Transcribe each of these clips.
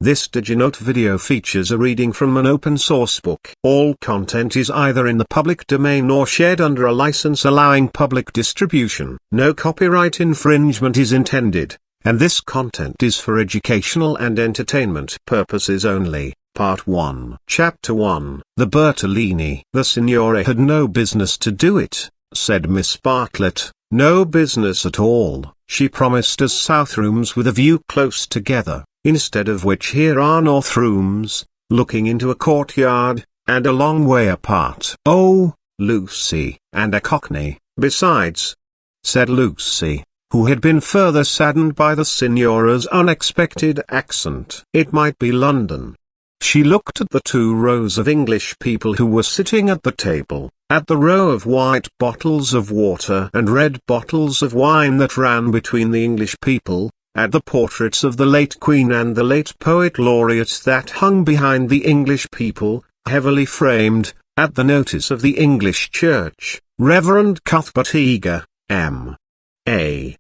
This DigiNote video features a reading from an open source book. All content is either in the public domain or shared under a license allowing public distribution. No copyright infringement is intended, and this content is for educational and entertainment purposes only. Part 1. Chapter 1. The Bertolini. The Signora had no business to do it, said Miss Bartlett. No business at all. She promised us south rooms with a view close together, instead of which here are north rooms, looking into a courtyard, and a long way apart. Oh, Lucy, and a cockney, besides, said Lucy, who had been further saddened by the Signora's unexpected accent. It might be London. She looked at the 2 rows of English people who were sitting at the table, at the row of white bottles of water and red bottles of wine that ran between the English people, at the portraits of the late Queen and the late Poet Laureate that hung behind the English people, heavily framed, at the notice of the English Church, Reverend Cuthbert Eager, M.A.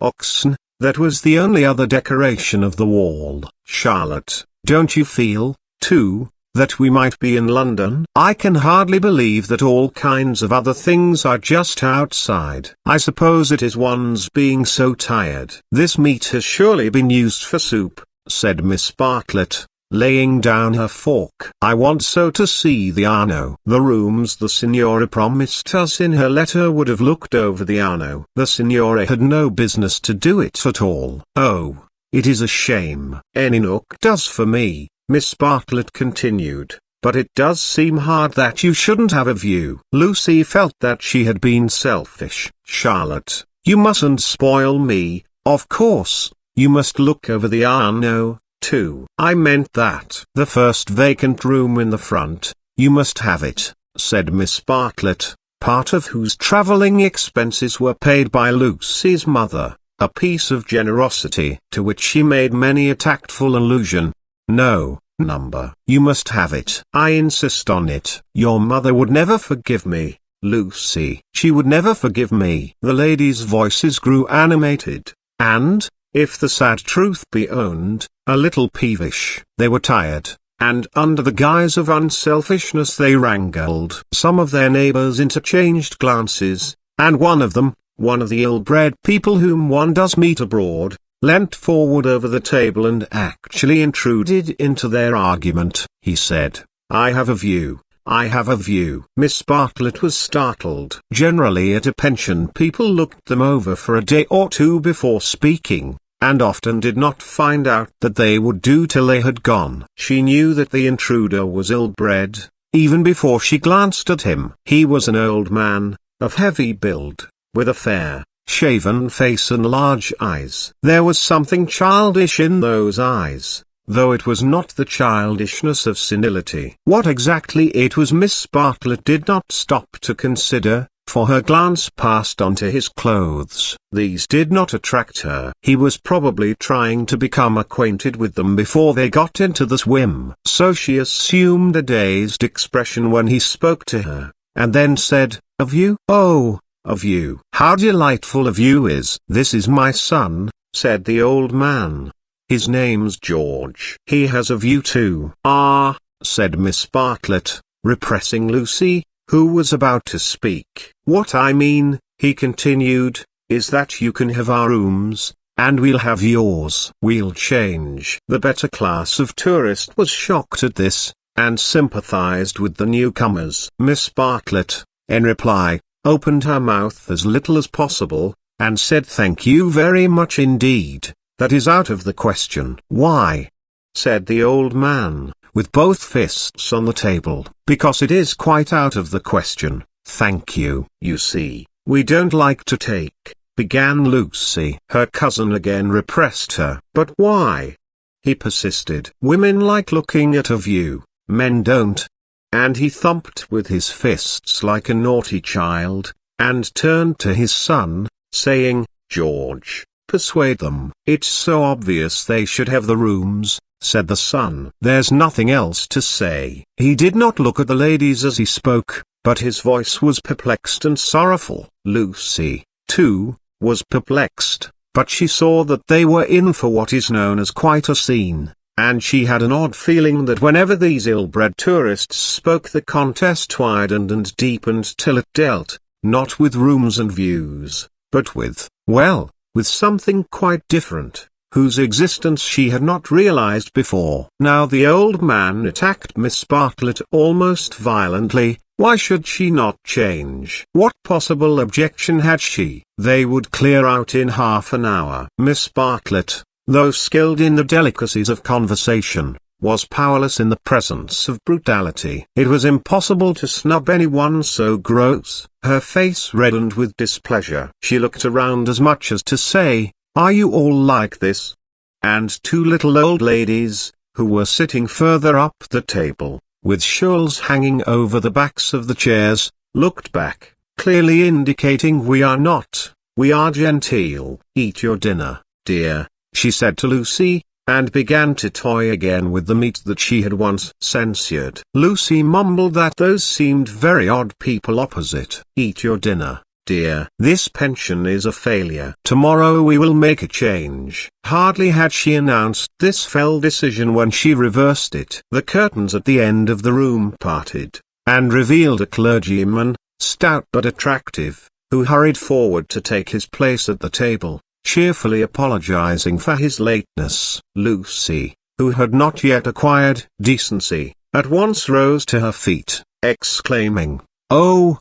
Oxon, that was the only other decoration of the wall. Charlotte, don't you feel, too, that we might be in London? I can hardly believe that all kinds of other things are just outside. I suppose it is one's being so tired. This meat has surely been used for soup, said Miss Bartlett, laying down her fork. I want so to see the Arno. The rooms the Signora promised us in her letter would have looked over the Arno. The Signora had no business to do it at all. Oh, it is a shame. Any nook does for me, Miss Bartlett continued, but it does seem hard that you shouldn't have a view. Lucy felt that she had been selfish. Charlotte, you mustn't spoil me. Of course, you must look over the Arno, too. I meant that. The first vacant room in the front, you must have it, said Miss Bartlett, part of whose travelling expenses were paid by Lucy's mother, a piece of generosity to which she made many a tactful allusion. No, number. You must have it. I insist on it. Your mother would never forgive me, Lucy. She would never forgive me. The ladies' voices grew animated, and, if the sad truth be owned, a little peevish. They were tired, and under the guise of unselfishness they wrangled. Some of their neighbors interchanged glances, and one of them, one of the ill-bred people whom one does meet abroad, leant forward over the table and actually intruded into their argument. He said, I have a view, I have a view. Miss Bartlett was startled. Generally at a pension people looked them over for a day or two before speaking, and often did not find out that they would do till they had gone. She knew that the intruder was ill-bred, even before she glanced at him. He was an old man, of heavy build, with a fair, shaven face and large eyes. There was something childish in those eyes, though it was not the childishness of senility. What exactly it was Miss Bartlett did not stop to consider, for her glance passed on to his clothes. These did not attract her. He was probably trying to become acquainted with them before they got into the swim. So she assumed a dazed expression when he spoke to her, and then said, a view? Oh, a view. How delightful a view is. This is my son, said the old man. His name's George. He has a view too. Ah, said Miss Bartlett, repressing Lucy, who was about to speak. What I mean, he continued, is that you can have our rooms, and we'll have yours. We'll change. The better class of tourist was shocked at this, and sympathized with the newcomers. Miss Bartlett, in reply, opened her mouth as little as possible, and said thank you very much indeed, that is out of the question. Why? Said the old man, with both fists on the table. Because it is quite out of the question, thank you. You see, we don't like to take, began Lucy. Her cousin again repressed her. But why? He persisted. Women like looking at a view, men don't. And he thumped with his fists like a naughty child, and turned to his son, saying, George, persuade them. It's so obvious they should have the rooms, said the son. There's nothing else to say. He did not look at the ladies as he spoke, but his voice was perplexed and sorrowful. Lucy, too, was perplexed, but she saw that they were in for what is known as quite a scene, and she had an odd feeling that whenever these ill-bred tourists spoke, the contest widened and deepened till it dealt, not with rooms and views, but with, well, with something quite different, whose existence she had not realized before. Now the old man attacked Miss Bartlett almost violently. Why should she not change? What possible objection had she? They would clear out in half an hour. Miss Bartlett, though skilled in the delicacies of conversation, was powerless in the presence of brutality. It was impossible to snub anyone so gross. Her face reddened with displeasure. She looked around as much as to say, "Are you all like this?" And two little old ladies, who were sitting further up the table, with shawls hanging over the backs of the chairs, looked back, clearly indicating, "We are not, we are genteel." "Eat your dinner, dear," she said to Lucy, and began to toy again with the meat that she had once censured. Lucy mumbled that those seemed very odd people opposite. "Eat your dinner, dear. This pension is a failure. Tomorrow we will make a change." Hardly had she announced this fell decision when she reversed it. The curtains at the end of the room parted, and revealed a clergyman, stout but attractive, who hurried forward to take his place at the table, cheerfully apologizing for his lateness. Lucy, who had not yet acquired decency, at once rose to her feet, exclaiming, "Oh,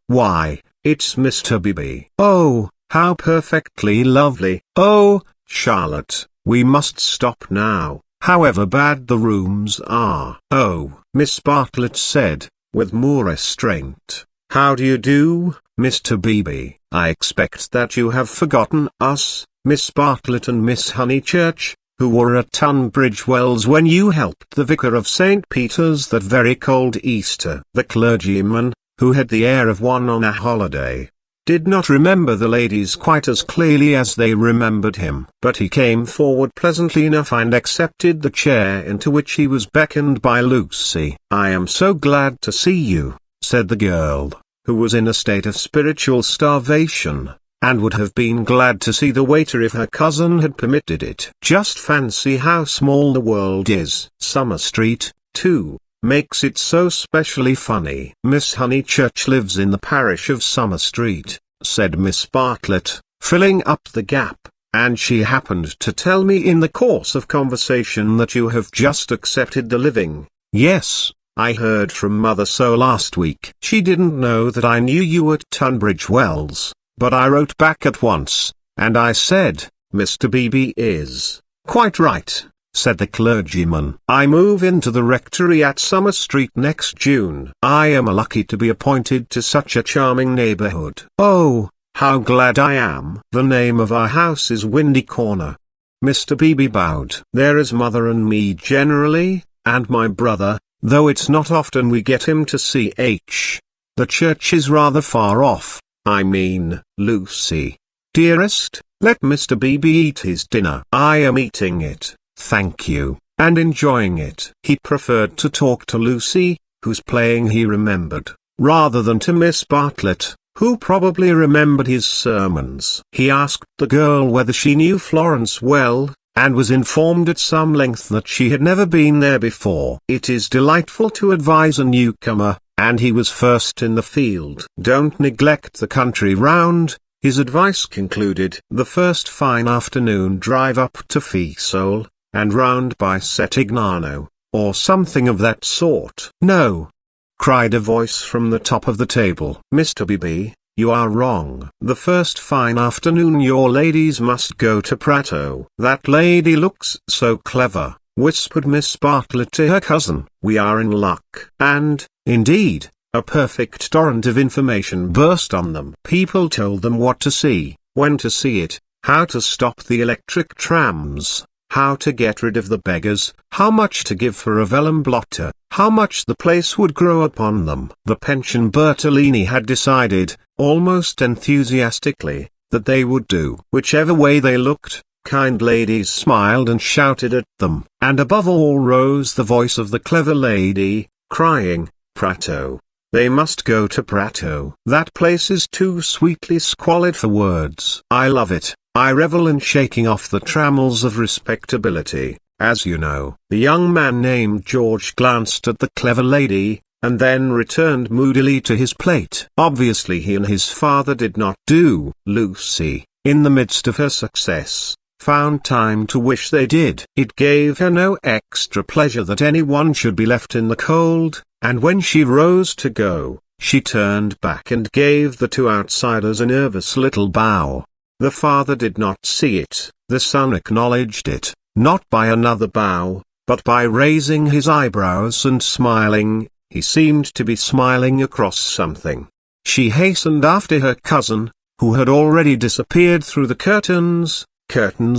why, it's Mr. Beebe. Oh, how perfectly lovely. Oh, Charlotte, we must stop now, however bad the rooms are." "Oh," Miss Bartlett said, with more restraint. "How do you do, Mr. Beebe? I expect that you have forgotten us, Miss Bartlett and Miss Honeychurch, who were at Tunbridge Wells when you helped the vicar of St. Peter's that very cold Easter." The clergyman, who had the air of one on a holiday, did not remember the ladies quite as clearly as they remembered him. But he came forward pleasantly enough and accepted the chair into which he was beckoned by Lucy. "I am so glad to see you," said the girl, who was in a state of spiritual starvation, and would have been glad to see the waiter if her cousin had permitted it. "Just fancy how small the world is. Summer Street, too, makes it so specially funny." "Miss Honeychurch lives in the parish of Summer Street," said Miss Bartlett, filling up the gap, "and she happened to tell me in the course of conversation that you have just accepted the living." "Yes, I heard from Mother so last week." "She didn't know that I knew you at Tunbridge Wells, but I wrote back at once, and I said, Mr. Beebe is quite right," said the clergyman. "I move into the rectory at Summer Street next June. I am lucky to be appointed to such a charming neighborhood." "Oh, how glad I am." "The name of our house is Windy Corner." Mr. Beebe bowed. "There is Mother and me generally, and my brother, though it's not often we get him to see H. The church is rather far off. I mean, Lucy, dearest, let Mr. Beebe eat his dinner." "I am eating it, thank you, and enjoying it." He preferred to talk to Lucy, whose playing he remembered, rather than to Miss Bartlett, who probably remembered his sermons. He asked the girl whether she knew Florence well, and was informed at some length that she had never been there before. It is delightful to advise a newcomer, and he was first in the field. "Don't neglect the country round," his advice concluded. "The first fine afternoon drive up to Fiesole, and round by Settignano, or something of that sort." "No!" cried a voice from the top of the table. "Mr. Beebe, you are wrong. The first fine afternoon your ladies must go to Prato." "That lady looks so clever," whispered Miss Bartlett to her cousin. "We are in luck." And, indeed, a perfect torrent of information burst on them. People told them what to see, when to see it, how to stop the electric trams, how to get rid of the beggars, how much to give for a vellum blotter, how much the place would grow upon them. The pension Bertolini had decided, almost enthusiastically, that they would do. Whichever way they looked, kind ladies smiled and shouted at them, and above all rose the voice of the clever lady, crying, "Prato! They must go to Prato. That place is too sweetly squalid for words. I love it. I revel in shaking off the trammels of respectability. as you know." The young man named George glanced at the clever lady, and then returned moodily to his plate. Obviously he and his father did not do. Lucy, in the midst of her success, found time to wish they did. It gave her no extra pleasure that anyone should be left in the cold, and when she rose to go, she turned back and gave the two outsiders a nervous little bow. The father did not see it, the son acknowledged it, not by another bow, but by raising his eyebrows and smiling. He seemed to be smiling across something. She hastened after her cousin, who had already disappeared through the curtains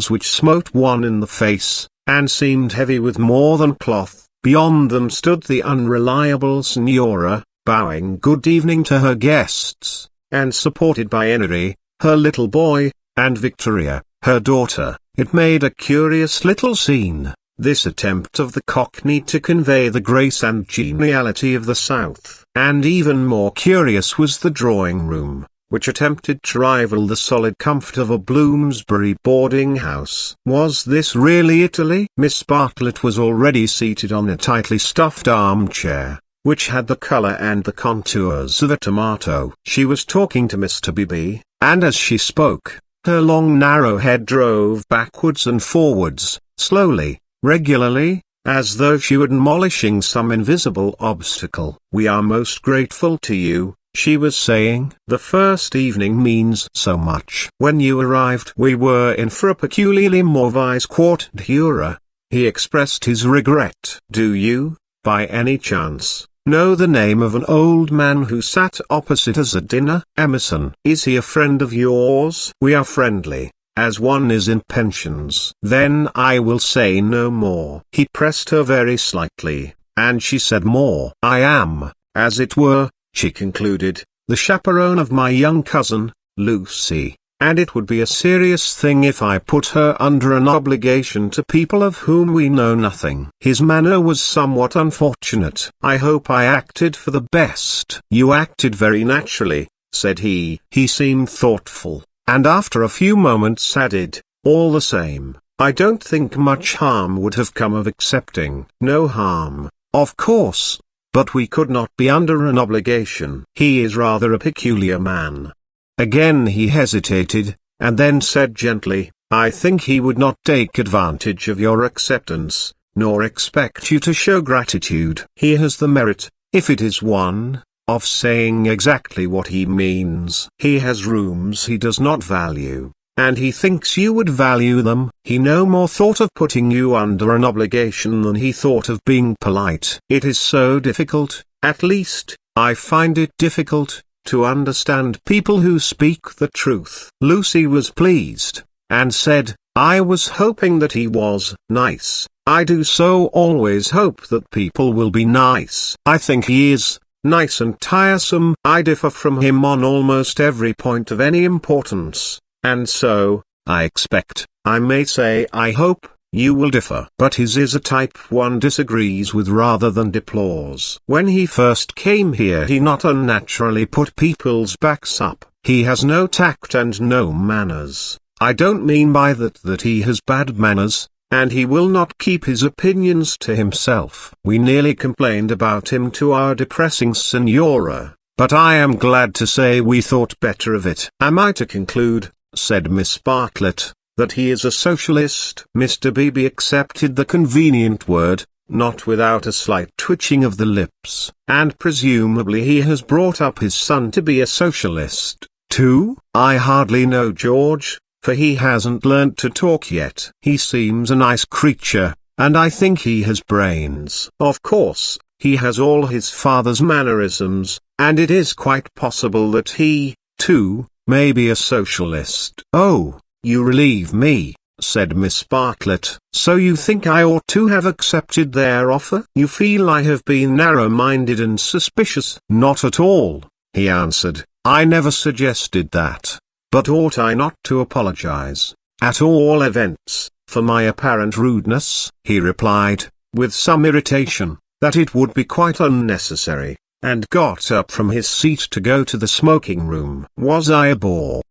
which smote one in the face, and seemed heavy with more than cloth. Beyond them stood the unreliable Signora, bowing good evening to her guests, and supported by Henry, her little boy, and Victoria, her daughter. It made a curious little scene, this attempt of the Cockney to convey the grace and geniality of the South. And even more curious was the drawing-room, which attempted to rival the solid comfort of a Bloomsbury boarding-house. Was this really Italy? Miss Bartlett was already seated on a tightly stuffed armchair, which had the colour and the contours of a tomato. She was talking to Mr. Beebe, and as she spoke, her long narrow head drove backwards and forwards, slowly, regularly, as though she were demolishing some invisible obstacle. "We are most grateful to you," she was saying. "The first evening means so much. When you arrived we were in for a peculiarly mauvaise quart d'heure." He expressed his regret. "Do you, by any chance, know the name of an old man who sat opposite us at dinner?" "Emerson." "Is he a friend of yours?" "We are friendly, as one is in pensions." "Then I will say no more." He pressed her very slightly, and she said more. "I am, as it were," she concluded, "the chaperone of my young cousin, Lucy, and it would be a serious thing if I put her under an obligation to people of whom we know nothing." His manner was somewhat unfortunate. "I hope I acted for the best." "You acted very naturally," said he. He seemed thoughtful, and after a few moments added, "All the same, I don't think much harm would have come of accepting." "No harm, of course. But we could not be under an obligation. He is rather a peculiar man." Again he hesitated, and then said gently, "I think he would not take advantage of your acceptance, nor expect you to show gratitude. He has the merit, if it is one, of saying exactly what he means. He has rooms he does not value, and he thinks you would value them. He no more thought of putting you under an obligation than he thought of being polite. It is so difficult, at least, I find it difficult, to understand people who speak the truth." Lucy was pleased, and said, "I was hoping that he was nice. I do so always hope that people will be nice. I think he is nice and tiresome. I differ from him on almost every point of any importance, and so, I expect, I may say I hope, you will differ." But his is a type one disagrees with rather than deplores. When he first came here he not unnaturally put people's backs up. He has no tact and no manners. I don't mean by that he has bad manners, and he will not keep his opinions to himself. We nearly complained about him to our depressing Signora, but I am glad to say we thought better of it. "Am I to conclude," said Miss Bartlett, "that he is a socialist?" Mr. Beebe accepted the convenient word, not without a slight twitching of the lips. "And presumably he has brought up his son to be a socialist, too?" "I hardly know George, for he hasn't learnt to talk yet. He seems a nice creature, and I think he has brains. Of course, he has all his father's mannerisms, and it is quite possible that he, too, may be a socialist." "Oh, you relieve me," said Miss Bartlett. "So you think I ought to have accepted their offer? You feel I have been narrow-minded and suspicious?" "Not at all," he answered. "I never suggested that. But ought I not to apologize, at all events, for my apparent rudeness?" He replied, with some irritation, that it would be quite unnecessary, and got up from his seat to go to the smoking-room. "Was I a bore?"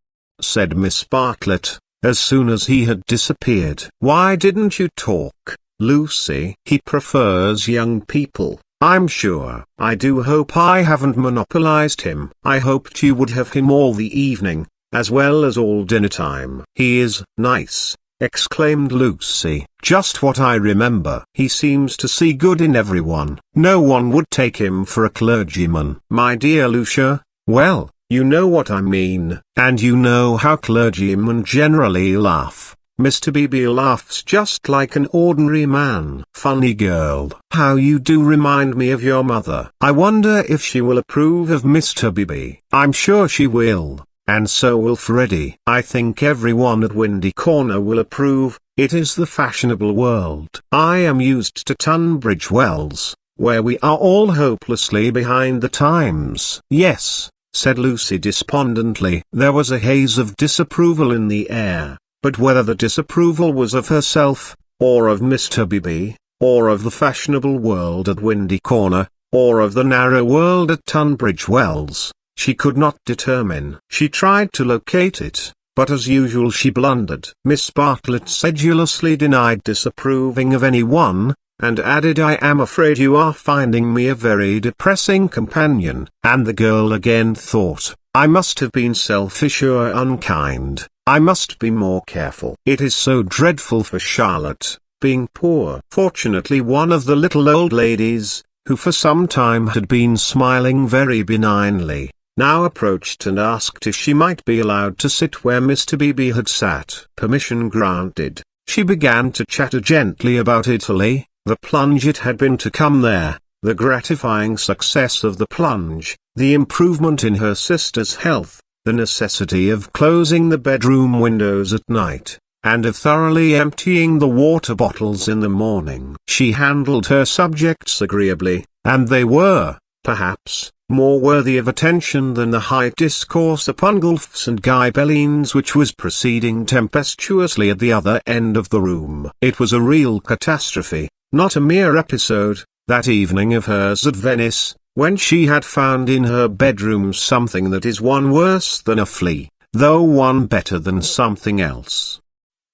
said Miss Bartlett, as soon as he had disappeared. "Why didn't you talk?" Lucy. He prefers young people, I'm sure. I do hope I haven't monopolized him. I hoped you would have him all the evening, as well as all dinner time. He is nice, exclaimed Lucy. Just what I remember. He seems to see good in everyone. No one would take him for a clergyman. My dear Lucia, well, you know what I mean. And you know how clergymen generally laugh. Mr. Beebe laughs just like an ordinary man. Funny girl. How you do remind me of your mother. I wonder if she will approve of Mr. Beebe. I'm sure she will. And so will Freddie. I think everyone at Windy Corner will approve. It is the fashionable world. I am used to Tunbridge Wells, where we are all hopelessly behind the times. Yes, said Lucy despondently. There was a haze of disapproval in the air, but whether the disapproval was of herself, or of Mr. Beebe, or of the fashionable world at Windy Corner, or of the narrow world at Tunbridge Wells, she could not determine. She tried to locate it, but as usual she blundered. Miss Bartlett sedulously denied disapproving of anyone, and added, I am afraid you are finding me a very depressing companion. And the girl again thought, I must have been selfish or unkind. I must be more careful. It is so dreadful for Charlotte, being poor. Fortunately one of the little old ladies, who for some time had been smiling very benignly, now approached and asked if she might be allowed to sit where Mr. Beebe had sat. Permission granted, she began to chatter gently about Italy, the plunge it had been to come there, the gratifying success of the plunge, the improvement in her sister's health, the necessity of closing the bedroom windows at night, and of thoroughly emptying the water bottles in the morning. She handled her subjects agreeably, and they were, perhaps, more worthy of attention than the high discourse upon gulfs and gibellines which was proceeding tempestuously at the other end of the room. It was a real catastrophe, not a mere episode, that evening of hers at Venice, when she had found in her bedroom something that is one worse than a flea, though one better than something else.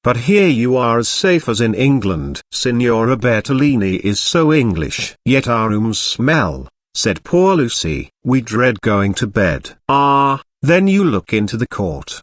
But here you are as safe as in England. Signora Bertolini is so English. Yet our rooms smell, said poor Lucy. We dread going to bed. Ah, then you look into the court.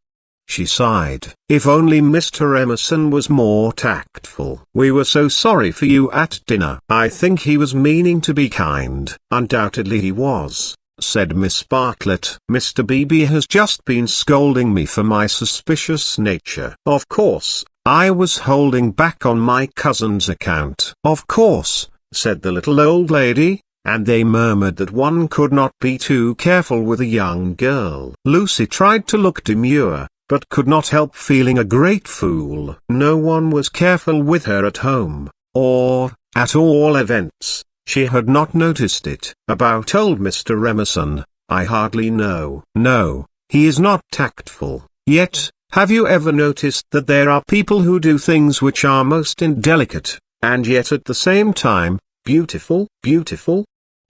She sighed. If only Mr. Emerson was more tactful. We were so sorry for you at dinner. I think he was meaning to be kind. Undoubtedly he was, said Miss Bartlett. Mr. Beebe has just been scolding me for my suspicious nature. Of course, I was holding back on my cousin's account. Of course, said the little old lady, and they murmured that one could not be too careful with a young girl. Lucy tried to look demure, but could not help feeling a great fool. No one was careful with her at home, or, at all events, she had not noticed it. About old Mr. Emerson, I hardly know. No, he is not tactful. Yet, have you ever noticed that there are people who do things which are most indelicate, and yet at the same time, beautiful? Beautiful?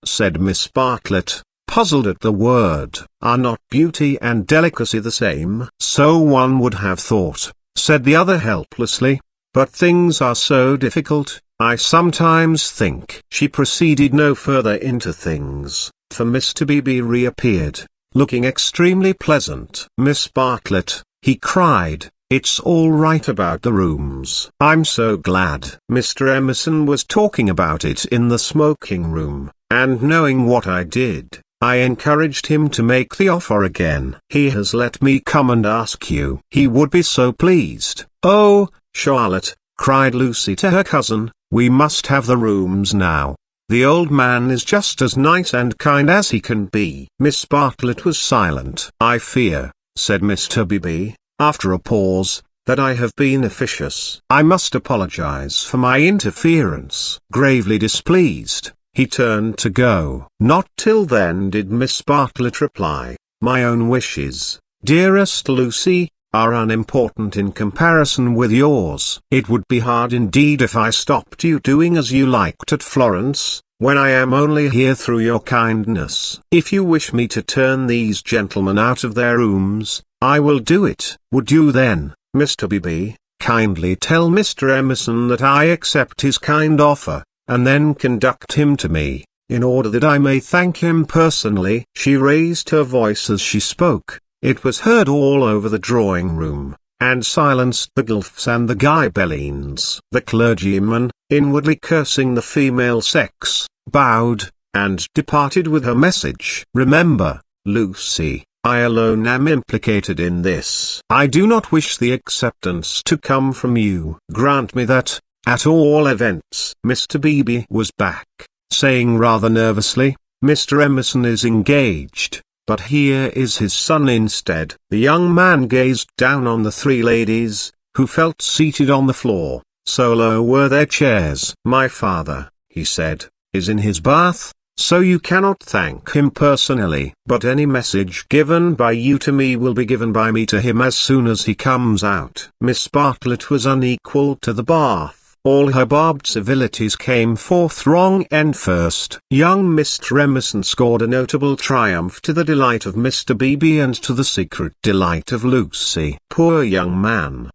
Said Miss Bartlett, puzzled at the word. Are not beauty and delicacy the same? So one would have thought, said the other helplessly. But things are so difficult, I sometimes think. She proceeded no further into things, for Mr. Beebe reappeared, looking extremely pleasant. Miss Bartlett, he cried, it's all right about the rooms. I'm so glad. Mr. Emerson was talking about it in the smoking room, and knowing what I did, I encouraged him to make the offer again. He has let me come and ask you. He would be so pleased. Oh, Charlotte, cried Lucy to her cousin, we must have the rooms now. The old man is just as nice and kind as he can be. Miss Bartlett was silent. I fear, said Mr. Beebe, after a pause, that I have been officious. I must apologize for my interference. Gravely displeased, he turned to go. Not till then did Miss Bartlett reply, my own wishes, dearest Lucy, are unimportant in comparison with yours. It would be hard indeed if I stopped you doing as you liked at Florence, when I am only here through your kindness. If you wish me to turn these gentlemen out of their rooms, I will do it. Would you then, Mr. Beebe, kindly tell Mr. Emerson that I accept his kind offer, and then conduct him to me, in order that I may thank him personally." She raised her voice as she spoke. It was heard all over the drawing room, and silenced the Guelphs and the Ghibellines. The clergyman, inwardly cursing the female sex, bowed, and departed with her message. "Remember, Lucy, I alone am implicated in this. I do not wish the acceptance to come from you. Grant me that, at all events." Mr. Beebe was back, saying rather nervously, "Mr. Emerson is engaged, but here is his son instead." The young man gazed down on the three ladies, who felt seated on the floor, so low were their chairs. "My father," he said, "is in his bath, so you cannot thank him personally. But any message given by you to me will be given by me to him as soon as he comes out." Miss Bartlett was unequal to the bath. All her barbed civilities came forth wrong end first. Young Mr. Emerson scored a notable triumph to the delight of Mr. Beebe and to the secret delight of Lucy. "Poor young man,"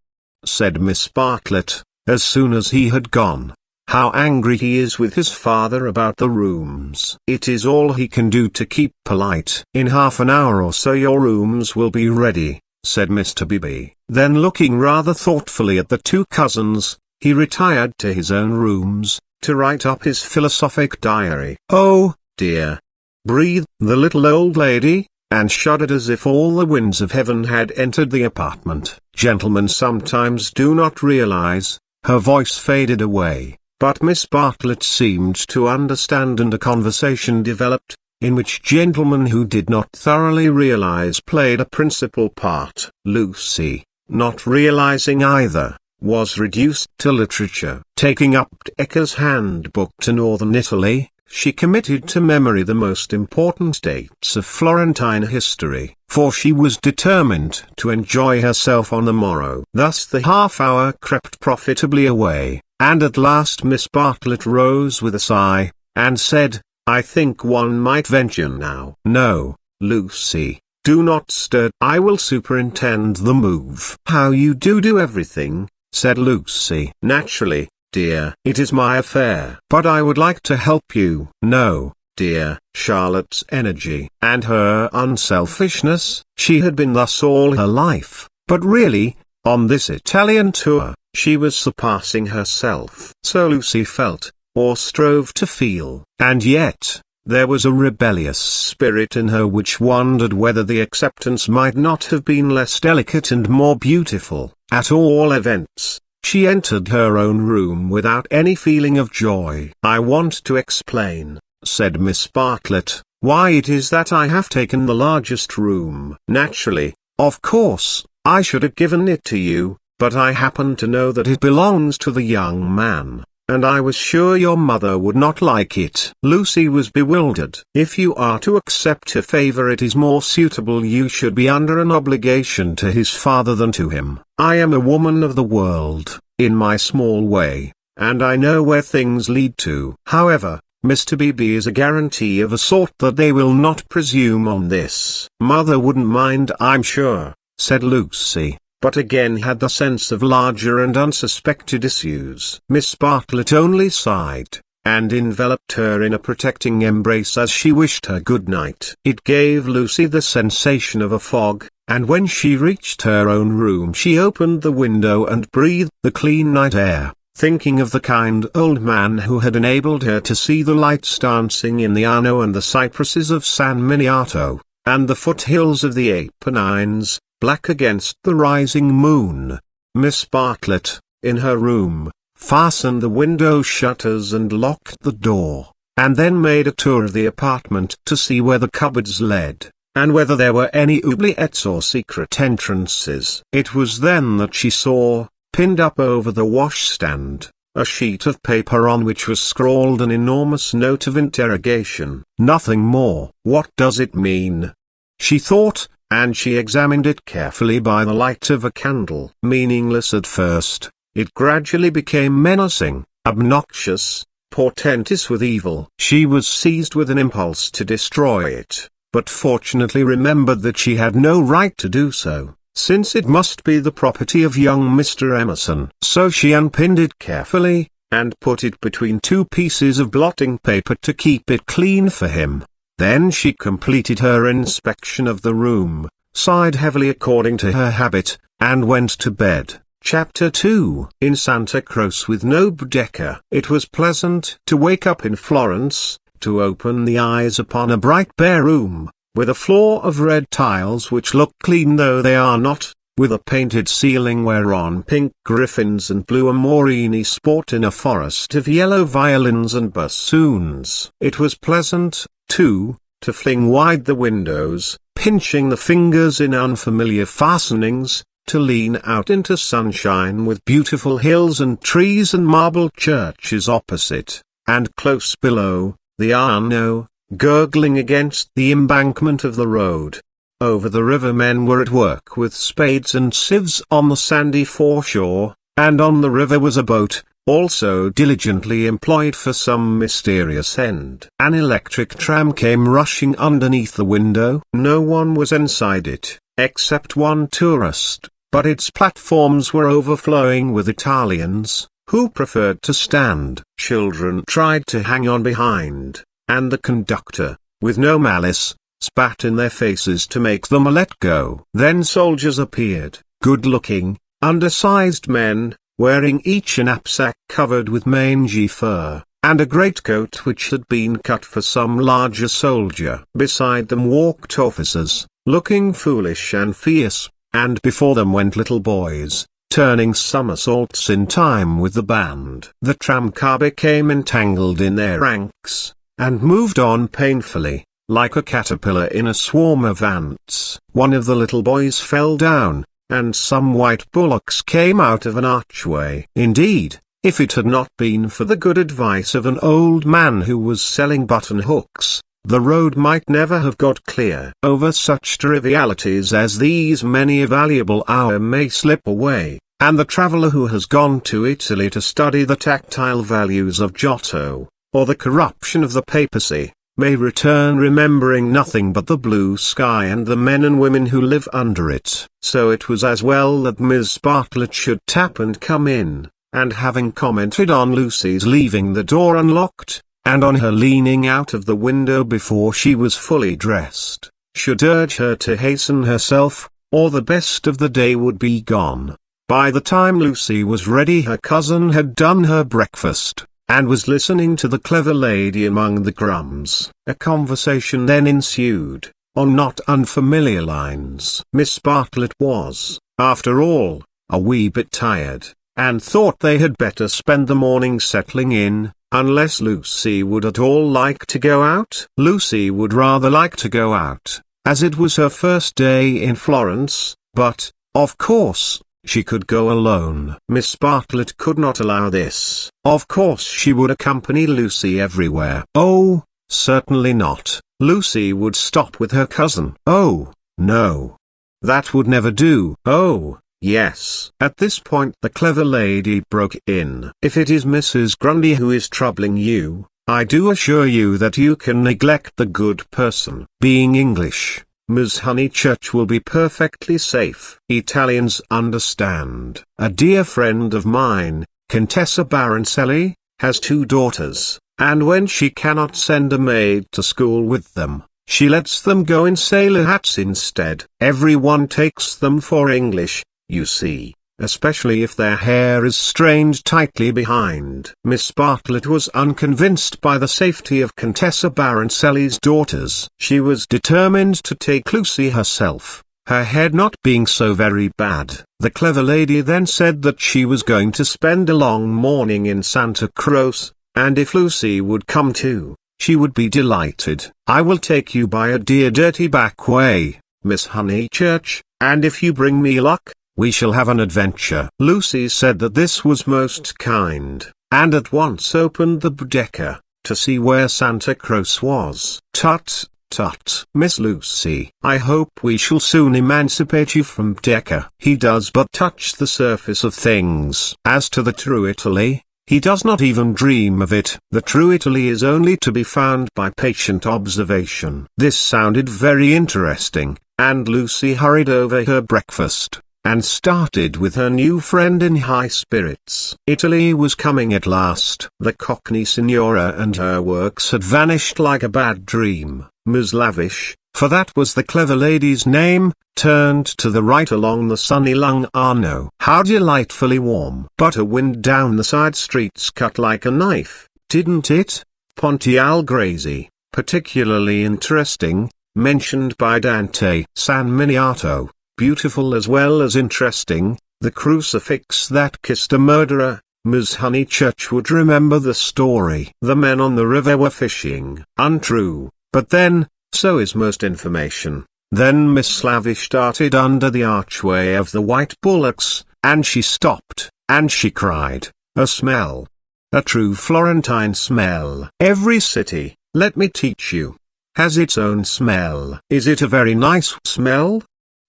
said Miss Bartlett, as soon as he had gone. "How angry he is with his father about the rooms. It is all he can do to keep polite." "In half an hour or so your rooms will be ready," said Mr. Beebe. Then looking rather thoughtfully at the two cousins, he retired to his own rooms, to write up his philosophic diary. "Oh, dear!" breathed the little old lady, and shuddered as if all the winds of heaven had entered the apartment. "Gentlemen sometimes do not realize—" Her voice faded away, but Miss Bartlett seemed to understand, and a conversation developed, in which gentlemen who did not thoroughly realize played a principal part. Lucy, not realizing either, was reduced to literature. Taking up Ecker's Handbook to Northern Italy, she committed to memory the most important dates of Florentine history, for she was determined to enjoy herself on the morrow. Thus the half-hour crept profitably away, and at last Miss Bartlett rose with a sigh, and said, "I think one might venture now." "No, Lucy, do not stir. I will superintend the move." "How you do everything," said Lucy. "Naturally, dear. It is my affair. But I would like to help you." "No, dear." Charlotte's energy and her unselfishness, she had been thus all her life, but really, on this Italian tour, she was surpassing herself. So Lucy felt, or strove to feel. And yet, there was a rebellious spirit in her which wondered whether the acceptance might not have been less delicate and more beautiful. At all events, she entered her own room without any feeling of joy. "I want to explain," said Miss Bartlett, "why it is that I have taken the largest room. Naturally, of course, I should have given it to you, but I happen to know that it belongs to the young man, and I was sure your mother would not like it." Lucy was bewildered. "If you are to accept a favor, it is more suitable you should be under an obligation to his father than to him. I am a woman of the world, in my small way, and I know where things lead to. However, Mr. Beebe is a guarantee of a sort that they will not presume on this." "Mother wouldn't mind, I'm sure," said Lucy, but again had the sense of larger and unsuspected issues. Miss Bartlett only sighed, and enveloped her in a protecting embrace as she wished her good night. It gave Lucy the sensation of a fog, and when she reached her own room she opened the window and breathed the clean night air, thinking of the kind old man who had enabled her to see the lights dancing in the Arno and the cypresses of San Miniato, and the foothills of the Apennines, black against the rising moon. Miss Bartlett, in her room, fastened the window shutters and locked the door, and then made a tour of the apartment to see where the cupboards led, and whether there were any oubliettes or secret entrances. It was then that she saw, pinned up over the washstand, a sheet of paper on which was scrawled an enormous note of interrogation. Nothing more. "What does it mean?" she thought, and she examined it carefully by the light of a candle. Meaningless at first, it gradually became menacing, obnoxious, portentous with evil. She was seized with an impulse to destroy it, but fortunately remembered that she had no right to do so, since it must be the property of young Mr. Emerson. So she unpinned it carefully, and put it between two pieces of blotting paper to keep it clean for him. Then she completed her inspection of the room, sighed heavily according to her habit, and went to bed. Chapter 2. In Santa Croce with no Baedeker. It was pleasant to wake up in Florence, to open the eyes upon a bright bare room, with a floor of red tiles which look clean though they are not, with a painted ceiling whereon pink griffins and blue amorini sport in a forest of yellow violins and bassoons. It was pleasant, too, to fling wide the windows, pinching the fingers in unfamiliar fastenings, to lean out into sunshine with beautiful hills and trees and marble churches opposite, and close below, the Arno, gurgling against the embankment of the road. Over the river men were at work with spades and sieves on the sandy foreshore, and on the river was a boat, also diligently employed for some mysterious end. An electric tram came rushing underneath the window. No one was inside it, except one tourist, but its platforms were overflowing with Italians, who preferred to stand. Children tried to hang on behind, and the conductor, with no malice, spat in their faces to make them let go. Then soldiers appeared, good-looking, undersized men, wearing each a knapsack covered with mangy fur, and a greatcoat which had been cut for some larger soldier. Beside them walked officers, looking foolish and fierce, and before them went little boys, turning somersaults in time with the band. The tramcar became entangled in their ranks, and moved on painfully, like a caterpillar in a swarm of ants. One of the little boys fell down, and some white bullocks came out of an archway. Indeed, if it had not been for the good advice of an old man who was selling button hooks, the road might never have got clear. Over such trivialities as these many a valuable hour may slip away, and the traveller who has gone to Italy to study the tactile values of Giotto, or the corruption of the papacy, may return remembering nothing but the blue sky and the men and women who live under it. So it was as well that Miss Bartlett should tap and come in, and having commented on Lucy's leaving the door unlocked, and on her leaning out of the window before she was fully dressed, should urge her to hasten herself, or the best of the day would be gone. By the time Lucy was ready her cousin had done her breakfast, and was listening to the clever lady among the crumbs. A conversation then ensued, on not unfamiliar lines. Miss Bartlett was, after all, a wee bit tired, and thought they had better spend the morning settling in, unless Lucy would at all like to go out. Lucy would rather like to go out, as it was her first day in Florence, but, of course, she could go alone. Miss Bartlett could not allow this. Of course she would accompany Lucy everywhere. Oh, certainly not. Lucy would stop with her cousin. Oh, no. That would never do. Oh, yes. At this point the clever lady broke in. If it is Mrs. Grundy who is troubling you, I do assure you that you can neglect the good person. Being English, Ms. Honeychurch will be perfectly safe. Italians understand. A dear friend of mine, Contessa Baroncelli, has 2 daughters, and when she cannot send a maid to school with them, she lets them go in sailor hats instead. Everyone takes them for English, you see, especially if their hair is strained tightly behind. Miss Bartlett was unconvinced by the safety of Contessa Baroncelli's daughters. She was determined to take Lucy herself, her head not being so very bad. The clever lady then said that she was going to spend a long morning in Santa Croce, and if Lucy would come too, she would be delighted. I will take you by a dear dirty back way, Miss Honeychurch, and if you bring me luck, we shall have an adventure. Lucy said that this was most kind, and at once opened the Baedeker, to see where Santa Croce was. Tut, tut, Miss Lucy. I hope we shall soon emancipate you from Baedeker. He does but touch the surface of things. As to the true Italy, he does not even dream of it. The true Italy is only to be found by patient observation. This sounded very interesting, and Lucy hurried over her breakfast, and started with her new friend in high spirits. Italy was coming at last. The Cockney Signora and her works had vanished like a bad dream. Miss Lavish, for that was the clever lady's name, turned to the right along the sunny Lung Arno. How delightfully warm. But a wind down the side streets cut like a knife, didn't it? Ponte Algrazie, particularly interesting, mentioned by Dante. San Miniato, beautiful as well as interesting, the crucifix that kissed a murderer. Miss Honeychurch would remember the story. The men on the river were fishing. Untrue, but then, so is most information. Then Miss Lavish darted under the archway of the White Bullocks, and she stopped, and she cried, "A smell! A true Florentine smell! Every city, let me teach you, has its own smell." "Is it a very nice smell?"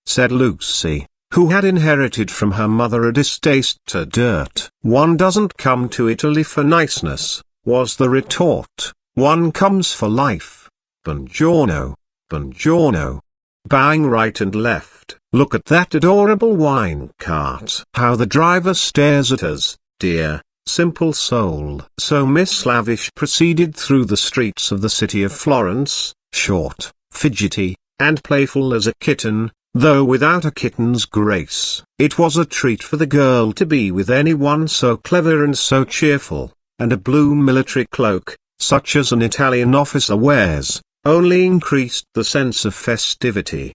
said Lucy, who had inherited from her mother a distaste to dirt. "One doesn't come to Italy for niceness," was the retort. "One comes for life. Buongiorno, buongiorno." Bowing right and left. "Look at that adorable wine cart. How the driver stares at us, dear, simple soul." So Miss Lavish proceeded through the streets of the city of Florence, short, fidgety, and playful as a kitten, though without a kitten's grace. It was a treat for the girl to be with anyone so clever and so cheerful, and a blue military cloak, such as an Italian officer wears, only increased the sense of festivity.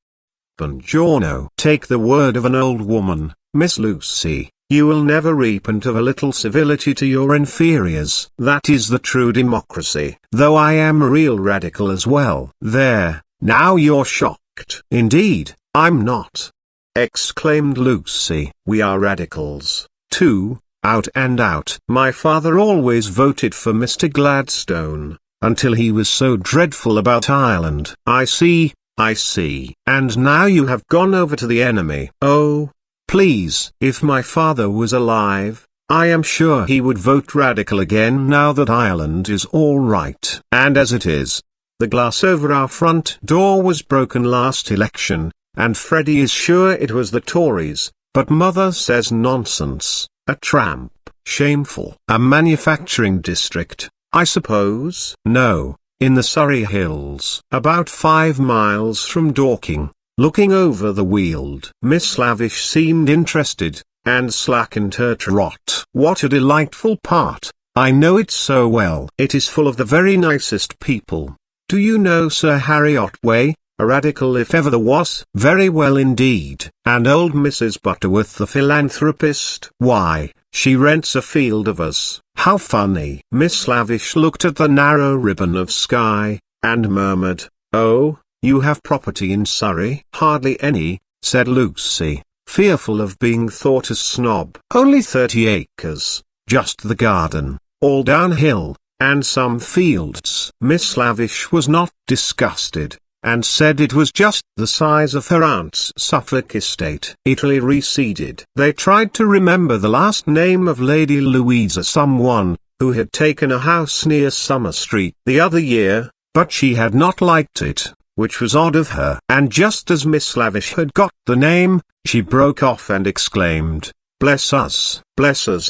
Buongiorno. Take the word of an old woman, Miss Lucy, you will never repent of a little civility to your inferiors. That is the true democracy. Though I am a real radical as well. There, now you're shocked. "Indeed, I'm not," exclaimed Lucy. "We are radicals, too, out and out. My father always voted for Mr. Gladstone, until he was so dreadful about Ireland." I see, I see. "And now you have gone over to the enemy." "Oh, please. If my father was alive, I am sure he would vote radical again now that Ireland is all right. And as it is, the glass over our front door was broken last election, and Freddie is sure it was the Tories, but mother says nonsense. A tramp. Shameful. A manufacturing district, I suppose?" "No, in the Surrey Hills, about 5 miles from Dorking, looking over the Weald." Miss Lavish seemed interested, and slackened her trot. "What a delightful part! I know it so well. It is full of the very nicest people. Do you know Sir Harry Otway, a radical if ever there was?" "Very well indeed." "And old Mrs. Butterworth the philanthropist?" "Why, she rents a field of us." "How funny." Miss Lavish looked at the narrow ribbon of sky, and murmured, "Oh, you have property in Surrey?" "Hardly any," said Lucy, fearful of being thought a snob. "Only 30 acres, just the garden, all downhill, and some fields." Miss Lavish was not disgusted, and said it was just the size of her aunt's Suffolk estate. Italy receded. They tried to remember the last name of Lady Louisa, someone who had taken a house near Summer Street the other year, but she had not liked it, which was odd of her. And just as Miss Lavish had got the name, she broke off and exclaimed, bless us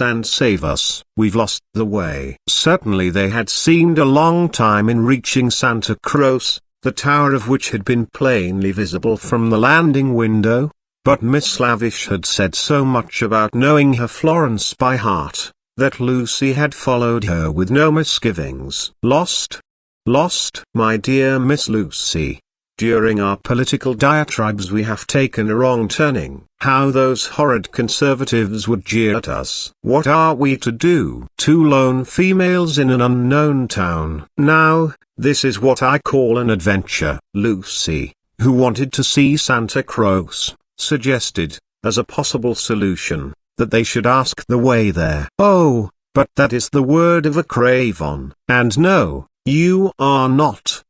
and save us, we've lost the way." Certainly they had seemed a long time in reaching Santa Croce, the tower of which had been plainly visible from the landing window, but Miss Lavish had said so much about knowing her Florence by heart, that Lucy had followed her with no misgivings. Lost? Lost? My dear Miss Lucy, during our political diatribes we have taken a wrong turning. How those horrid conservatives would jeer at us. What are we to do? Two lone females in an unknown town. Now, this is what I call an adventure. Lucy, who wanted to see Santa Croce, suggested, as a possible solution, that they should ask the way there. "Oh, but that is the word of a craven. And no, you are not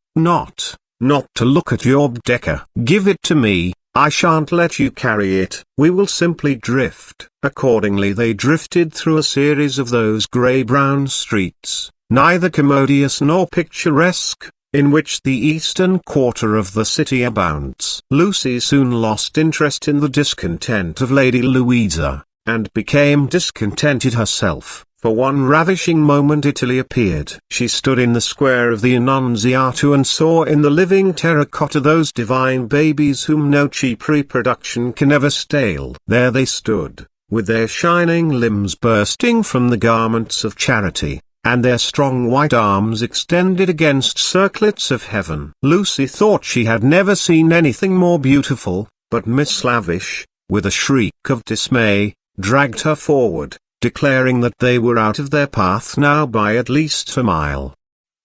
to look at your Baedeker. Give it to me, I shan't let you carry it. We will simply drift." Accordingly they drifted through a series of those grey-brown streets, neither commodious nor picturesque, in which the eastern quarter of the city abounds. Lucy soon lost interest in the discontent of Lady Louisa, and became discontented herself. For one ravishing moment Italy appeared. She stood in the square of the Annunziata and saw in the living terracotta those divine babies whom no cheap reproduction can ever stale. There they stood, with their shining limbs bursting from the garments of charity, and their strong white arms extended against circlets of heaven. Lucy thought she had never seen anything more beautiful, but Miss Lavish, with a shriek of dismay, dragged her forward, declaring that they were out of their path now by at least a mile.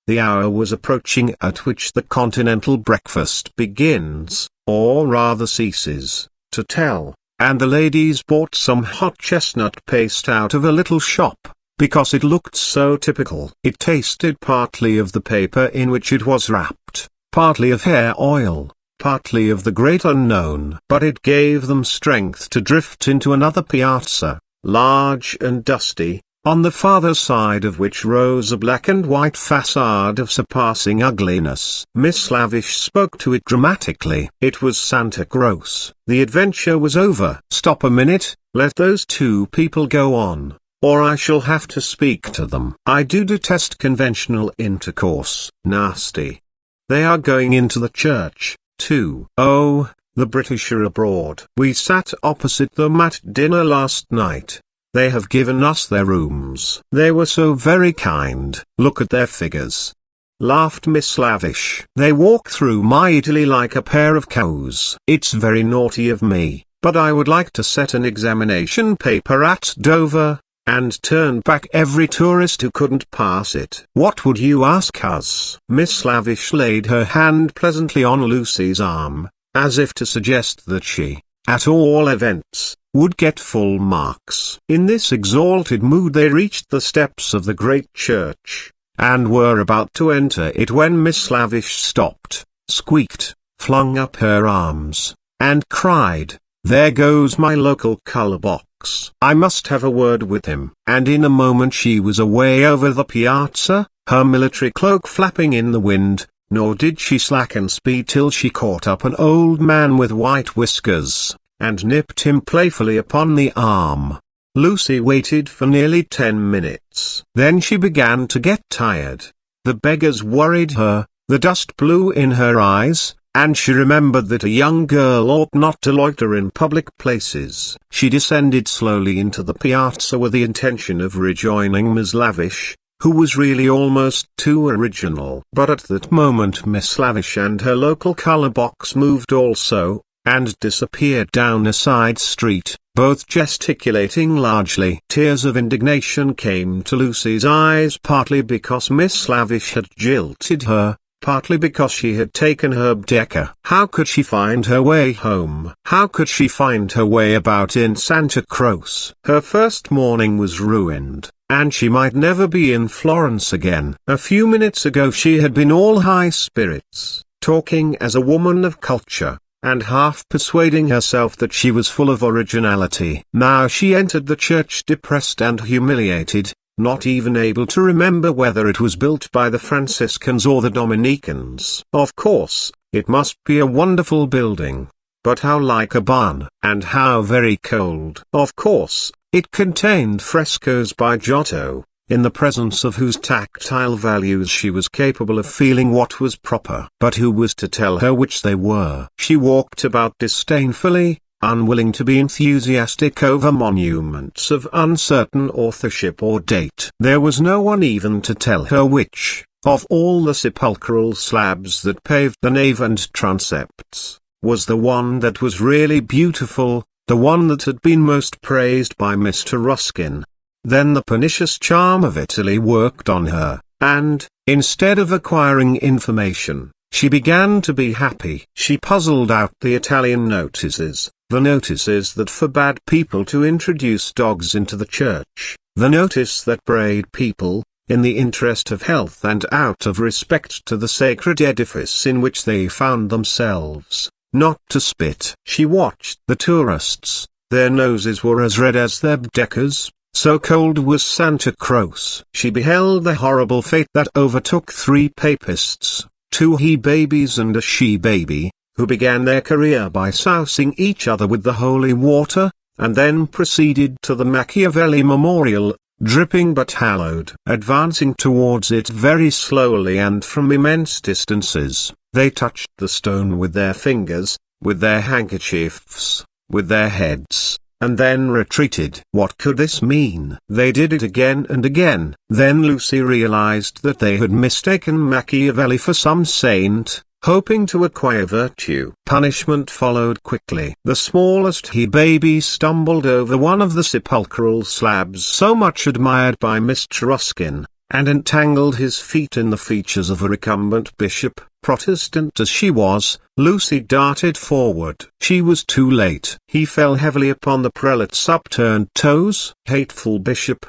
The hour was approaching at which the continental breakfast begins, or rather ceases, to tell, and the ladies bought some hot chestnut paste out of a little shop, because it looked so typical. It tasted partly of the paper in which it was wrapped, partly of hair oil, partly of the great unknown. But it gave them strength to drift into another piazza, large and dusty, on the farther side of which rose a black and white façade of surpassing ugliness. Miss Lavish spoke to it dramatically. It was Santa Croce. The adventure was over. Stop a minute, let those two people go on, or I shall have to speak to them. I do detest conventional intercourse. Nasty. They are going into the church, too. Oh, the British are abroad. We sat opposite them at dinner last night. They have given us their rooms. They were so very kind. Look at their figures. Laughed Miss Lavish. They walk through my Italy like a pair of cows. It's very naughty of me, but I would like to set an examination paper at Dover, and turn back every tourist who couldn't pass it. What would you ask us? Miss Lavish laid her hand pleasantly on Lucy's arm, as if to suggest that she, at all events, would get full marks. In this exalted mood they reached the steps of the great church, and were about to enter it when Miss Lavish stopped, squeaked, flung up her arms, and cried, "There goes my local colour box. I must have a word with him." And in a moment she was away over the piazza, her military cloak flapping in the wind, nor did she slacken speed till she caught up an old man with white whiskers, and nipped him playfully upon the arm. Lucy waited for nearly 10 minutes. Then she began to get tired. The beggars worried her, the dust blew in her eyes, and she remembered that a young girl ought not to loiter in public places. She descended slowly into the piazza with the intention of rejoining Miss Lavish, who was really almost too original. But at that moment Miss Lavish and her local colour box moved also, and disappeared down a side street, both gesticulating largely. Tears of indignation came to Lucy's eyes, partly because Miss Lavish had jilted her, partly because she had taken Herb Decker. How could she find her way home? How could she find her way about in Santa Croce? Her first morning was ruined, and she might never be in Florence again. A few minutes ago she had been all high spirits, talking as a woman of culture, and half persuading herself that she was full of originality. Now she entered the church depressed and humiliated, not even able to remember whether it was built by the Franciscans or the Dominicans. Of course, it must be a wonderful building, but how like a barn, and how very cold. Of course, it contained frescoes by Giotto, in the presence of whose tactile values she was capable of feeling what was proper. But who was to tell her which they were? She walked about disdainfully, unwilling to be enthusiastic over monuments of uncertain authorship or date. There was no one even to tell her which, of all the sepulchral slabs that paved the nave and transepts, was the one that was really beautiful, the one that had been most praised by Mr. Ruskin. Then the pernicious charm of Italy worked on her, and, instead of acquiring information, she began to be happy. She puzzled out the Italian notices, the notices that forbade people to introduce dogs into the church, the notice that prayed people, in the interest of health and out of respect to the sacred edifice in which they found themselves, not to spit. She watched the tourists. Their noses were as red as their Baedekers, so cold was Santa Croce. She beheld the horrible fate that overtook 3 papists, two he-babies and a she-baby, who began their career by sousing each other with the holy water, and then proceeded to the Machiavelli Memorial, dripping but hallowed. Advancing towards it very slowly and from immense distances, they touched the stone with their fingers, with their handkerchiefs, with their heads, and then retreated. What could this mean? They did it again and again. Then Lucy realized that they had mistaken Machiavelli for some saint, hoping to acquire virtue. Punishment followed quickly. The smallest he-baby stumbled over one of the sepulchral slabs so much admired by Mr. Ruskin, and entangled his feet in the features of a recumbent bishop. Protestant as she was, Lucy darted forward. She was too late. He fell heavily upon the prelate's upturned toes. "Hateful bishop!"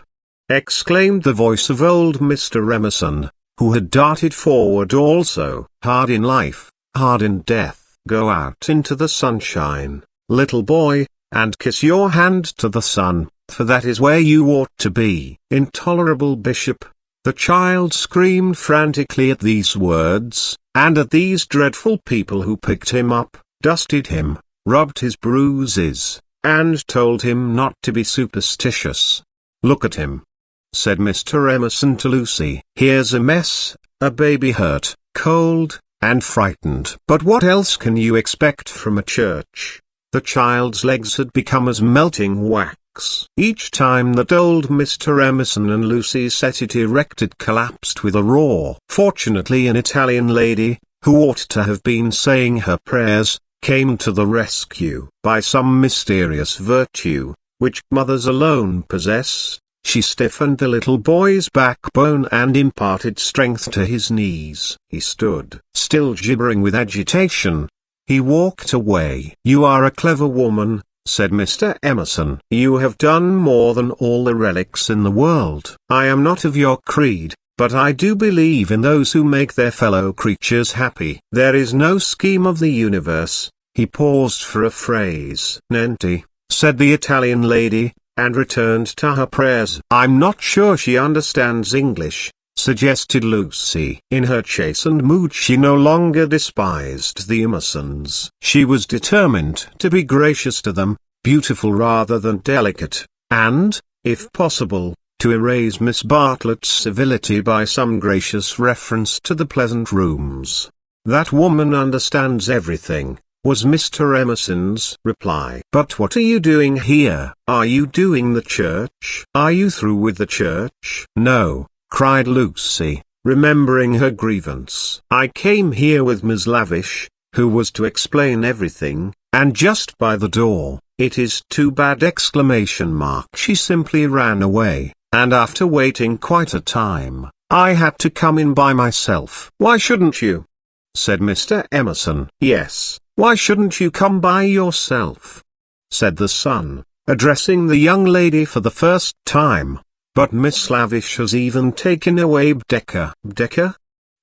exclaimed the voice of old Mr. Emerson, who had darted forward also. "Hard in life, hard in death. Go out into the sunshine, little boy, and kiss your hand to the sun, for that is where you ought to be." "Intolerable bishop!" The child screamed frantically at these words, and at these dreadful people who picked him up, dusted him, rubbed his bruises, and told him not to be superstitious. "Look at him," said Mr. Emerson to Lucy. "Here's a mess, a baby hurt, cold, and frightened. But what else can you expect from a church?" The child's legs had become as melting wax. Each time that old Mr. Emerson and Lucy set it erect it collapsed with a roar. Fortunately an Italian lady, who ought to have been saying her prayers, came to the rescue. By some mysterious virtue, which mothers alone possess, she stiffened the little boy's backbone and imparted strength to his knees. He stood, still gibbering with agitation. He walked away. "You are a clever woman," said Mr. Emerson. "You have done more than all the relics in the world. I am not of your creed, but I do believe in those who make their fellow creatures happy. There is no scheme of the universe." He paused for a phrase. "Niente," said the Italian lady, and returned to her prayers. "I'm not sure she understands English," suggested Lucy. In her chastened mood she no longer despised the Emersons. She was determined to be gracious to them, beautiful rather than delicate, and, if possible, to erase Miss Bartlett's civility by some gracious reference to the pleasant rooms. "That woman understands everything," was Mr. Emerson's reply. "But what are you doing here? Are you doing the church? Are you through with the church?" "No," cried Lucy, remembering her grievance. "I came here with Miss Lavish, who was to explain everything, and just by the door, it is too bad!" She simply ran away, and after waiting quite a time, I had to come in by myself. "Why shouldn't you?" said Mr. Emerson. "Yes, why shouldn't you come by yourself?" said the son, addressing the young lady for the first time. "But Miss Lavish has even taken away Baedeker." "Baedeker?"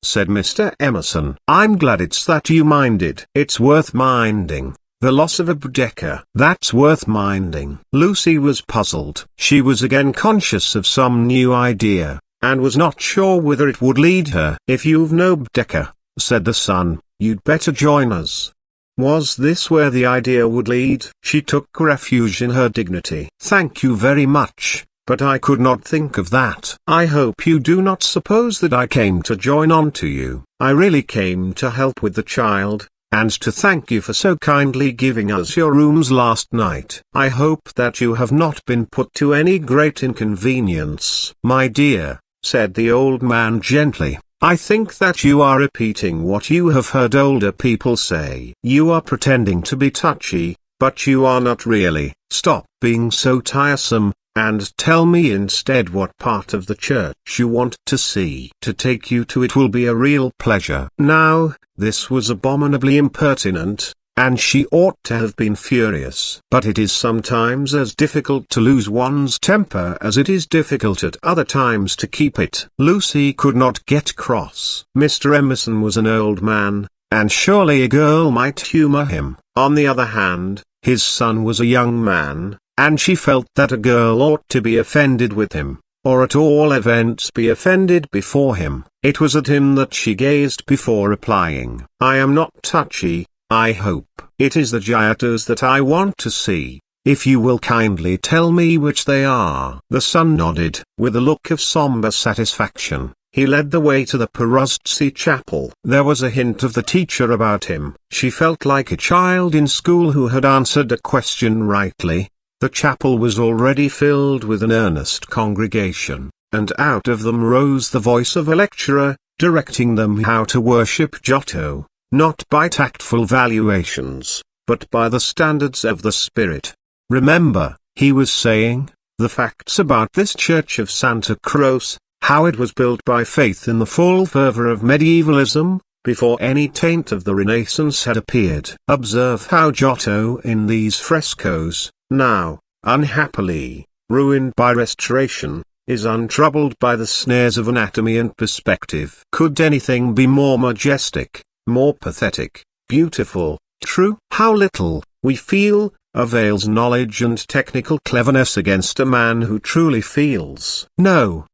said Mr. Emerson. "I'm glad it's that you minded." "It's worth minding. The loss of a Baedeker." "That's worth minding." Lucy was puzzled. She was again conscious of some new idea, and was not sure whither it would lead her. "If you've no Baedeker," said the son, "you'd better join us." Was this where the idea would lead? She took refuge in her dignity. "Thank you very much, but I could not think of that." "I hope you do not suppose that I came to join on to you. I really came to help with the child, and to thank you for so kindly giving us your rooms last night. I hope that you have not been put to any great inconvenience." "My dear," said the old man gently, "I think that you are repeating what you have heard older people say. You are pretending to be touchy, but you are not really. Stop being so tiresome, and tell me instead what part of the church you want to see. To take you to it will be a real pleasure." Now, this was abominably impertinent, and she ought to have been furious. But it is sometimes as difficult to lose one's temper as it is difficult at other times to keep it. Lucy could not get cross. Mr. Emerson was an old man, and surely a girl might humor him. On the other hand, his son was a young man, and she felt that a girl ought to be offended with him. or at all events be offended before him. It was at him that she gazed before replying. "I am not touchy, I hope. It is the Giottos that I want to see. If you will kindly tell me which they are." The son nodded. With a look of somber satisfaction, he led the way to the Peruzzi chapel. There was a hint of the teacher about him. She felt like a child in school who had answered a question rightly. The chapel was already filled with an earnest congregation, and out of them rose the voice of a lecturer, directing them how to worship Giotto, not by tactful valuations, but by the standards of the Spirit. "Remember," he was saying, "the facts about this church of Santa Croce, how it was built by faith in the full fervor of medievalism, before any taint of the Renaissance had appeared. Observe how Giotto in these frescoes, now, unhappily, ruined by restoration, is untroubled by the snares of anatomy and perspective. Could anything be more majestic, more pathetic, beautiful, true? How little, we feel, avails knowledge and technical cleverness against a man who truly feels." "No!"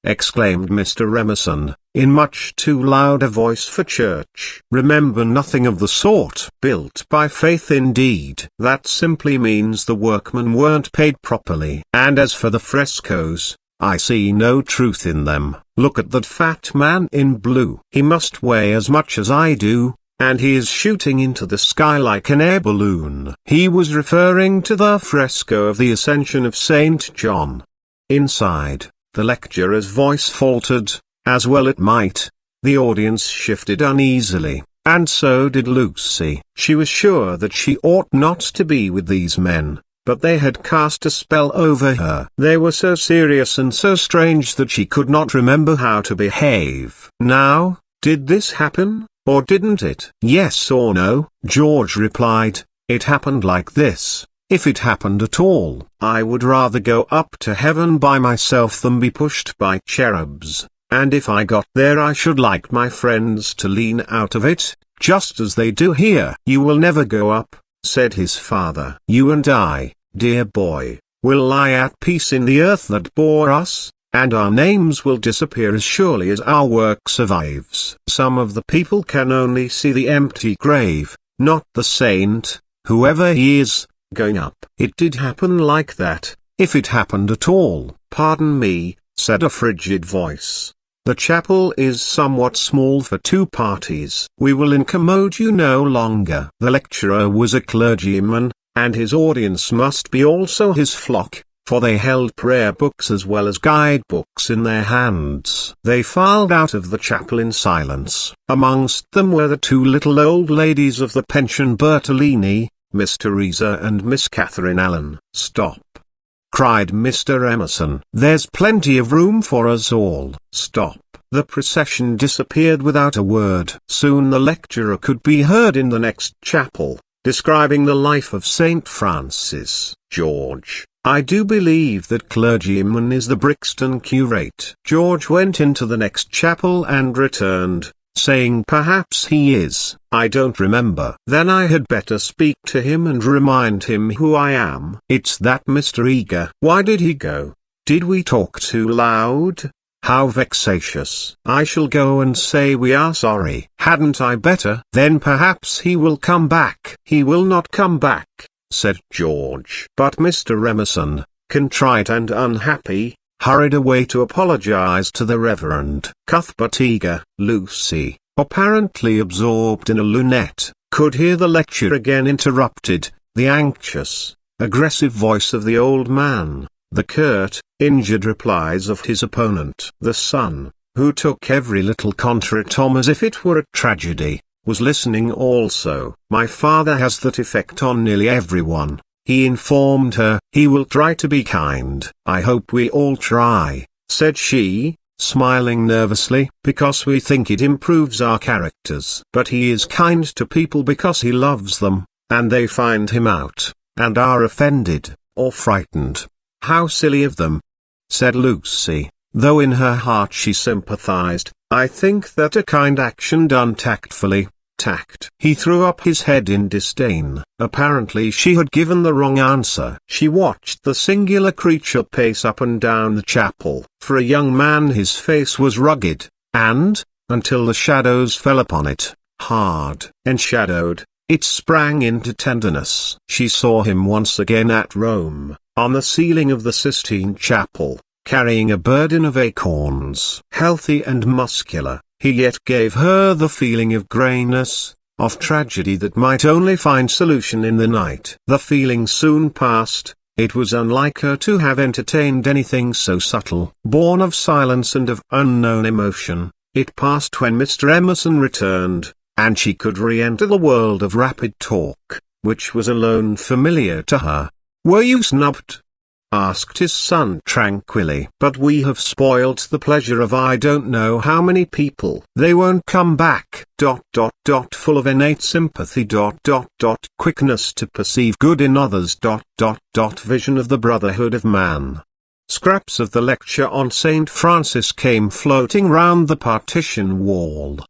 exclaimed Mr. Emerson, in much too loud a voice for church. "Remember nothing of the sort. Built by faith indeed. That simply means the workmen weren't paid properly. And as for the frescoes, I see no truth in them. Look at that fat man in blue. He must weigh as much as I do, and he is shooting into the sky like an air balloon." He was referring to the fresco of the Ascension of St. John. Inside, the lecturer's voice faltered, as well it might. The audience shifted uneasily, and so did Lucy. She was sure that she ought not to be with these men, but they had cast a spell over her. They were so serious and so strange that she could not remember how to behave. Now, did this happen, or didn't it? "Yes or no," George replied. "It happened like this. If it happened at all, I would rather go up to heaven by myself than be pushed by cherubs, and if I got there I should like my friends to lean out of it, just as they do here." "You will never go up," said his father. "You and I, dear boy, will lie at peace in the earth that bore us, and our names will disappear as surely as our work survives. Some of the people can only see the empty grave, not the saint, whoever he is, going up." It did happen like that, if it happened at all. "Pardon me," said a frigid voice. "The chapel is somewhat small for two parties. We will incommode you no longer." The lecturer was a clergyman, and his audience must be also his flock, for they held prayer books as well as guide books in their hands. They filed out of the chapel in silence. Amongst them were the two little old ladies of the pension Bertolini, Miss Teresa and Miss Catherine Allen. "Stop!" cried Mr. Emerson. "There's plenty of room for us all." "Stop!" The procession disappeared without a word. Soon the lecturer could be heard in the next chapel, describing the life of St. Francis. "George, I do believe that clergyman is the Brixton curate." George went into the next chapel and returned, saying perhaps he is. "I don't remember." "Then I had better speak to him and remind him who I am." "It's that Mr. Eager." "Why did he go? Did we talk too loud? How vexatious." "I shall go and say we are sorry." "Hadn't I better?" "Then perhaps he will come back." "He will not come back," said George. But Mr. Emerson, contrite and unhappy, hurried away to apologize to the Reverend Cuthbert Eager. Lucy, apparently absorbed in a lunette, could hear the lecture again interrupted, the anxious, aggressive voice of the old man, the curt, injured replies of his opponent. The son, who took every little contretemps as if it were a tragedy, was listening also. "My father has that effect on nearly everyone," he informed her. "He will try to be kind." "I hope we all try," said she, smiling nervously, "because we think it improves our characters. But he is kind to people because he loves them, and they find him out, and are offended, or frightened." "How silly of them," said Lucy, though in her heart she sympathized. "I think that a kind action done tactfully, tact. He threw up his head in disdain. Apparently she had given the wrong answer. She watched the singular creature pace up and down the chapel. For a young man his face was rugged, and, until the shadows fell upon it, hard. Enshadowed, it sprang into tenderness. She saw him once again at Rome, on the ceiling of the Sistine Chapel, carrying a burden of acorns. Healthy and muscular, he yet gave her the feeling of greyness, of tragedy that might only find solution in the night. The feeling soon passed. It was unlike her to have entertained anything so subtle. Born of silence and of unknown emotion, it passed when Mr. Emerson returned, and she could re-enter the world of rapid talk, which was alone familiar to her. "Were you snubbed?" asked his son tranquilly. "But we have spoilt the pleasure of I don't know how many people. They won't come back. ... Full of innate sympathy ... Quickness to perceive good in others ... Vision of the brotherhood of man." Scraps of the lecture on St. Francis came floating round the partition wall.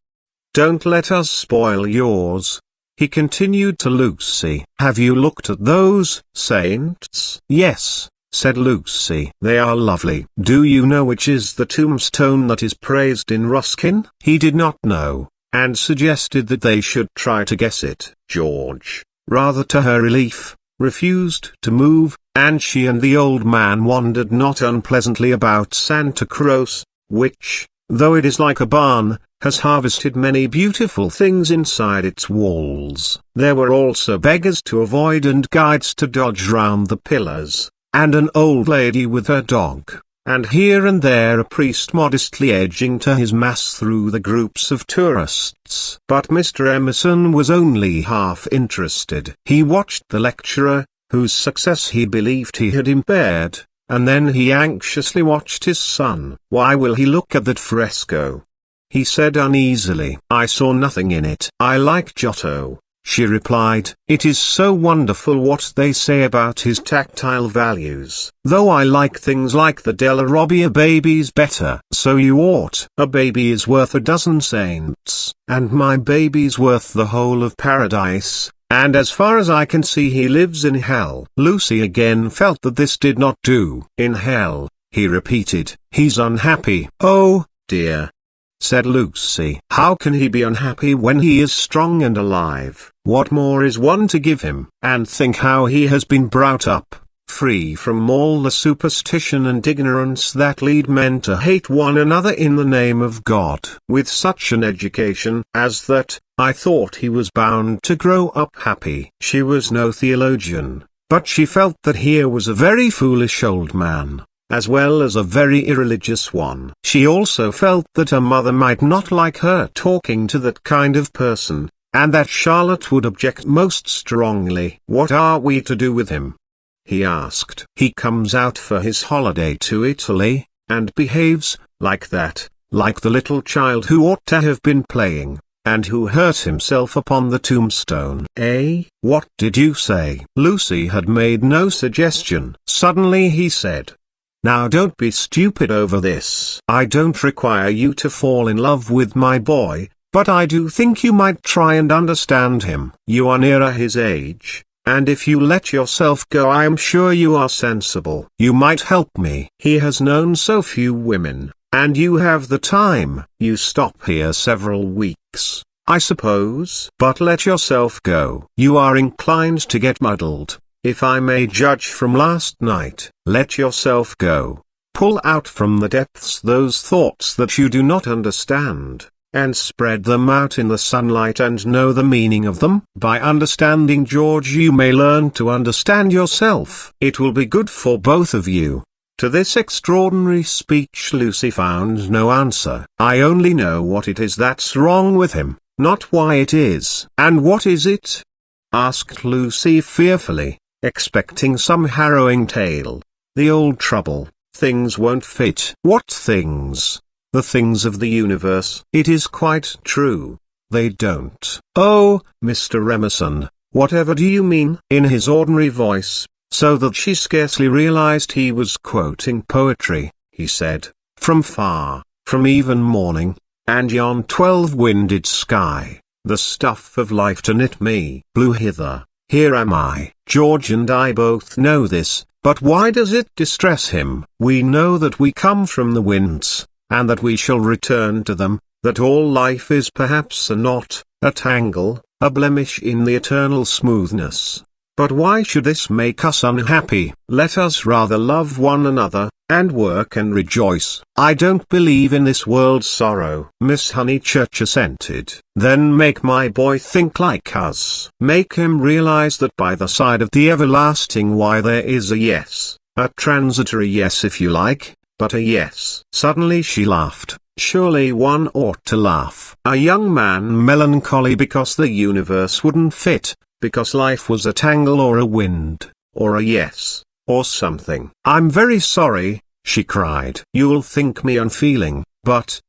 "Don't let us spoil yours," he continued to Lucy. "Have you looked at those saints?" "Yes," said Lucy. "They are lovely." "Do you know which is the tombstone that is praised in Ruskin?" He did not know, and suggested that they should try to guess it. George, rather to her relief, refused to move, and she and the old man wandered not unpleasantly about Santa Croce, which, though it is like a barn, has harvested many beautiful things inside its walls. There were also beggars to avoid and guides to dodge round the pillars, and an old lady with her dog, and here and there a priest modestly edging to his mass through the groups of tourists. But Mr. Emerson was only half interested. He watched the lecturer, whose success he believed he had impaired, and then he anxiously watched his son. "Why will he look at that fresco?" he said uneasily. "I saw nothing in it." "I like Giotto," she replied. "It is so wonderful what they say about his tactile values. Though I like things like the Della Robbia babies better." "So you ought. A baby is worth a dozen saints, and my baby's worth the whole of paradise. And as far as I can see he lives in hell." Lucy again felt that this did not do. "In hell," he repeated. "He's unhappy." "Oh, dear," said Lucy. "How can he be unhappy when he is strong and alive? What more is one to give him? And think how he has been brought up, free from all the superstition and ignorance that lead men to hate one another in the name of God. With such an education as that, I thought he was bound to grow up happy." She was no theologian, but she felt that here was a very foolish old man, as well as a very irreligious one. She also felt that her mother might not like her talking to that kind of person, and that Charlotte would object most strongly. "What are we to do with him?" he asked. "He comes out for his holiday to Italy, and behaves like that, like the little child who ought to have been playing, and who hurt himself upon the tombstone." "Eh? What did you say?" Lucy had made no suggestion. Suddenly he said, "Now don't be stupid over this. I don't require you to fall in love with my boy, but I do think you might try and understand him. You are nearer his age, and if you let yourself go I am sure you are sensible. You might help me. He has known so few women, and you have the time. You stop here several weeks, I suppose. But let yourself go. You are inclined to get muddled, if I may judge from last night. Let yourself go. Pull out from the depths those thoughts that you do not understand, and spread them out in the sunlight and know the meaning of them. By understanding George you may learn to understand yourself. It will be good for both of you." To this extraordinary speech Lucy found no answer. "I only know what it is that's wrong with him, not why it is." "And what is it?" asked Lucy fearfully, expecting some harrowing tale. "The old trouble. Things won't fit." "What things?" "The things of the universe." "It is quite true. They don't." "Oh, Mr. Emerson, whatever do you mean?" In his ordinary voice, so that she scarcely realized he was quoting poetry, he said, "From far, from even morning, and yon 12-winded sky, the stuff of life to knit me. Blew hither, here am I. George and I both know this, but why does it distress him? We know that we come from the winds, and that we shall return to them, that all life is perhaps a knot, a tangle, a blemish in the eternal smoothness. But why should this make us unhappy? Let us rather love one another, and work and rejoice. I don't believe in this world's sorrow. Miss Honeychurch assented. Then make my boy think like us. Make him realize that by the side of the everlasting why there is a yes, a transitory yes if you like, but a yes. Suddenly she laughed. Surely one ought to laugh. A young man melancholy because the universe wouldn't fit, because life was a tangle or a wind, or a yes, or something. I'm very sorry, she cried. You'll think me unfeeling, but,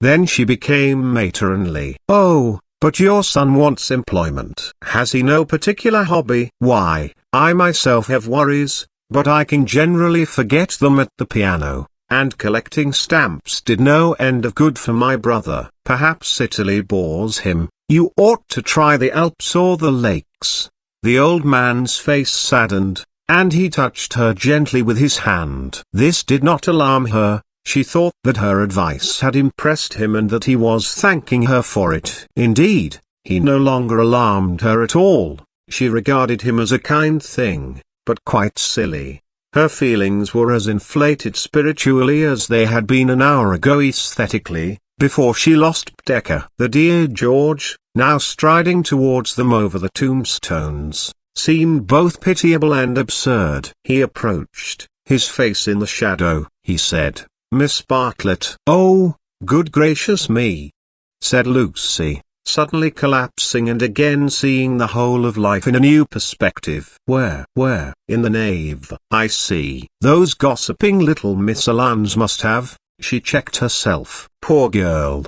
then she became matronly. Oh, but your son wants employment. Has he no particular hobby? Why, I myself have worries, but I can generally forget them at the piano. And collecting stamps did no end of good for my brother. Perhaps Italy bores him. You ought to try the Alps or the lakes. The old man's face saddened, and he touched her gently with his hand. This did not alarm her. She thought that her advice had impressed him and that he was thanking her for it. Indeed, he no longer alarmed her at all. She regarded him as a kind thing, but quite silly. Her feelings were as inflated spiritually as they had been an hour ago aesthetically, before she lost Decker. The dear George, now striding towards them over the tombstones, seemed both pitiable and absurd. He approached, his face in the shadow. He said, Miss Bartlett. Oh, good gracious me, said Lucy, suddenly collapsing and again seeing the whole of life in a new perspective. Where? In the nave. I see. Those gossiping little miscellans must have. She checked herself. Poor girl!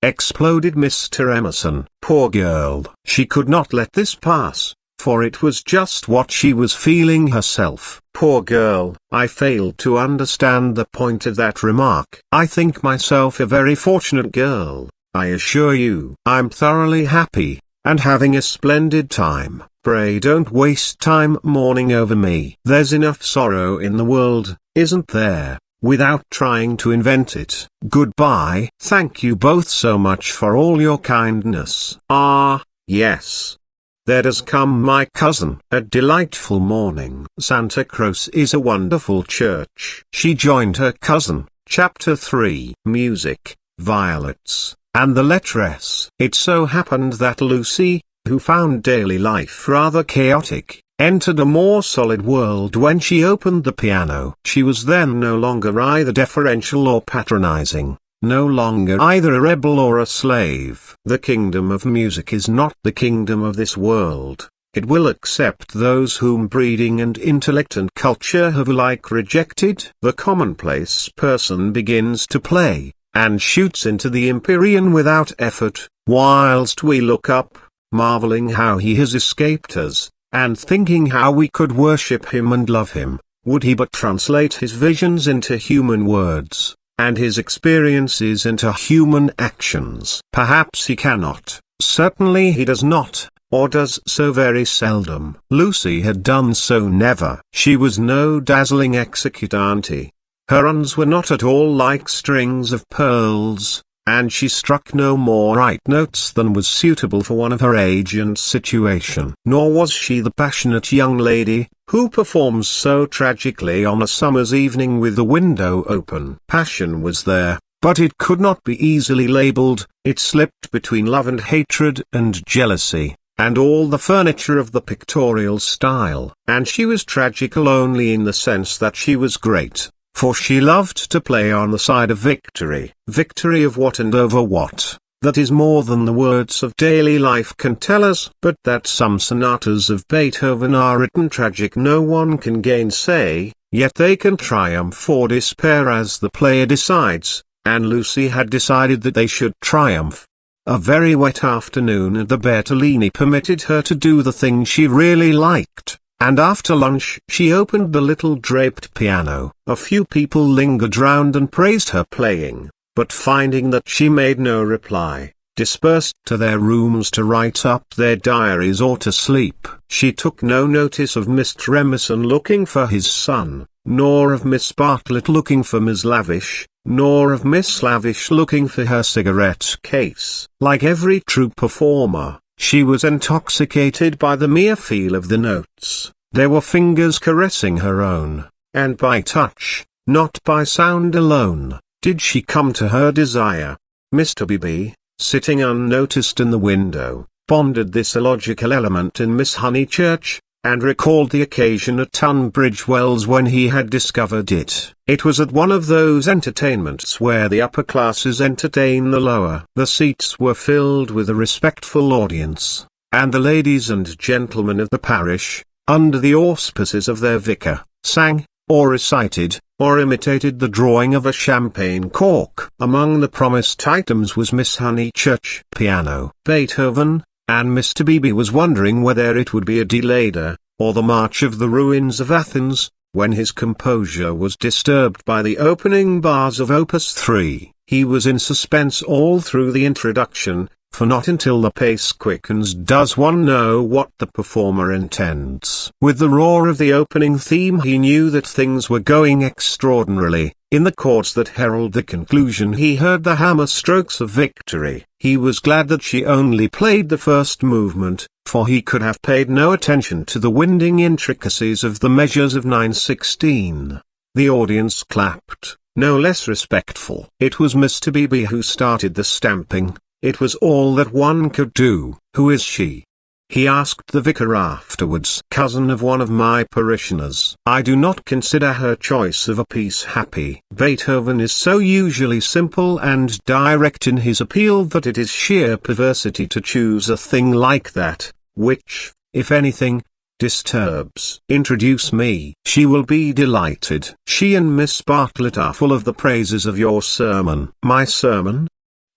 Exploded Mr. Emerson. Poor girl! She could not let this pass, for it was just what she was feeling herself. Poor girl! I failed to understand the point of that remark. I think myself a very fortunate girl, I assure you. I'm thoroughly happy, and having a splendid time. Pray don't waste time mourning over me. There's enough sorrow in the world, isn't there, without trying to invent it. Goodbye. Thank you both so much for all your kindness. Ah, yes. There does come my cousin. A delightful morning. Santa Croce is a wonderful church. She joined her cousin. Chapter 3. Music, violets, and the lettress. It so happened that Lucy, who found daily life rather chaotic, entered a more solid world when she opened the piano. She was then no longer either deferential or patronizing, no longer either a rebel or a slave. The kingdom of music is not the kingdom of this world. It will accept those whom breeding and intellect and culture have alike rejected. The commonplace person begins to play, and shoots into the empyrean without effort, whilst we look up, marveling how he has escaped us, and thinking how we could worship him and love him, would he but translate his visions into human words, and his experiences into human actions. Perhaps he cannot, certainly he does not, or does so very seldom. Lucy had done so never. She was no dazzling executante. Her runs were not at all like strings of pearls, and she struck no more right notes than was suitable for one of her age and situation. Nor was she the passionate young lady, who performs so tragically on a summer's evening with the window open. Passion was there, but it could not be easily labelled. It slipped between love and hatred and jealousy, and all the furniture of the pictorial style. And she was tragical only in the sense that she was great, for she loved to play on the side of victory. Victory of what and over what? That is more than the words of daily life can tell us. But that some sonatas of Beethoven are written tragic no one can gainsay, yet they can triumph or despair as the player decides, and Lucy had decided that they should triumph. A very wet afternoon at the Bertolini permitted her to do the thing she really liked. And after lunch she opened the little draped piano. A few people lingered round and praised her playing, but finding that she made no reply, dispersed to their rooms to write up their diaries or to sleep. She took no notice of Mr. Emerson looking for his son, nor of Miss Bartlett looking for Miss Lavish, nor of Miss Lavish looking for her cigarette case. Like every true performer, she was intoxicated by the mere feel of the notes. There were fingers caressing her own, and by touch, not by sound alone, did she come to her desire. Mr. B.B., sitting unnoticed in the window, pondered this illogical element in Miss Honeychurch, and recalled the occasion at Tunbridge Wells when he had discovered it. It was at one of those entertainments where the upper classes entertain the lower. The seats were filled with a respectful audience, and the ladies and gentlemen of the parish, under the auspices of their vicar, sang, or recited, or imitated the drawing of a champagne cork. Among the promised items was Miss Honeychurch piano, Beethoven, and Mr. B.B. was wondering whether it would be a Delada, or the March of the Ruins of Athens, when his composure was disturbed by the opening bars of Opus 3. He was in suspense all through the introduction, for not until the pace quickens does one know what the performer intends. With the roar of the opening theme he knew that things were going extraordinarily. In the chords that herald the conclusion he heard the hammer strokes of victory. He was glad that she only played the first movement, for he could have paid no attention to the winding intricacies of the measures of 9/16. The audience clapped, no less respectful. It was Mr. B.B. who started the stamping. It was all that one could do. "Who is she?" he asked the vicar afterwards. "Cousin of one of my parishioners. I do not consider her choice of a piece happy. Beethoven is so usually simple and direct in his appeal that it is sheer perversity to choose a thing like that, which, if anything, disturbs. Introduce me. She will be delighted. She and Miss Bartlett are full of the praises of your sermon." "My sermon?"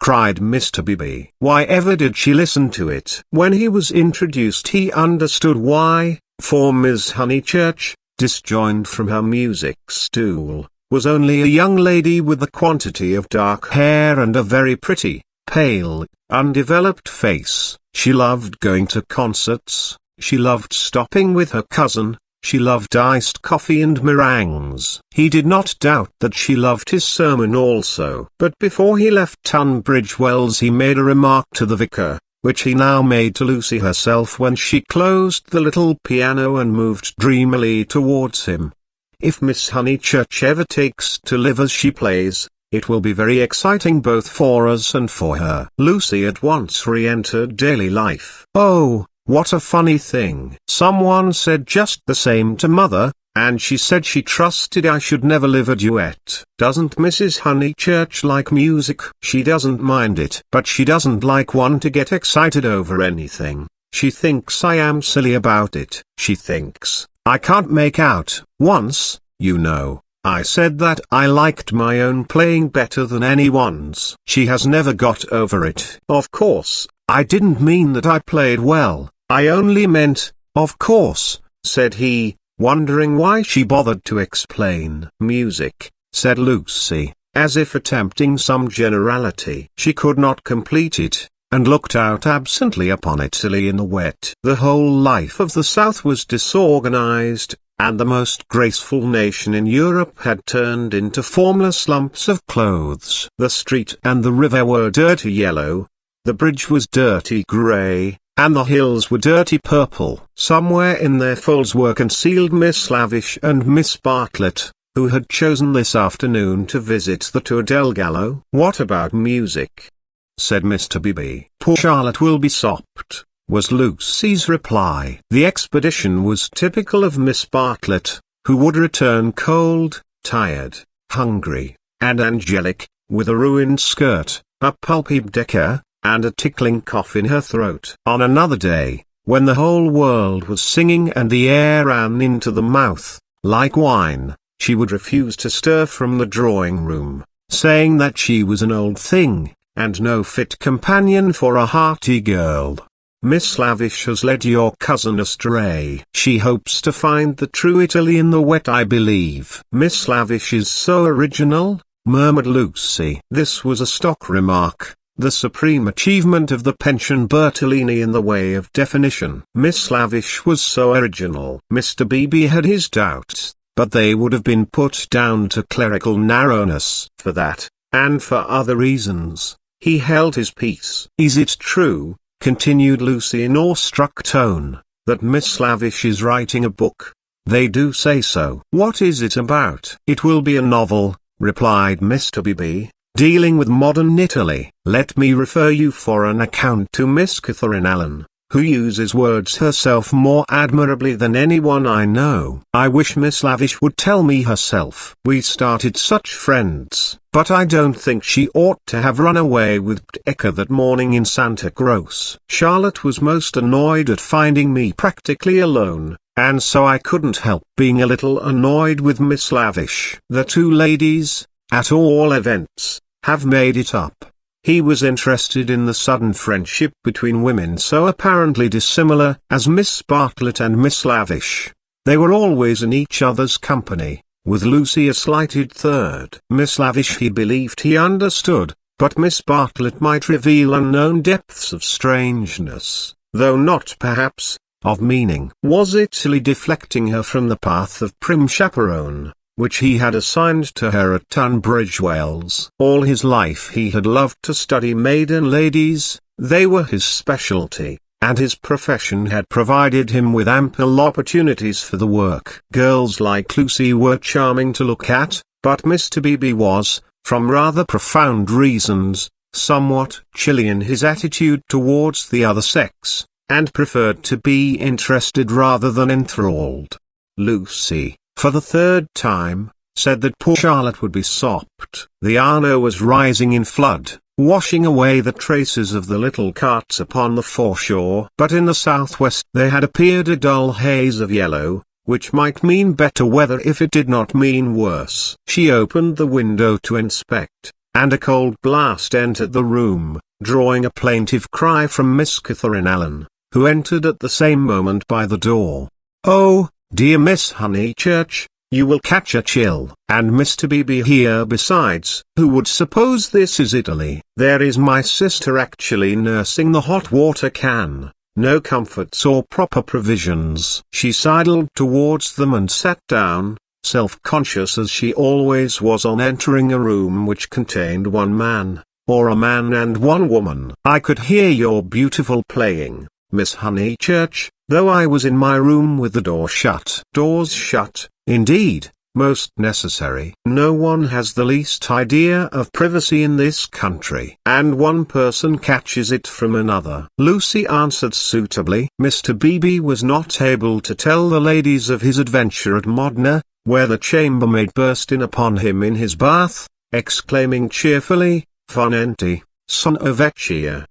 cried Mr. B.B. "Why ever did she listen to it?" When he was introduced he understood why, for Miss Honeychurch, disjoined from her music stool, was only a young lady with a quantity of dark hair and a very pretty, pale, undeveloped face. She loved going to concerts, she loved stopping with her cousin, she loved iced coffee and meringues. He did not doubt that she loved his sermon also. But before he left Tunbridge Wells he made a remark to the vicar, which he now made to Lucy herself when she closed the little piano and moved dreamily towards him. "If Miss Honeychurch ever takes to live as she plays, it will be very exciting both for us and for her." Lucy at once re-entered daily life. "Oh, what a funny thing. Someone said just the same to Mother, and she said she trusted I should never live a duet. Doesn't Mrs. Honeychurch like music? She doesn't mind it. But she doesn't like one to get excited over anything. She thinks I am silly about it. She thinks, I can't make out. Once, you know, I said that I liked my own playing better than anyone's. She has never got over it. Of course, I didn't mean that I played well. I only meant, of course," said he, wondering why she bothered to explain. "Music," said Lucy, as if attempting some generality. She could not complete it, and looked out absently upon Italy in the wet. The whole life of the South was disorganized, and the most graceful nation in Europe had turned into formless lumps of clothes. The street and the river were dirty yellow, the bridge was dirty grey, and the hills were dirty purple. Somewhere in their folds were concealed Miss Lavish and Miss Bartlett, who had chosen this afternoon to visit the Tour del Gallo. "What about music?" said Mr. B.B. "Poor Charlotte will be sopped," was Lucy's reply. The expedition was typical of Miss Bartlett, who would return cold, tired, hungry, and angelic, with a ruined skirt, a pulpy Decker, and a tickling cough in her throat. On another day, when the whole world was singing and the air ran into the mouth, like wine, she would refuse to stir from the drawing-room, saying that she was an old thing, and no fit companion for a hearty girl. "Miss Lavish has led your cousin astray. She hopes to find the true Italy in the wet, I believe." "Miss Lavish is so original," murmured Lucy. This was a stock remark, the supreme achievement of the pension Bertolini in the way of definition. Miss Lavish was so original. Mr. Beebe had his doubts, but they would have been put down to clerical narrowness. For that, and for other reasons, he held his peace. "Is it true," continued Lucy in awestruck tone, "that Miss Lavish is writing a book?" "They do say so." "What is it about?" "It will be a novel," replied Mr. Beebe, "dealing with modern Italy." "Let me refer you for an account to Miss Catherine Allen, who uses words herself more admirably than anyone I know." "I wish Miss Lavish would tell me herself. We started such friends, but I don't think she ought to have run away with Ecca that morning in Santa Croce." Charlotte was most annoyed at finding me practically alone, and so I couldn't help being a little annoyed with Miss Lavish. The two ladies, at all events, have made it up. He was interested in the sudden friendship between women so apparently dissimilar as Miss Bartlett and Miss Lavish. They were always in each other's company, with Lucy a slighted third. Miss Lavish he believed he understood, but Miss Bartlett might reveal unknown depths of strangeness, though not perhaps of meaning. Was Italy deflecting her from the path of prim chaperone, which he had assigned to her at Tunbridge Wells? All his life he had loved to study maiden ladies, they were his specialty, and his profession had provided him with ample opportunities for the work. Girls like Lucy were charming to look at, but Mr. Beebe was, from rather profound reasons, somewhat chilly in his attitude towards the other sex, and preferred to be interested rather than enthralled. Lucy, for the third time, said that poor Charlotte would be sopped. The Arno was rising in flood, washing away the traces of the little carts upon the foreshore. But in the southwest there had appeared a dull haze of yellow, which might mean better weather if it did not mean worse. She opened the window to inspect, and a cold blast entered the room, drawing a plaintive cry from Miss Catherine Allen, who entered at the same moment by the door. "Oh, dear Miss Honeychurch, you will catch a chill." "And Mr. Beebe here besides. Who would suppose this is Italy?" "There is my sister actually nursing the hot water can. No comforts or proper provisions." She sidled towards them and sat down, self-conscious as she always was on entering a room which contained one man, or a man and one woman. "I could hear your beautiful playing, Miss Honeychurch, though I was in my room with the door shut." "Doors shut, indeed, most necessary. No one has the least idea of privacy in this country, and one person catches it from another," Lucy answered suitably. Mr. Beebe was not able to tell the ladies of his adventure at Modena, where the chambermaid burst in upon him in his bath, exclaiming cheerfully, "Fonenti, son of Vecchia."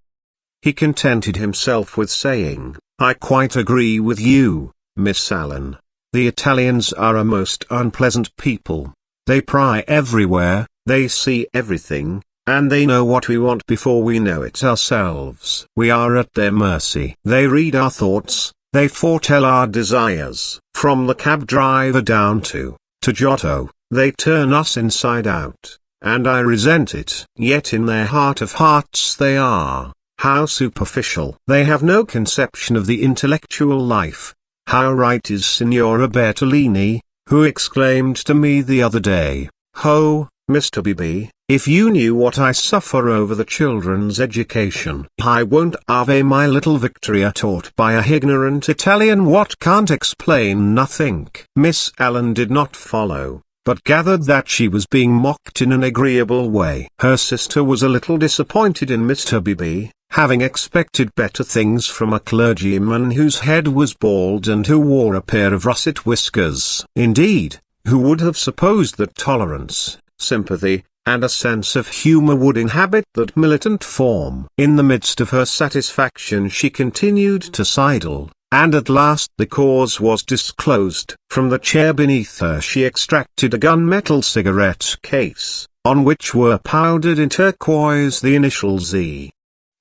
He contented himself with saying, "I quite agree with you, Miss Allen. The Italians are a most unpleasant people. They pry everywhere, they see everything, and they know what we want before we know it ourselves. We are at their mercy. They read our thoughts, they foretell our desires. From the cab driver down to Giotto, they turn us inside out, and I resent it. Yet in their heart of hearts they are, how superficial. They have no conception of the intellectual life. How right is Signora Bertolini, who exclaimed to me the other day, 'Ho, Mr. Beebe, if you knew what I suffer over the children's education. I won't have my little Victoria taught by a ignorant Italian what can't explain nothing.'" Miss Allen did not follow, but gathered that she was being mocked in an agreeable way. Her sister was a little disappointed in Mr. Beebe, having expected better things from a clergyman whose head was bald and who wore a pair of russet whiskers. Indeed, who would have supposed that tolerance, sympathy, and a sense of humor would inhabit that militant form? In the midst of her satisfaction she continued to sidle, and at last the cause was disclosed. From the chair beneath her she extracted a gunmetal cigarette case, on which were powdered in turquoise the initial Z.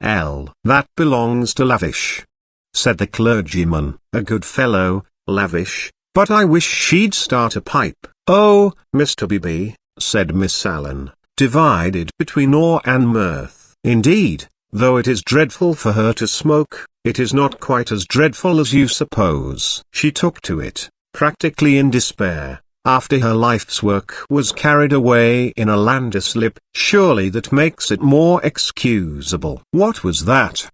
L. "That belongs to Lavish," said the clergyman. "A good fellow, Lavish, but I wish she'd start a pipe." "Oh, Mr. Beebe," said Miss Allen, divided between awe and mirth, Indeed, though it is dreadful for her to smoke, it is not quite as dreadful as you suppose. She took to it, practically in despair, after her life's work was carried away in a landslip. Surely that makes it more excusable. What was that?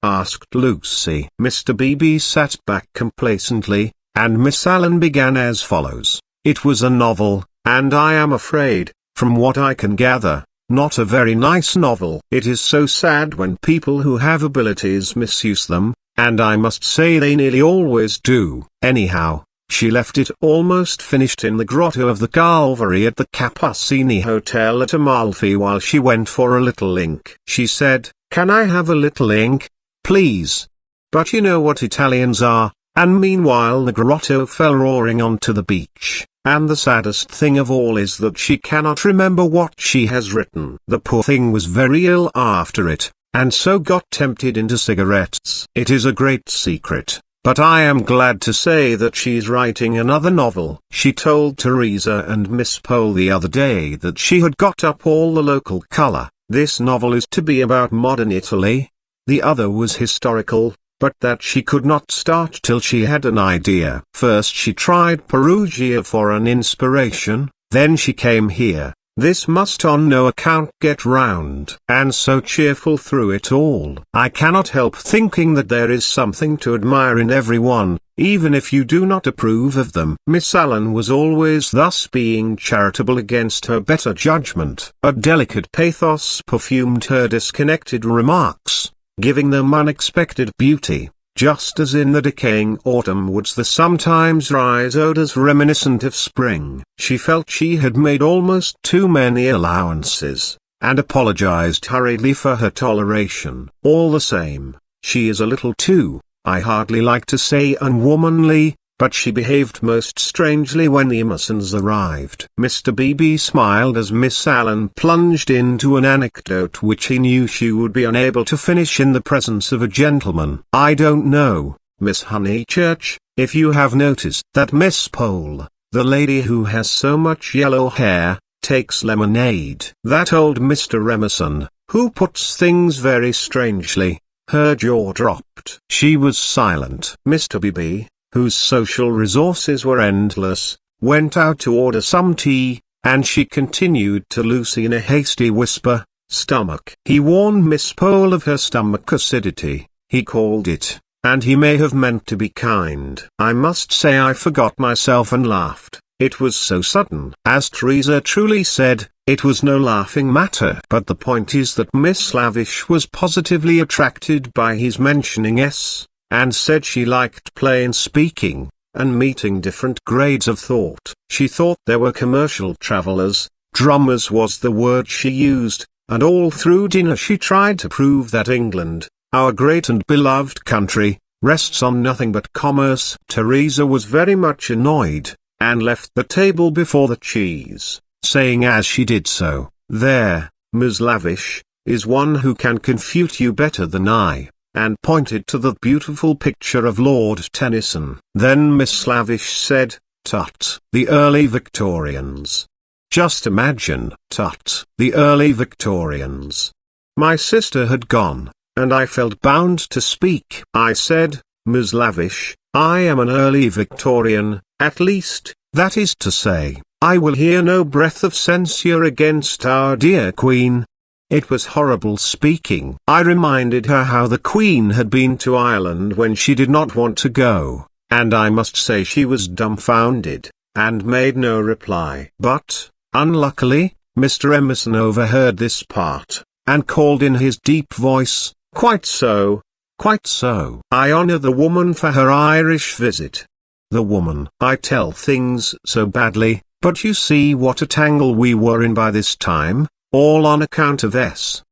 Asked Lucy. Mr. Beebe sat back complacently, and Miss Allen began as follows. It was a novel, and I am afraid, from what I can gather, not a very nice novel. It is so sad when people who have abilities misuse them, and I must say they nearly always do. Anyhow, she left it almost finished in the grotto of the Calvary at the Capuccini Hotel at Amalfi while she went for a little ink. She said, "Can I have a little ink, please?" But you know what Italians are, and meanwhile the grotto fell roaring onto the beach, and the saddest thing of all is that she cannot remember what she has written. The poor thing was very ill after it, and so got tempted into cigarettes. It is a great secret, but I am glad to say that she's writing another novel. She told Teresa and Miss Pole the other day that she had got up all the local color. This novel is to be about modern Italy. The other was historical, but that she could not start till she had an idea. First she tried Perugia for an inspiration, then she came here. This must on no account get round. And so cheerful through it all. I cannot help thinking that there is something to admire in everyone, even if you do not approve of them. Miss Allen was always thus being charitable against her better judgment. A delicate pathos perfumed her disconnected remarks, giving them unexpected beauty, just as in the decaying autumn woods there sometimes rise odors reminiscent of spring. She felt she had made almost too many allowances, and apologized hurriedly for her toleration. All the same, she is a little too, I hardly like to say unwomanly, but she behaved most strangely when the Emersons arrived. Mr. Beebe smiled as Miss Allen plunged into an anecdote which he knew she would be unable to finish in the presence of a gentleman. I don't know, Miss Honeychurch, if you have noticed that Miss Pole, the lady who has so much yellow hair, takes lemonade. That old Mr. Emerson, who puts things very strangely, her jaw dropped. She was silent. Mr. Beebe, whose social resources were endless, went out to order some tea, and she continued to Lucy in a hasty whisper, "Stomach." He warned Miss Pole of her stomach acidity, he called it, and he may have meant to be kind. I must say I forgot myself and laughed. It was so sudden. As Teresa truly said, it was no laughing matter. But the point is that Miss Lavish was positively attracted by his mentioning S, and said she liked plain speaking, and meeting different grades of thought. She thought there were commercial travellers, drummers was the word she used, and all through dinner she tried to prove that England, our great and beloved country, rests on nothing but commerce. Teresa was very much annoyed, and left the table before the cheese, saying as she did so, "There, Miss Lavish, is one who can confute you better than I," and pointed to the beautiful picture of Lord Tennyson. Then Miss Lavish said, "Tut, the early Victorians. Just imagine, tut, the early Victorians." My sister had gone, and I felt bound to speak. I said, "Miss Lavish, I am an early Victorian, at least, that is to say, I will hear no breath of censure against our dear Queen." It was horrible speaking. I reminded her how the Queen had been to Ireland when she did not want to go, and I must say she was dumbfounded, and made no reply. But, unluckily, Mr. Emerson overheard this part, and called in his deep voice, "Quite so, quite so. I honor the woman for her Irish visit. The woman. I tell things so badly, but you see what a tangle we were in by this time. All on account of S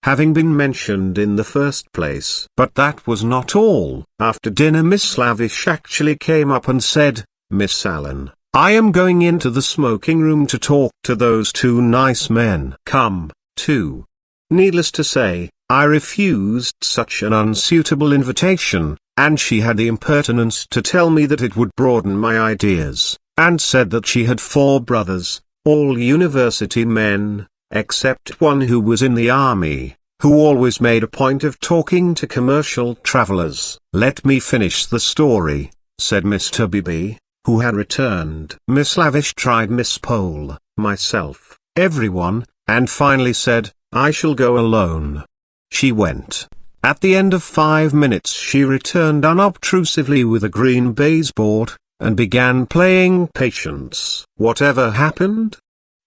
having been mentioned in the first place. But that was not all. After dinner Miss Lavish actually came up and said, "Miss Allen, I am going into the smoking room to talk to those two nice men. Come, too." Needless to say, I refused such an unsuitable invitation, and she had the impertinence to tell me that it would broaden my ideas, and said that she had 4 brothers, all university men, except one who was in the army, who always made a point of talking to commercial travelers. "Let me finish the story," said Mr. Beebe, who had returned. Miss Lavish tried Miss Pole, myself, everyone, and finally said, "I shall go alone." She went. At the end of 5 minutes she returned unobtrusively with a green baseboard, and began playing Patience. "Whatever happened?"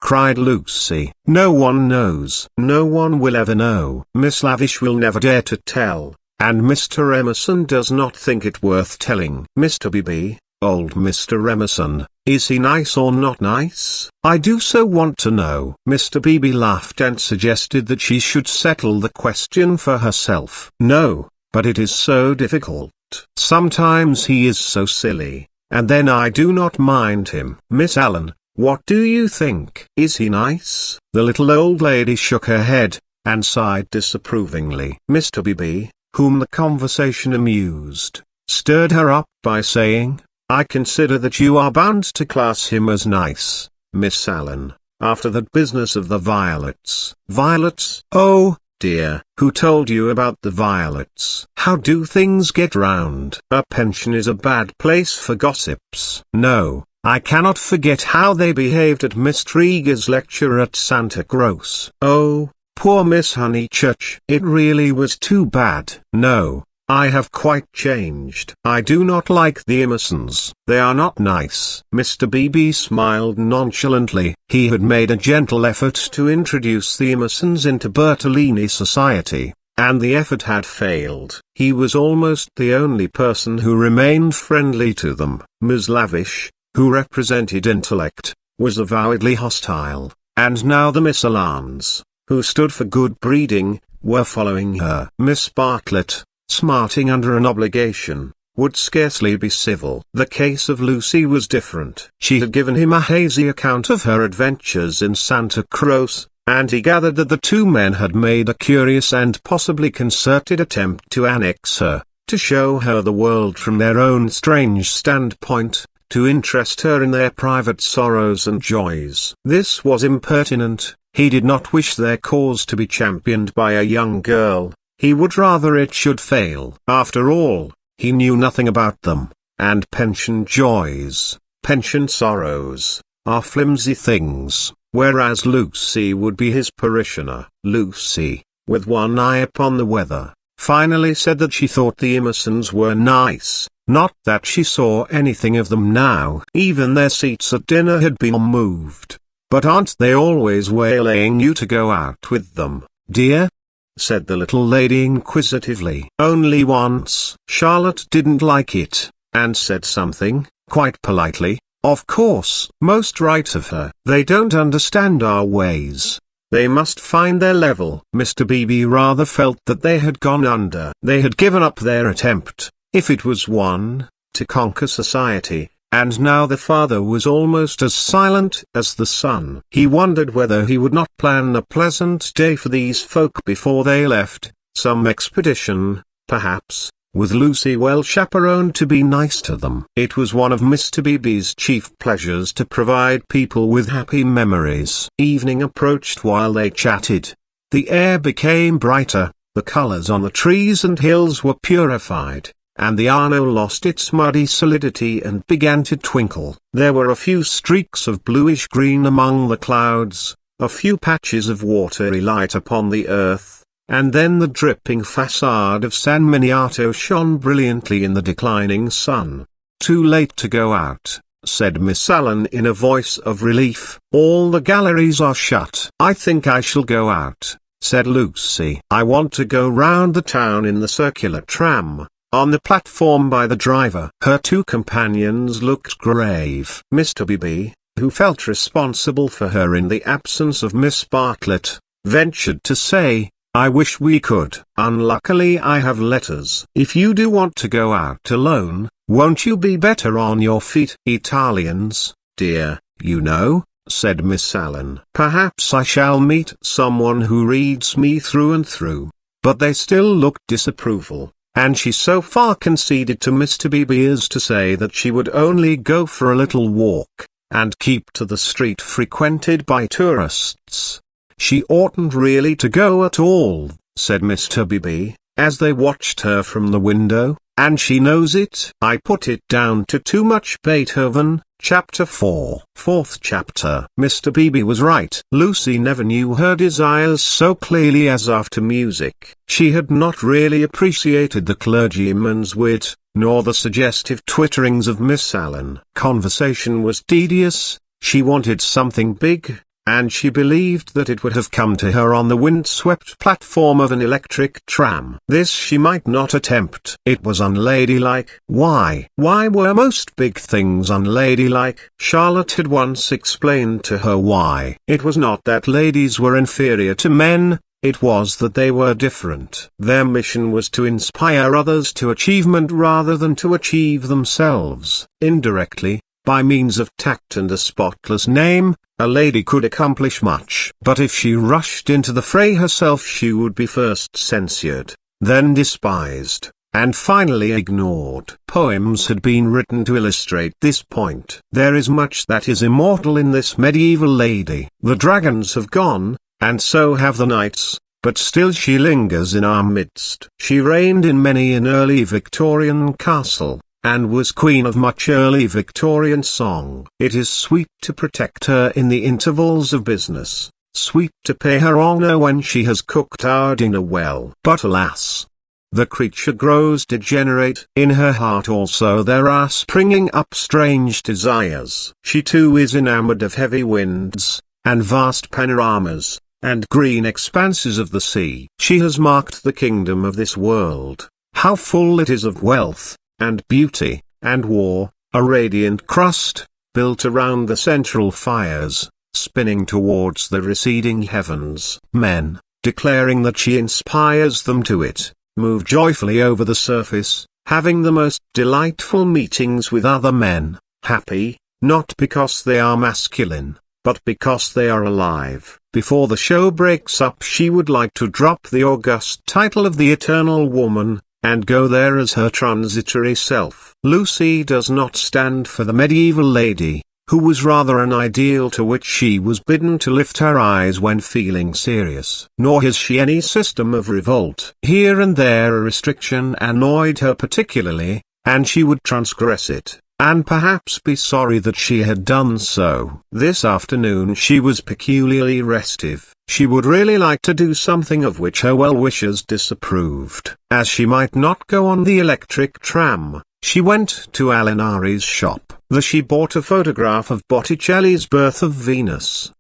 cried Lucy. "No one knows. No one will ever know. Miss Lavish will never dare to tell, and Mr. Emerson does not think it worth telling." "Mr. Beebe, old Mr. Emerson, is he nice or not nice? I do so want to know." Mr. Beebe laughed and suggested that she should settle the question for herself. "No, but it is so difficult. Sometimes he is so silly, and then I do not mind him." "Miss Allen, what do you think? Is he nice?" The little old lady shook her head, and sighed disapprovingly. Mr. Beebe, whom the conversation amused, stirred her up by saying, "I consider that you are bound to class him as nice, Miss Allen, after that business of the violets." "Violets? Oh, dear. Who told you about the violets? How do things get round?" "A pension is a bad place for gossips." "No, I cannot forget how they behaved at Miss Trieger's lecture at Santa Cruz." "Oh, poor Miss Honeychurch. It really was too bad." "No, I have quite changed. I do not like the Emersons. They are not nice." Mr. Beebe smiled nonchalantly. He had made a gentle effort to introduce the Emersons into Bertolini society, and the effort had failed. He was almost the only person who remained friendly to them. Miss Lavish, who represented intellect, was avowedly hostile, and now the Miss Allans, who stood for good breeding, were following her. Miss Bartlett, smarting under an obligation, would scarcely be civil. The case of Lucy was different. She had given him a hazy account of her adventures in Santa Cruz, and he gathered that the two men had made a curious and possibly concerted attempt to annex her, to show her the world from their own strange standpoint, to interest her in their private sorrows and joys. This was impertinent. He did not wish their cause to be championed by a young girl. He would rather it should fail. After all, he knew nothing about them, and pension joys, pension sorrows, are flimsy things, whereas Lucy would be his parishioner. Lucy, with one eye upon the weather, finally said that she thought the Emersons were nice, not that she saw anything of them now. Even their seats at dinner had been moved. "But aren't they always waylaying you to go out with them, dear?" said the little lady inquisitively. "Only once." Charlotte didn't like it, and said something, quite politely, "Of course." Most right of her. "They don't understand our ways. They must find their level." Mr. Beebe rather felt that they had gone under. They had given up their attempt, if it was one, to conquer society, and now the father was almost as silent as the son. He wondered whether he would not plan a pleasant day for these folk before they left, some expedition, perhaps, with Lucy well chaperoned to be nice to them. It was one of Mr. Beebe's chief pleasures to provide people with happy memories. Evening approached while they chatted. The air became brighter, the colors on the trees and hills were purified, and the Arno lost its muddy solidity and began to twinkle. There were a few streaks of bluish-green among the clouds, a few patches of watery light upon the earth, and then the dripping facade of San Miniato shone brilliantly in the declining sun. "Too late to go out," said Miss Allen in a voice of relief. "All the galleries are shut." "I think I shall go out," said Lucy. "I want to go round the town in the circular tram, on the platform by the driver." Her two companions looked grave. Mr. Beebe, who felt responsible for her in the absence of Miss Bartlett, ventured to say, "I wish we could. Unluckily I have letters." "If you do want to go out alone, won't you be better on your feet?" "Italians, dear, you know," said Miss Allen. "Perhaps I shall meet someone who reads me through and through." But they still looked disapproval, and she so far conceded to Mr. Beebe as to say that she would only go for a little walk, and keep to the street frequented by tourists. She oughtn't really to go at all, said Mr. Beebe, as they watched her from the window, and she knows it. I put it down to too much Beethoven. Chapter 4. Fourth chapter. Mr. Beebe was right. Lucy never knew her desires so clearly as after music. She had not really appreciated the clergyman's wit, nor the suggestive twitterings of Miss Allen. Conversation was tedious. She wanted something big, and she believed that it would have come to her on the wind-swept platform of an electric tram. This she might not attempt. It was unladylike. Why? Why were most big things unladylike? Charlotte had once explained to her why. It was not that ladies were inferior to men, it was that they were different. Their mission was to inspire others to achievement rather than to achieve themselves. Indirectly, by means of tact and a spotless name, a lady could accomplish much. But if she rushed into the fray herself, she would be first censured, then despised, and finally ignored. Poems had been written to illustrate this point. There is much that is immortal in this medieval lady. The dragons have gone, and so have the knights, but still she lingers in our midst. She reigned in many an early Victorian castle, and was queen of much early Victorian song. It is sweet to protect her in the intervals of business, sweet to pay her honour when she has cooked our dinner well. But alas! The creature grows degenerate. In her heart also there are springing up strange desires. She too is enamoured of heavy winds, and vast panoramas, and green expanses of the sea. She has marked the kingdom of this world. How full it is of wealth, and beauty, and war, a radiant crust, built around the central fires, spinning towards the receding heavens. Men, declaring that she inspires them to it, move joyfully over the surface, having the most delightful meetings with other men, happy, not because they are masculine, but because they are alive. Before the show breaks up, she would like to drop the august title of the eternal woman, and go there as her transitory self. Lucy does not stand for the medieval lady, who was rather an ideal to which she was bidden to lift her eyes when feeling serious. Nor has she any system of revolt. Here and there a restriction annoyed her particularly, and she would transgress it, and perhaps be sorry that she had done so. This afternoon she was peculiarly restive. She would really like to do something of which her well-wishers disapproved. As she might not go on the electric tram, she went to Alinari's shop. There she bought a photograph of Botticelli's Birth of Venus.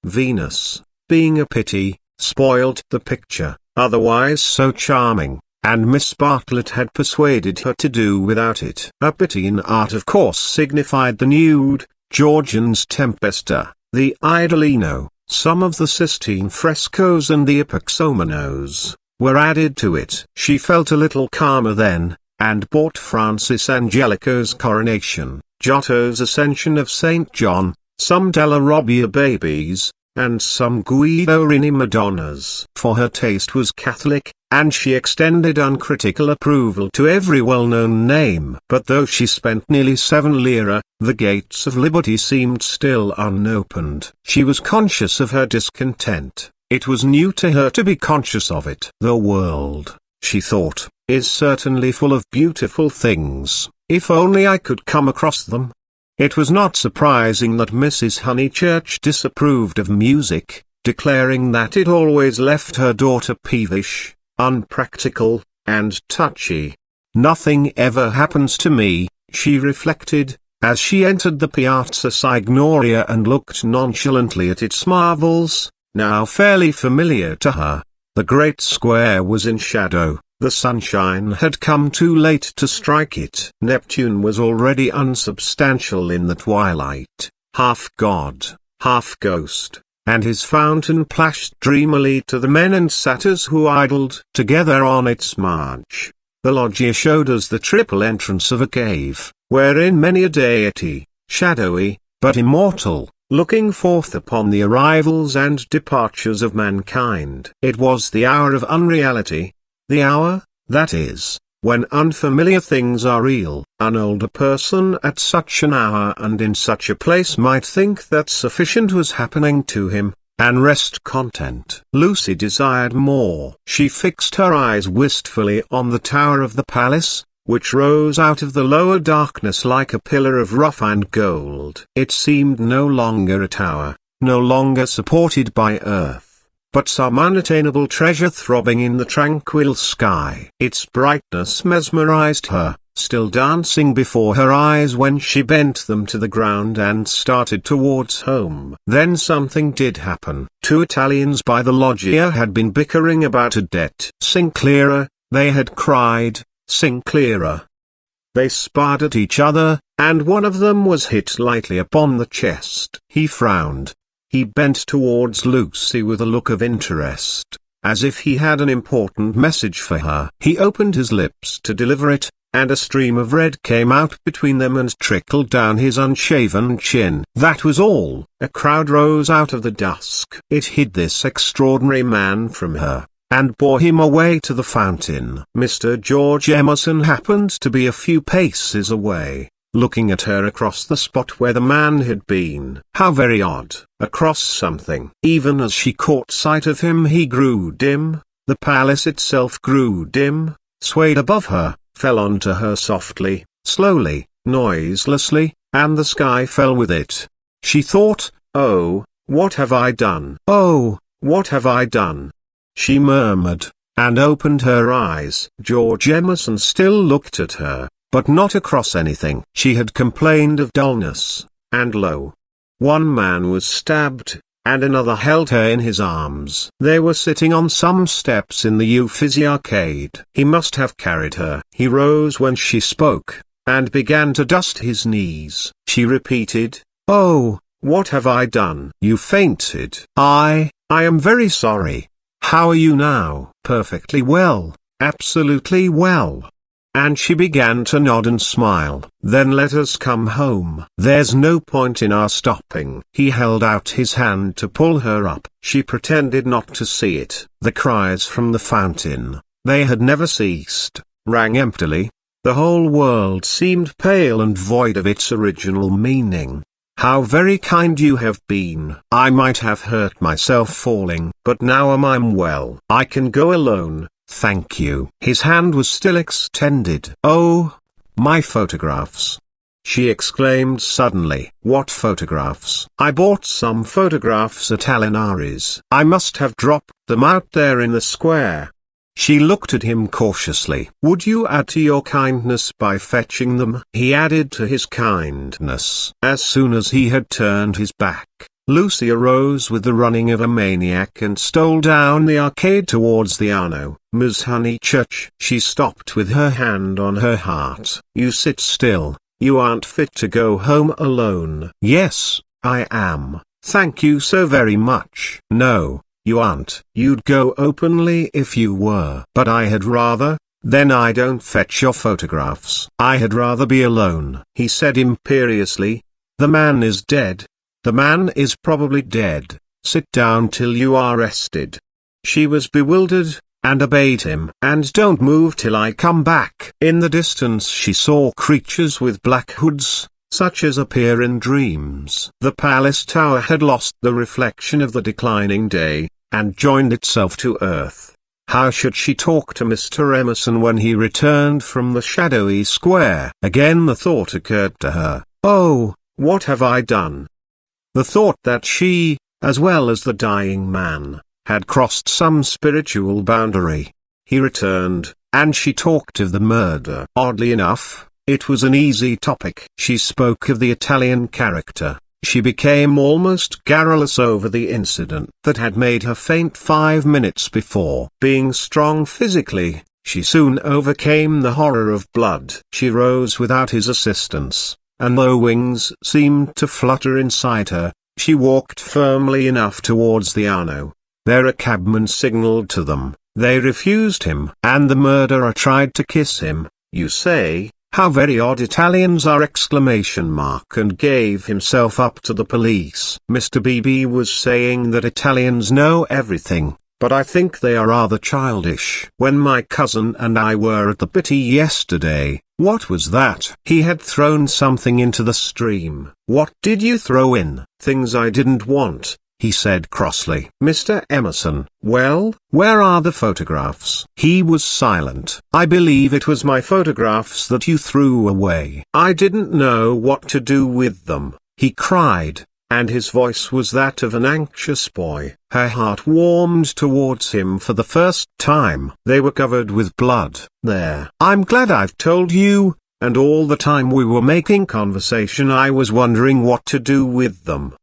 Venus, being a pity, spoiled the picture, otherwise so charming, and Miss Bartlett had persuaded her to do without it. A pity in art of course signified the nude, Georgian's Tempesta, the Idolino. Some of the Sistine frescoes and the Epixomenos were added to it. She felt a little calmer then, and bought Francis Angelico's Coronation, Giotto's Ascension of St. John, some Della Robbia babies, and some Guido Rini Madonnas. For her taste was Catholic, and she extended uncritical approval to every well-known name. But though she spent nearly 7 lire, the gates of liberty seemed still unopened. She was conscious of her discontent. It was new to her to be conscious of it. The world, she thought, is certainly full of beautiful things. If only I could come across them. It was not surprising that Mrs. Honeychurch disapproved of music, declaring that it always left her daughter peevish, unpractical, and touchy. Nothing ever happens to me, she reflected, as she entered the Piazza Signoria and looked nonchalantly at its marvels, now fairly familiar to her. The great square was in shadow. The sunshine had come too late to strike it. Neptune was already unsubstantial in the twilight, half god, half ghost, and his fountain plashed dreamily to the men and satyrs who idled together on its marge. The loggia showed us the triple entrance of a cave, wherein many a deity, shadowy, but immortal, looking forth upon the arrivals and departures of mankind. It was the hour of unreality. The hour, that is, when unfamiliar things are real. An older person at such an hour and in such a place might think that sufficient was happening to him, and rest content. Lucy desired more. She fixed her eyes wistfully on the tower of the palace, which rose out of the lower darkness like a pillar of rough-and gold. It seemed no longer a tower, no longer supported by earth, but some unattainable treasure throbbing in the tranquil sky. Its brightness mesmerized her, still dancing before her eyes when she bent them to the ground and started towards home. Then something did happen. Two Italians by the loggia had been bickering about a debt. "Sing clearer," they had cried, "sing clearer." They sparred at each other, and one of them was hit lightly upon the chest. He frowned. He bent towards Lucy with a look of interest, as if he had an important message for her. He opened his lips to deliver it, and a stream of red came out between them and trickled down his unshaven chin. That was all. A crowd rose out of the dusk. It hid this extraordinary man from her, and bore him away to the fountain. Mr. George Emerson happened to be a few paces away, looking at her across the spot where the man had been. How very odd. Across something. Even as she caught sight of him he grew dim, the palace itself grew dim, swayed above her, fell onto her softly, slowly, noiselessly, and the sky fell with it. She thought, "Oh, what have I done? Oh, what have I done?" She murmured, and opened her eyes. George Emerson still looked at her, but not across anything. She had complained of dullness, and lo! One man was stabbed, and another held her in his arms. They were sitting on some steps in the Uffizi arcade. He must have carried her. He rose when she spoke, and began to dust his knees. She repeated, "Oh, what have I done?" "You fainted." I am very sorry. How are you now?" "Perfectly well, absolutely well." And she began to nod and smile. "Then let us come home. There's no point in our stopping." He held out his hand to pull her up. She pretended not to see it. The cries from the fountain, they had never ceased, rang emptily. The whole world seemed pale and void of its original meaning. "How very kind you have been. I might have hurt myself falling, but now I'm well. I can go alone. Thank you." His hand was still extended. "Oh, my photographs!" she exclaimed suddenly. "What photographs?" "I bought some photographs at Alinari's. I must have dropped them out there in the square." She looked at him cautiously. "Would you add to your kindness by fetching them?" He added to his kindness. As soon as he had turned his back, Lucy arose with the running of a maniac and stole down the arcade towards the Arno, Ms. Honeychurch. She stopped with her hand on her heart. "You sit still. You aren't fit to go home alone." "Yes, I am. Thank you so very much." "No, you aren't. You'd go openly if you were." "But I had rather." "Then I don't fetch your photographs." "I had rather be alone," he said imperiously. "The man is dead. The man is probably dead. Sit down till you are rested." She was bewildered, and obeyed him. "And don't move till I come back." In the distance she saw creatures with black hoods, such as appear in dreams. The palace tower had lost the reflection of the declining day, and joined itself to earth. How should she talk to Mr. Emerson when he returned from the shadowy square? Again the thought occurred to her, "Oh, what have I done?" The thought that she, as well as the dying man, had crossed some spiritual boundary. He returned, and she talked of the murder. Oddly enough, it was an easy topic. She spoke of the Italian character. She became almost garrulous over the incident that had made her faint 5 minutes before. Being strong physically, she soon overcame the horror of blood. She rose without his assistance, and though wings seemed to flutter inside her, she walked firmly enough towards the Arno. There a cabman signalled to them. They refused him, and the murderer tried to kiss him. "You say, how very odd Italians are!" and gave himself up to the police. Mr. Beebe was saying that Italians know everything, but I think they are rather childish. "When my cousin and I were at the Bitty yesterday." "What was that?" "He had thrown something into the stream." "What did you throw in?" "Things I didn't want. he said crossly. Mr. Emerson, well, where are the photographs? He was silent. I believe it was my photographs that you threw away. I didn't know what to do with them, he cried, and his voice was that of an anxious boy. Her heart warmed towards him for the first time. They were covered with blood. There. I'm glad I've told you, and all the time we were making conversation I was wondering what to do with them.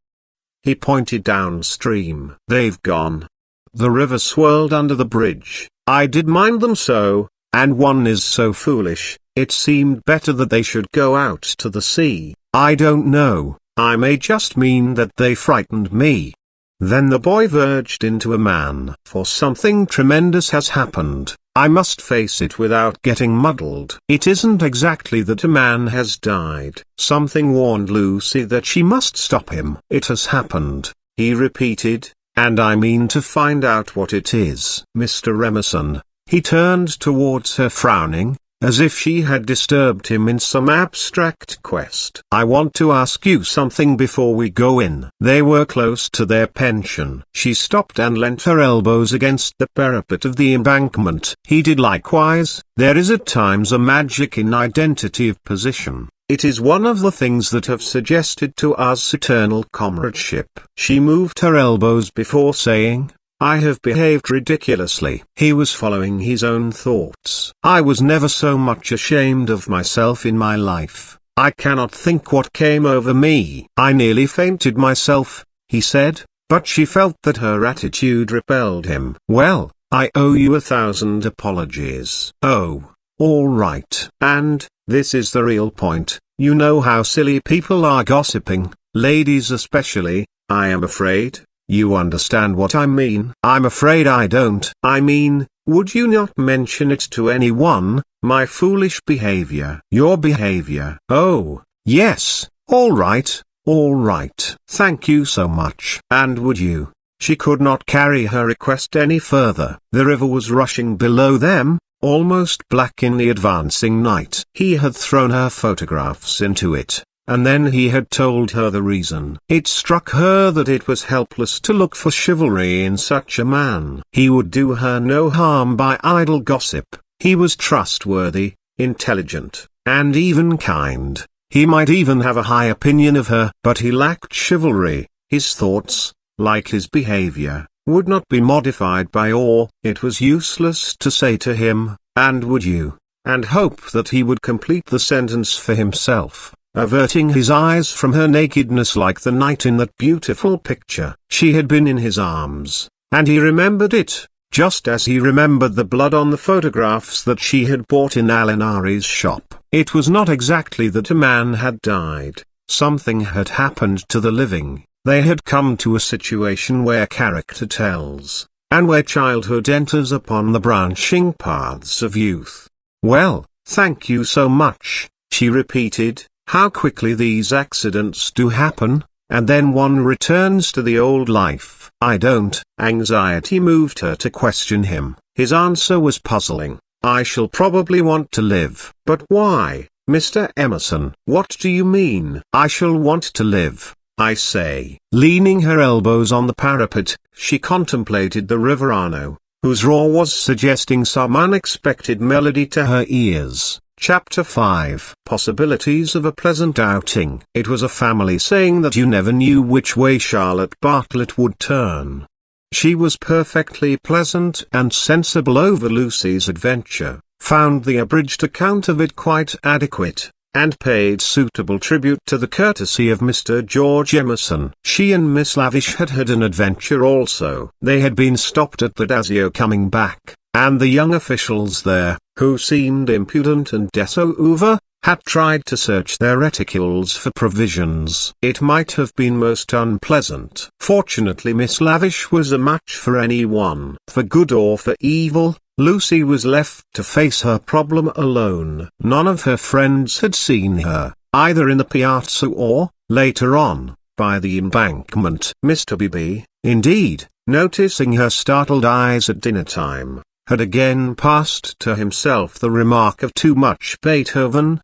He pointed downstream. They've gone. The river swirled under the bridge. I did mind them so, and one is so foolish, it seemed better that they should go out to the sea. I don't know, I may just mean that they frightened me. Then the boy verged into a man. For something tremendous has happened. I must face it without getting muddled. It isn't exactly that a man has died. Something warned Lucy that she must stop him. It has happened, he repeated, and I mean to find out what it is. Mr. Emerson, he turned towards her frowning, as if she had disturbed him in some abstract quest. I want to ask you something before we go in. They were close to their pension. She stopped and leant her elbows against the parapet of the embankment. He did likewise. There is at times a magic in identity of position. It is one of the things that have suggested to us eternal comradeship. She moved her elbows before saying, I have behaved ridiculously. He was following his own thoughts. I was never so much ashamed of myself in my life. I cannot think what came over me. I nearly fainted myself, he said, but she felt that her attitude repelled him. Well, I owe you 1,000 apologies. Oh, all right. And, this is the real point, you know how silly people are gossiping, ladies especially, I am afraid. You understand what I mean? I'm afraid I don't. I mean, would you not mention it to anyone, my foolish behavior? Your behavior? Oh, yes, all right, all right. Thank you so much. And would you? She could not carry her request any further. The river was rushing below them, almost black in the advancing night. He had thrown her photographs into it. And then he had told her the reason. It struck her that it was helpless to look for chivalry in such a man. He would do her no harm by idle gossip. He was trustworthy, intelligent, and even kind. He might even have a high opinion of her. But he lacked chivalry. His thoughts, like his behavior, would not be modified by awe. It was useless to say to him, and would you, and hope that he would complete the sentence for himself. Averting his eyes from her nakedness like the night in that beautiful picture. She had been in his arms, and he remembered it, just as he remembered the blood on the photographs that she had bought in Alinari's shop. It was not exactly that a man had died, something had happened to the living. They had come to a situation where character tells, and where childhood enters upon the branching paths of youth. Well, thank you so much, she repeated. How quickly these accidents do happen, and then one returns to the old life. I don't. Anxiety moved her to question him. His answer was puzzling. I shall probably want to live. But why, Mr. Emerson? What do you mean? I shall want to live, I say. Leaning her elbows on the parapet, she contemplated the river Arno, whose roar was suggesting some unexpected melody to her ears. Chapter 5. Possibilities of a pleasant outing. It was a family saying that you never knew which way Charlotte Bartlett would turn. She was perfectly pleasant and sensible over Lucy's adventure, found the abridged account of it quite adequate, and paid suitable tribute to the courtesy of Mr. George Emerson. She and Miss Lavish had had an adventure also. They had been stopped at the Dazio coming back, and the young officials there, who seemed impudent and déçouvre, had tried to search their reticules for provisions. It might have been most unpleasant. Fortunately Miss Lavish was a match for anyone. For good or for evil, Lucy was left to face her problem alone. None of her friends had seen her, either in the piazza or, later on, by the embankment. Mr. Beebe, indeed, noticing her startled eyes at dinner time, had again passed to himself the remark of too much Beethoven.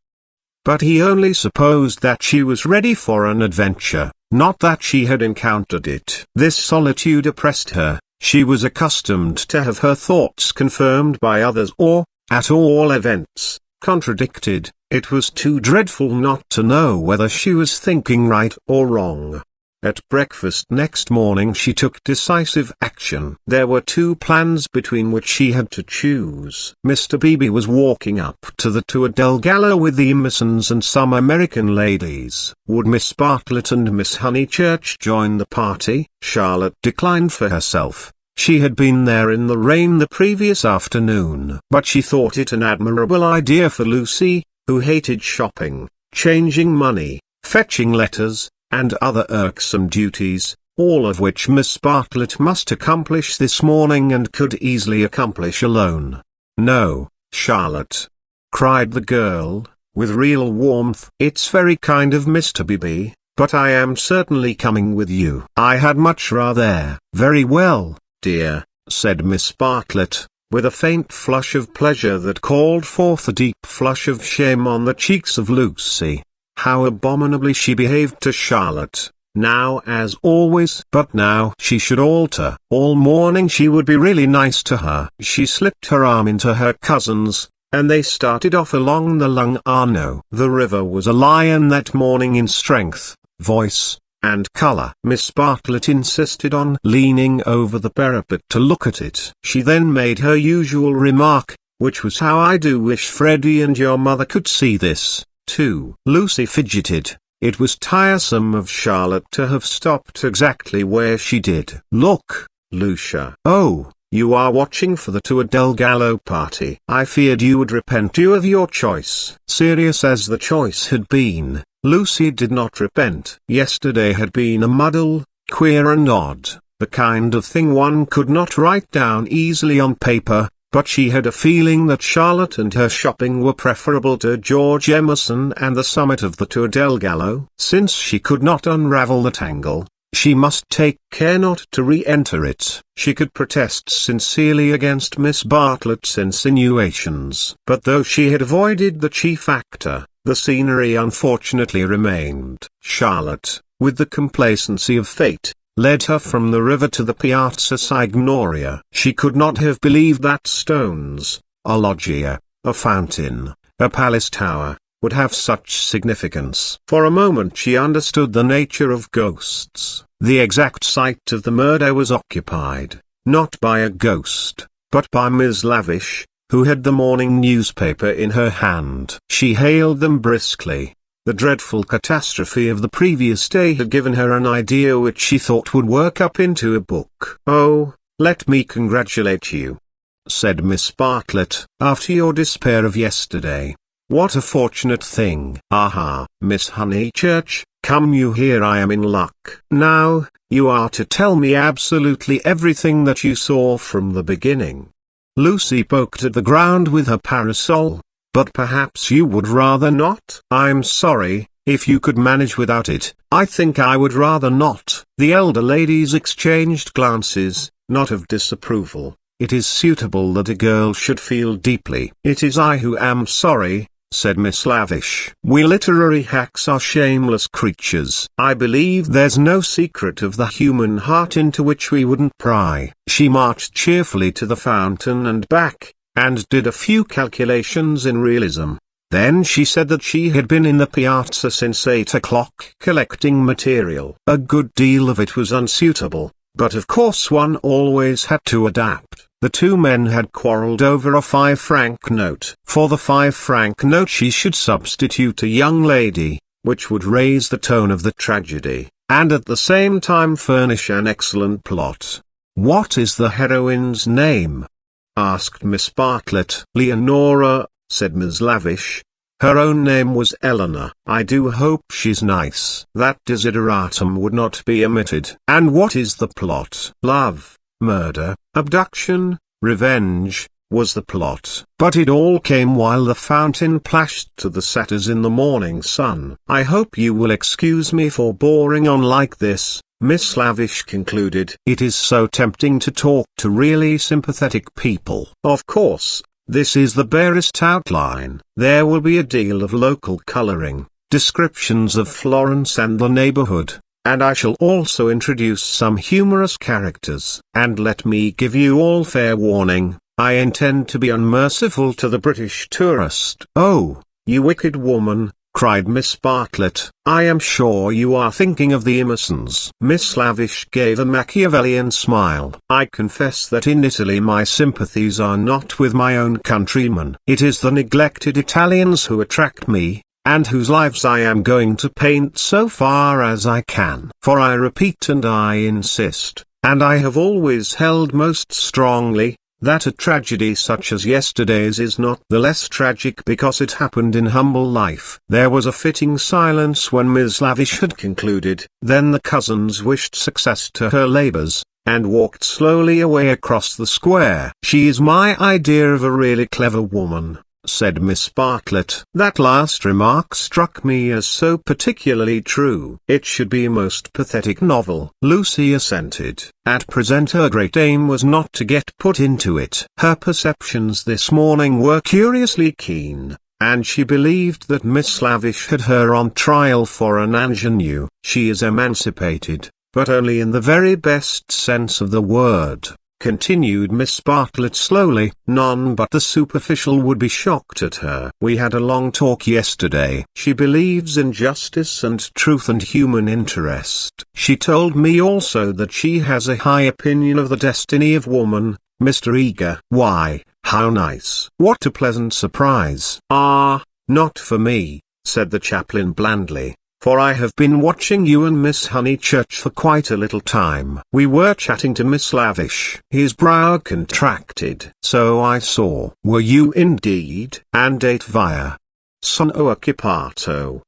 But he only supposed that she was ready for an adventure, Not that she had encountered it. This solitude oppressed her. She was accustomed to have her thoughts confirmed by others or, at all events, contradicted. It was too dreadful not to know whether she was thinking right or wrong. At breakfast next morning she took decisive action. There were two plans between which she had to choose. Mr. Beebe was walking up to the Tour del Gallo with the Emersons and some American ladies. Would Miss Bartlett and Miss Honeychurch join the party? Charlotte declined for herself. She had been there in the rain the previous afternoon. But she thought it an admirable idea for Lucy, who hated shopping, changing money, fetching letters, and other irksome duties, all of which Miss Bartlett must accomplish this morning and could easily accomplish alone. "No, Charlotte," cried the girl, with real warmth. "It's very kind of Mr. Beebe, but I am certainly coming with you. I had much rather." "Very well, dear," said Miss Bartlett, with a faint flush of pleasure that called forth a deep flush of shame on the cheeks of Lucy. How abominably she behaved to Charlotte, now as always. But now she should alter. All morning she would be really nice to her. She slipped her arm into her cousin's, and they started off along the Lung Arno. The river was a lion that morning in strength, voice, and color. Miss Bartlett insisted on leaning over the parapet to look at it. She then made her usual remark, which was, "How I do wish Freddie and your mother could see this, too." Lucy fidgeted. It was tiresome of Charlotte to have stopped exactly where she did. "Look, Lucia. Oh, you are watching for the Tour del Gallo party. I feared you would repent you of your choice." Serious as the choice had been, Lucy did not repent. Yesterday had been a muddle, queer and odd, the kind of thing one could not write down easily on paper. But she had a feeling that Charlotte and her shopping were preferable to George Emerson and the summit of the Tour del Gallo. Since she could not unravel the tangle, she must take care not to re-enter it. She could protest sincerely against Miss Bartlett's insinuations. But though she had avoided the chief actor, the scenery unfortunately remained. Charlotte, with the complacency of fate, led her from the river to the Piazza Signoria. She could not have believed that stones, a loggia, a fountain, a palace tower, would have such significance. For a moment she understood the nature of ghosts. The exact site of the murder was occupied, not by a ghost, but by Miss Lavish, who had the morning newspaper in her hand. She hailed them briskly. The dreadful catastrophe of the previous day had given her an idea which she thought would work up into a book. "Oh, let me congratulate you," said Miss Bartlett. "After your despair of yesterday. What a fortunate thing." "Aha, Miss Honeychurch, come you here, I am in luck. Now, you are to tell me absolutely everything that you saw from the beginning." Lucy poked at the ground with her parasol. "But perhaps you would rather not?" "I'm sorry, if you could manage without it." "I think I would rather not." The elder ladies exchanged glances, not of disapproval. It is suitable that a girl should feel deeply. "It is I who am sorry," said Miss Lavish. "We literary hacks are shameless creatures. I believe there's no secret of the human heart into which we wouldn't pry." She marched cheerfully to the fountain and back, and did a few calculations in realism. Then she said that she had been in the piazza since 8 o'clock collecting material. A good deal of it was unsuitable, but of course one always had to adapt. The two men had quarreled over a 5-franc note. For the 5-franc note she should substitute a young lady, which would raise the tone of the tragedy, and at the same time furnish an excellent plot. "What is the heroine's name?" asked Miss Bartlett. "Leonora," said Miss Lavish. "Her own name was Eleanor." "I do hope she's nice." That desideratum would not be omitted. "And what is the plot?" "Love, murder, abduction, revenge, was the plot. But it all came while the fountain plashed to the satyrs in the morning sun." "I hope you will excuse me for boring on like this," Miss Lavish concluded. "It is so tempting to talk to really sympathetic people. Of course, this is the barest outline. There will be a deal of local coloring, descriptions of Florence and the neighborhood, and I shall also introduce some humorous characters. And let me give you all fair warning, I intend to be unmerciful to the British tourist. "Oh, you wicked woman," cried Miss Bartlett. "I am sure you are thinking of the Emersons." Miss Lavish gave a Machiavellian smile. "I confess that in Italy my sympathies are not with my own countrymen. It is the neglected Italians who attract me, and whose lives I am going to paint so far as I can. For I repeat and I insist, and I have always held most strongly, that a tragedy such as yesterday's is not the less tragic because it happened in humble life." There was a fitting silence when Miss Lavish had concluded. Then the cousins wished success to her labours, and walked slowly away across the square. "She is my idea of a really clever woman," said Miss Bartlett. That last remark struck me as so particularly true. "It should be a most pathetic novel." Lucy assented. At present her great aim was not to get put into it. Her perceptions this morning were curiously keen, and she believed that Miss Lavish had her on trial for an ingenue. "She is emancipated, but only in the very best sense of the word," continued Miss Bartlett slowly. "None but the superficial would be shocked at her. We had a long talk yesterday. She believes in justice and truth and human interest. She told me also that she has a high opinion of the destiny of woman." Mr. Eager: "Why, how nice! What a pleasant surprise!" "Ah, not for me," said the chaplain blandly, "for I have been watching you and Miss Honeychurch for quite a little time." "We were chatting to Miss Lavish." His brow contracted. "So I saw." "Were you indeed?" "Andate via. Sono occupato."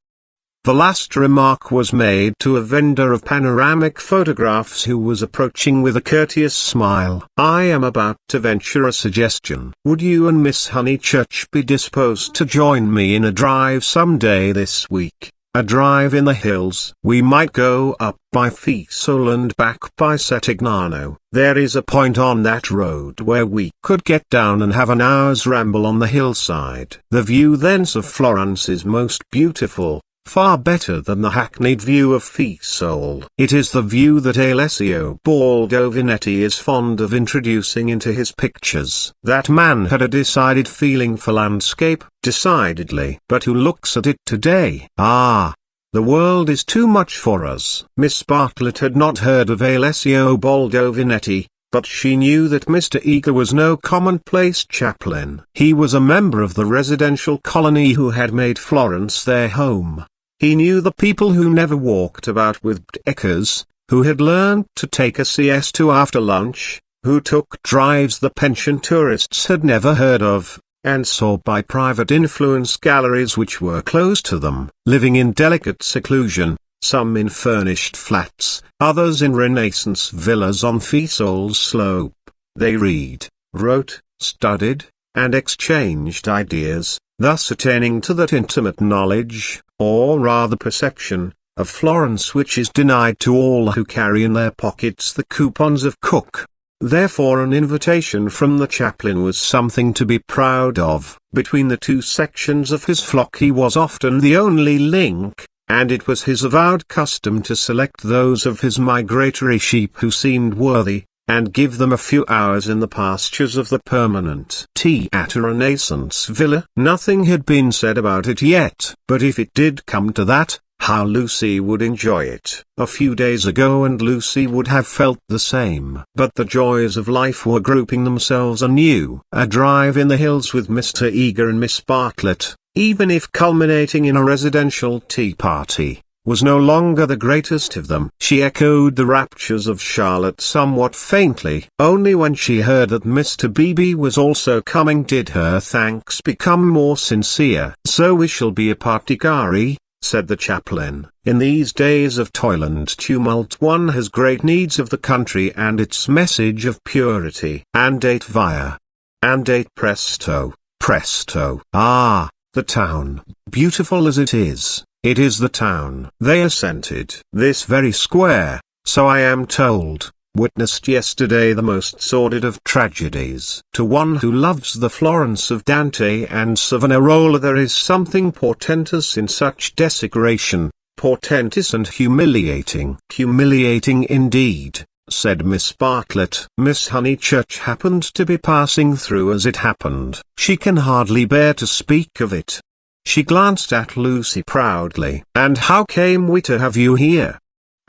The last remark was made to a vendor of panoramic photographs who was approaching with a courteous smile. "I am about to venture a suggestion. Would you and Miss Honeychurch be disposed to join me in a drive some day this week? A drive in the hills. We might go up by Fiesole and back by Settignano. There is a point on that road where we could get down and have an hour's ramble on the hillside. The view thence of Florence is most beautiful, far better than the hackneyed view of Fiesole. It is the view that Alessio Baldovinetti is fond of introducing into his pictures. That man had a decided feeling for landscape, decidedly. But who looks at it today? Ah! The world is too much for us." Miss Bartlett had not heard of Alessio Baldovinetti, but she knew that Mr. Eager was no commonplace chaplain. He was a member of the residential colony who had made Florence their home. He knew the people who never walked about with Baedekers, who had learned to take a siesta after lunch, who took drives the pension tourists had never heard of, and saw by private influence galleries which were closed to them, living in delicate seclusion, some in furnished flats, others in Renaissance villas on Fiesole's slope. They read, wrote, studied, and exchanged ideas, thus attaining to that intimate knowledge, or rather perception, of Florence which is denied to all who carry in their pockets the coupons of Cook. Therefore an invitation from the chaplain was something to be proud of. Between the two sections of his flock he was often the only link, and it was his avowed custom to select those of his migratory sheep who seemed worthy, and give them a few hours in the pastures of the permanent tea at a Renaissance villa. Nothing had been said about it yet, but if it did come to that, how Lucy would enjoy it. A few days ago and Lucy would have felt the same. But the joys of life were grouping themselves anew. A drive in the hills with Mr. Eager and Miss Bartlett, even if culminating in a residential tea party, was no longer the greatest of them. She echoed the raptures of Charlotte somewhat faintly. Only when she heard that Mr. Beebe was also coming did her thanks become more sincere. "So we shall be a particari," said the chaplain. "In these days of toil and tumult one has great needs of the country and its message of purity. Andate via. Andate presto, presto. Ah, the town, beautiful as it is the town." They assented. This very square, so I am told, witnessed yesterday the most sordid of tragedies. To one who loves the Florence of Dante and Savonarola there is something portentous in such desecration, portentous and humiliating." "Humiliating indeed," said Miss Bartlett. "Miss Honeychurch happened to be passing through as it happened. She can hardly bear to speak of it." She glanced at Lucy proudly. "And how came we to have you here?"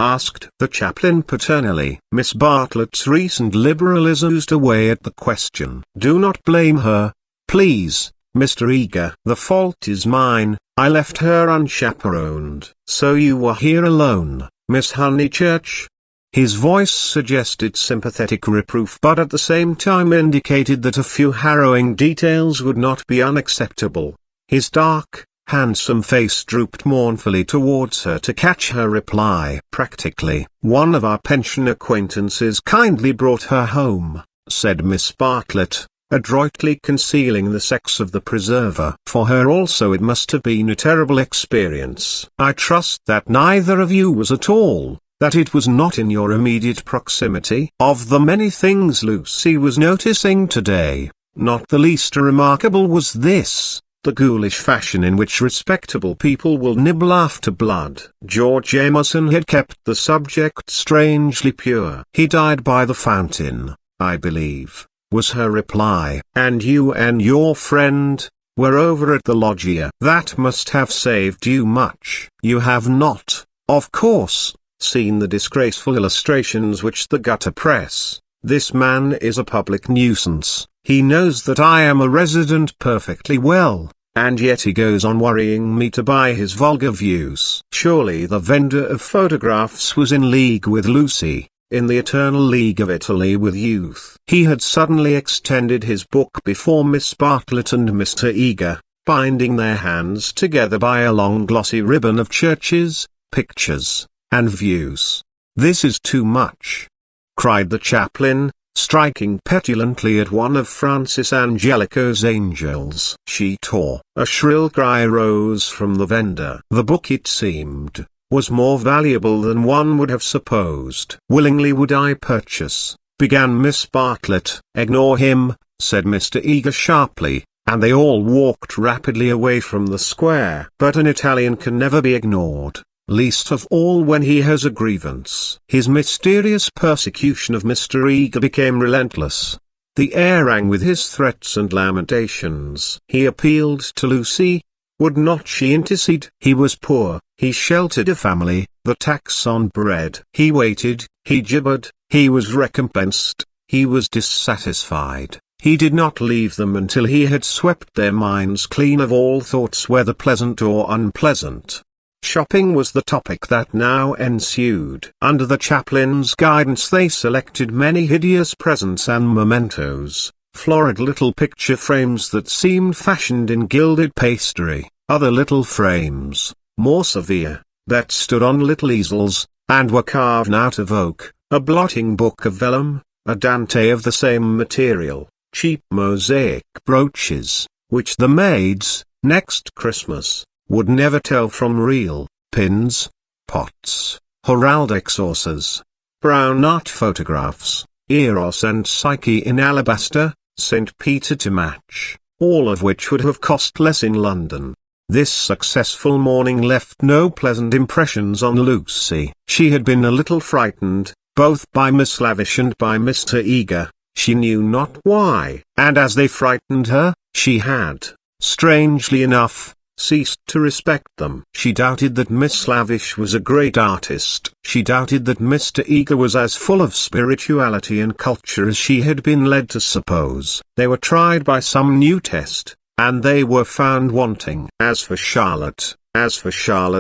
asked the chaplain paternally. Miss Bartlett's recent liberalism oozed away at the question. "Do not blame her, please, Mr. Eager. The fault is mine. I left her unchaperoned." "So you were here alone, Miss Honeychurch?" His voice suggested sympathetic reproof, but at the same time indicated that a few harrowing details would not be unacceptable. His dark, handsome face drooped mournfully towards her to catch her reply. "Practically, one of our pension acquaintances kindly brought her home," said Miss Bartlett, adroitly concealing the sex of the preserver. "For her also it must have been a terrible experience. I trust that neither of you was at all, that it was not in your immediate proximity." Of the many things Lucy was noticing today, not the least remarkable was this: the ghoulish fashion in which respectable people will nibble after blood. George Emerson had kept the subject strangely pure. "He died by the fountain, I believe," was her reply. "And you and your friend were over at the loggia. That must have saved you much. You have not, of course, seen the disgraceful illustrations which the gutter press. This man is a public nuisance. He knows that I am a resident perfectly well, and yet he goes on worrying me to buy his vulgar views." Surely the vendor of photographs was in league with Lucy, in the eternal league of Italy with youth. He had suddenly extended his book before Miss Bartlett and Mr. Eager, binding their hands together by a long glossy ribbon of churches, pictures, and views. "This is too much," cried the chaplain, striking petulantly at one of Francis Angelico's angels. She tore. A shrill cry rose from the vendor. The book, it seemed, was more valuable than one would have supposed. "Willingly would I purchase," began Miss Bartlett. "Ignore him," said Mr. Eager sharply, and they all walked rapidly away from the square. But an Italian can never be ignored, least of all when he has a grievance. His mysterious persecution of Mr. Eager became relentless. The air rang with his threats and lamentations. He appealed to Lucy. Would not she intercede? He was poor, he sheltered a family, the tax on bread. He waited, he gibbered, he was recompensed, he was dissatisfied. He did not leave them until he had swept their minds clean of all thoughts, whether pleasant or unpleasant. Shopping was the topic that now ensued. Under the chaplain's guidance they selected many hideous presents and mementos, florid little picture frames that seemed fashioned in gilded pastry, other little frames, more severe, that stood on little easels, and were carved out of oak, a blotting book of vellum, a Dante of the same material, cheap mosaic brooches, which the maids, next Christmas, would never tell from real, pins, pots, heraldic saucers, brown art photographs, Eros and Psyche in alabaster, St. Peter to match, all of which would have cost less in London. This successful morning left no pleasant impressions on Lucy. She had been a little frightened, both by Miss Lavish and by Mr. Eager, she knew not why, and as they frightened her, she had, strangely enough, ceased to respect them. She doubted that Miss Lavish was a great artist. She doubted that Mr. Eager was as full of spirituality and culture as she had been led to suppose. They were tried by some new test, and they were found wanting. As for Charlotte,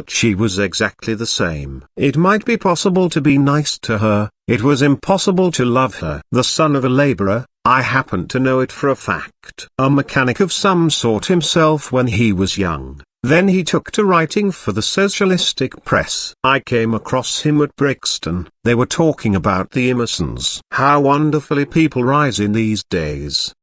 she was exactly the same. It might be possible to be nice to her, it was impossible to love her. The son of a labourer, I happen to know it for a fact. A mechanic of some sort himself when he was young. Then he took to writing for the socialistic press. I came across him at Brixton. They were talking about the Emersons. How wonderfully people rise in these days,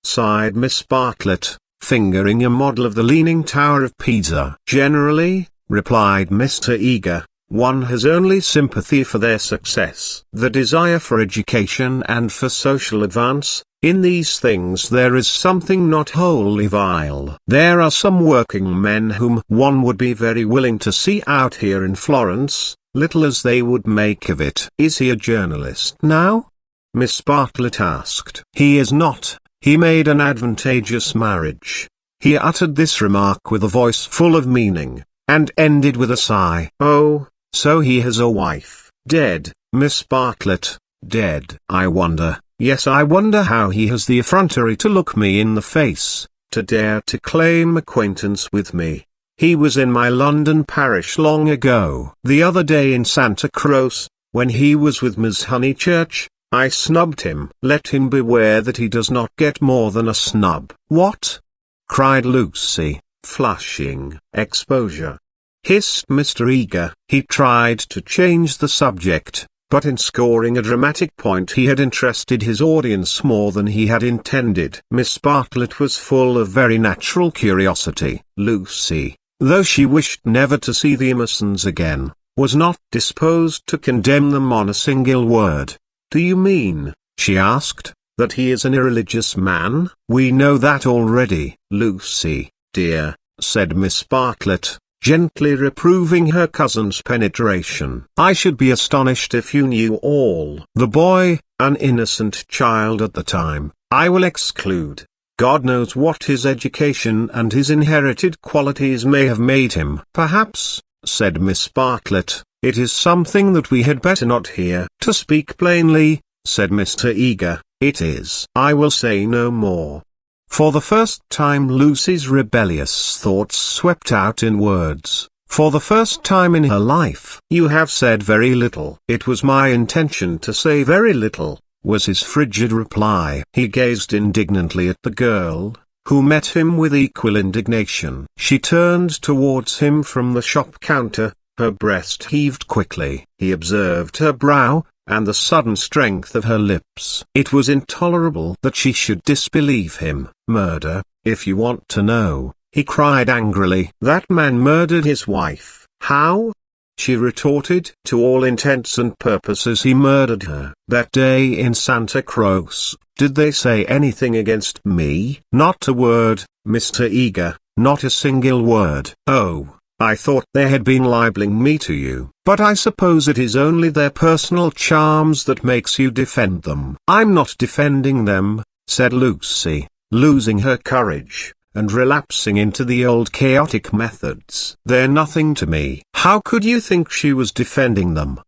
sighed Miss Bartlett, fingering a model of the Leaning Tower of Pisa. Generally, replied Mr. Eager, one has only sympathy for their success. The desire for education and for social advance, In these things there is something not wholly vile. There are some working men whom one would be very willing to see out here in Florence, little as they would make of it. Is he a journalist now? Miss Bartlett asked. He is not. He made an advantageous marriage. He uttered this remark with a voice full of meaning, and ended with a sigh. Oh, so he has a wife. Dead, Miss Bartlett, dead. I wonder, yes, I wonder how he has the effrontery to look me in the face, to dare to claim acquaintance with me. He was in my London parish long ago. The other day in Santa Croce, when he was with Miss Honeychurch, I snubbed him. Let him beware that he does not get more than a snub. What? Cried Lucy, flushing. Exposure, hissed Mr. Eager. He tried to change the subject, but in scoring a dramatic point he had interested his audience more than he had intended. Miss Bartlett was full of very natural curiosity. Lucy, though she wished never to see the Emersons again, was not disposed to condemn them on a single word. Do you mean, she asked, that he is an irreligious man? We know that already. Lucy, dear, said Miss Bartlett, gently reproving her cousin's penetration. I should be astonished if you knew all. The boy, an innocent child at the time, I will exclude. God knows what his education and his inherited qualities may have made him. Perhaps, said Miss Bartlett, it is something that we had better not hear. To speak plainly, said Mr. Eager, it is. I will say no more. For the first time Lucy's rebellious thoughts swept out in words. For the first time in her life. You have said very little. It was my intention to say very little, was his frigid reply. He gazed indignantly at the girl, who met him with equal indignation. She turned towards him from the shop counter, her breast heaved quickly. He observed her brow, and the sudden strength of her lips. It was intolerable that she should disbelieve him. Murder, if you want to know, he cried angrily. That man murdered his wife. How? She retorted. To all intents and purposes he murdered her. That day in Santa Croce, did they say anything against me? Not a word, Mr. Eager, not a single word. Oh, I thought they had been libeling me to you. But I suppose it is only their personal charms that makes you defend them. I'm not defending them, said Lucy, losing her courage, and relapsing into the old chaotic methods. They're nothing to me. How could you think she was defending them?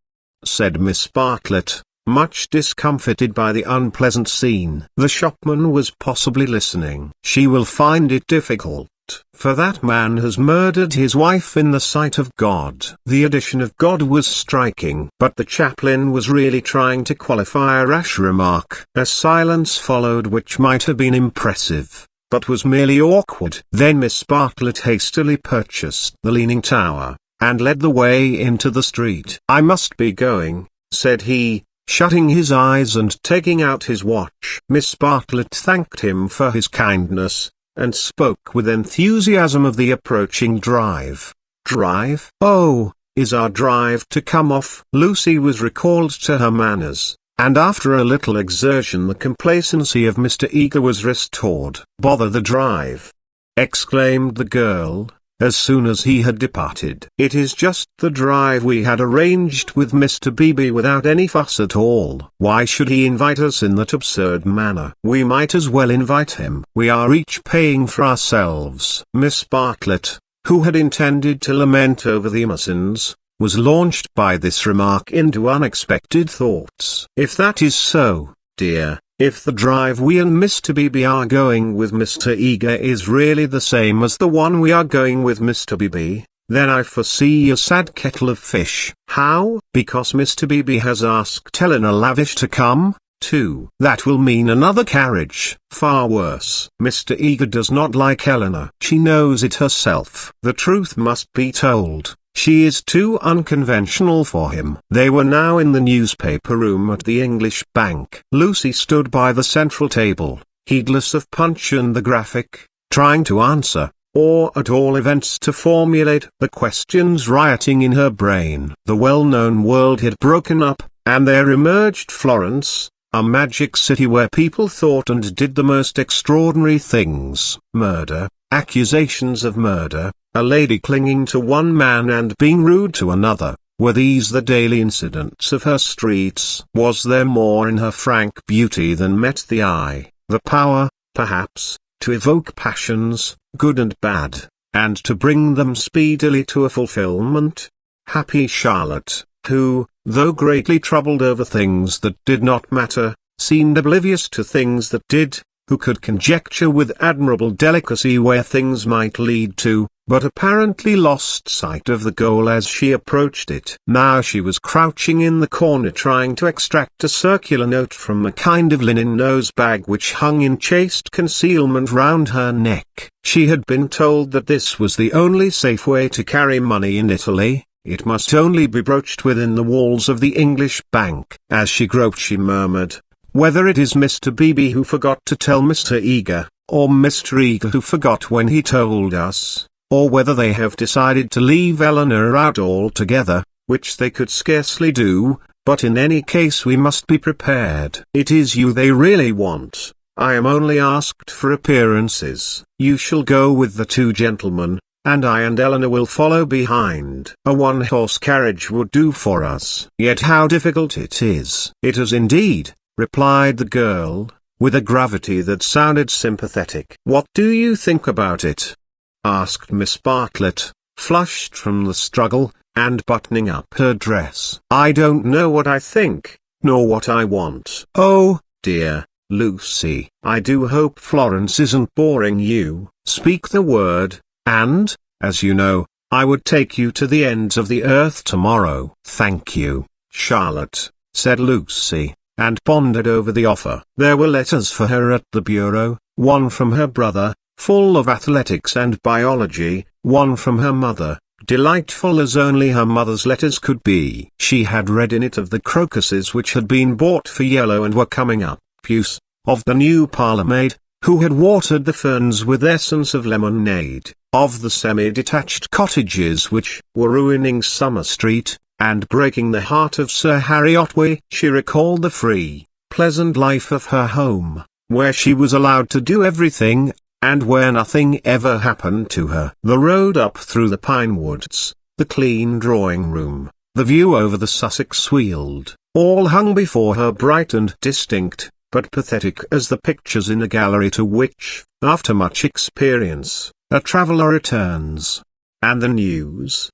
Said Miss Bartlett, much discomfited by the unpleasant scene. The shopman was possibly listening. She will find it difficult, for that man has murdered his wife in the sight of God. The addition of God was striking, but the chaplain was really trying to qualify a rash remark. A silence followed which might have been impressive, but was merely awkward. Then Miss Bartlett hastily purchased the Leaning Tower, and led the way into the street. I must be going, said he, shutting his eyes and taking out his watch. Miss Bartlett thanked him for his kindness, and spoke with enthusiasm of the approaching drive. Drive? Oh, is our drive to come off? Lucy was recalled to her manners, and after a little exertion the complacency of Mr. Eager was restored. Bother the drive! Exclaimed the girl, as soon as he had departed. It is just the drive we had arranged with Mr. Beebe without any fuss at all. Why should he invite us in that absurd manner? We might as well invite him. We are each paying for ourselves. Miss Bartlett, who had intended to lament over the Emersons, was launched by this remark into unexpected thoughts. If that is so, dear, if the drive we and Mr. Beebe are going with Mr. Eager is really the same as the one we are going with Mr. Beebe, then I foresee a sad kettle of fish. How? Because Mr. Beebe has asked Eleanor Lavish to come, too. That will mean another carriage. Far worse. Mr. Eager does not like Eleanor. She knows it herself. The truth must be told. She is too unconventional for him. They were now in the newspaper room at the English Bank. Lucy stood by the central table, heedless of Punch and the Graphic, trying to answer, or at all events to formulate, the questions rioting in her brain. The well-known world had broken up, and there emerged Florence, a magic city where people thought and did the most extraordinary things. Murder, accusations of murder, a lady clinging to one man and being rude to another. Were these the daily incidents of her streets? Was there more in her frank beauty than met the eye? The power, perhaps, to evoke passions, good and bad, and to bring them speedily to a fulfillment? Happy Charlotte, who, though greatly troubled over things that did not matter, seemed oblivious to things that did, who could conjecture with admirable delicacy where things might lead to, but apparently lost sight of the goal as she approached it. Now she was crouching in the corner trying to extract a circular note from a kind of linen nose-bag which hung in chaste concealment round her neck. She had been told that this was the only safe way to carry money in Italy. It must only be broached within the walls of the English bank. As she groped she murmured, "Whether it is Mr. Beebe who forgot to tell Mr. Eager, or Mr. Eager who forgot when he told us, or whether they have decided to leave Eleanor out altogether, which they could scarcely do, but in any case we must be prepared. It is you they really want. I am only asked for appearances. You shall go with the two gentlemen, and I and Eleanor will follow behind. A one-horse carriage would do for us." "Yet how difficult it is." "It is indeed," replied the girl, with a gravity that sounded sympathetic. "What do you think about it?" asked Miss Bartlett, flushed from the struggle, and buttoning up her dress. "I don't know what I think, nor what I want." "Oh, dear, Lucy, I do hope Florence isn't boring you." "Speak the word, and, as you know, I would take you to the ends of the earth tomorrow." "Thank you, Charlotte," said Lucy, and pondered over the offer. There were letters for her at the bureau, one from her brother, full of athletics and biology, one from her mother, delightful as only her mother's letters could be. She had read in it of the crocuses which had been bought for yellow and were coming up, puce, of the new parlour-maid, who had watered the ferns with essence of lemonade, of the semi-detached cottages which were ruining Summer Street, and breaking the heart of Sir Harry Otway. She recalled the free, pleasant life of her home, where she was allowed to do everything, and where nothing ever happened to her. The road up through the pine woods, the clean drawing-room, the view over the Sussex Weald, all hung before her bright and distinct, but pathetic as the pictures in a gallery to which, after much experience, a traveller returns. "And the news?"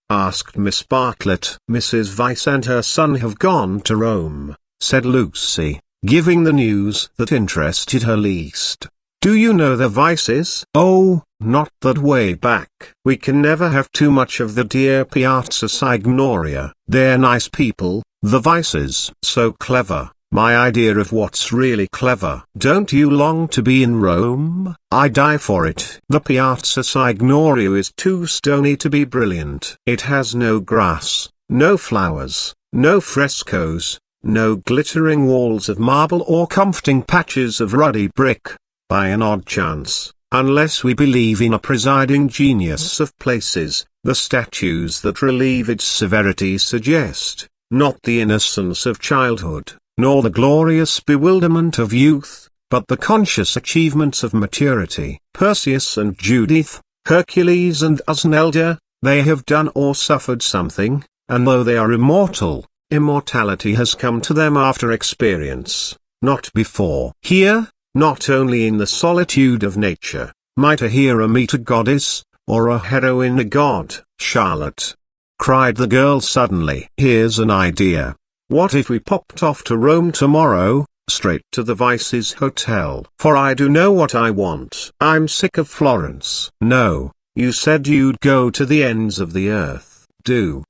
asked Miss Bartlett. "Mrs. Vyse and her son have gone to Rome," said Lucy, giving the news that interested her least. "Do you know the Vyses?" "Oh, not that way back. We can never have too much of the dear Piazza Signoria. They're nice people, the Vyses." "So clever. My idea of what's really clever." "Don't you long to be in Rome?" "I die for it." "The Piazza Signoria is too stony to be brilliant. It has no grass, no flowers, no frescoes, no glittering walls of marble or comforting patches of ruddy brick. By an odd chance, unless we believe in a presiding genius of places, the statues that relieve its severity suggest, not the innocence of childhood, nor the glorious bewilderment of youth, but the conscious achievements of maturity. Perseus and Judith, Hercules and Usnelda, they have done or suffered something, and though they are immortal, immortality has come to them after experience, not before. Here, not only in the solitude of nature, might a hero meet a goddess, or a heroine a god. "Charlotte," cried the girl suddenly, "here's an idea. What if we popped off to Rome tomorrow, straight to the Vyses' hotel? For I do know what I want. I'm sick of Florence." "No, you said you'd go to the ends of the earth." Do.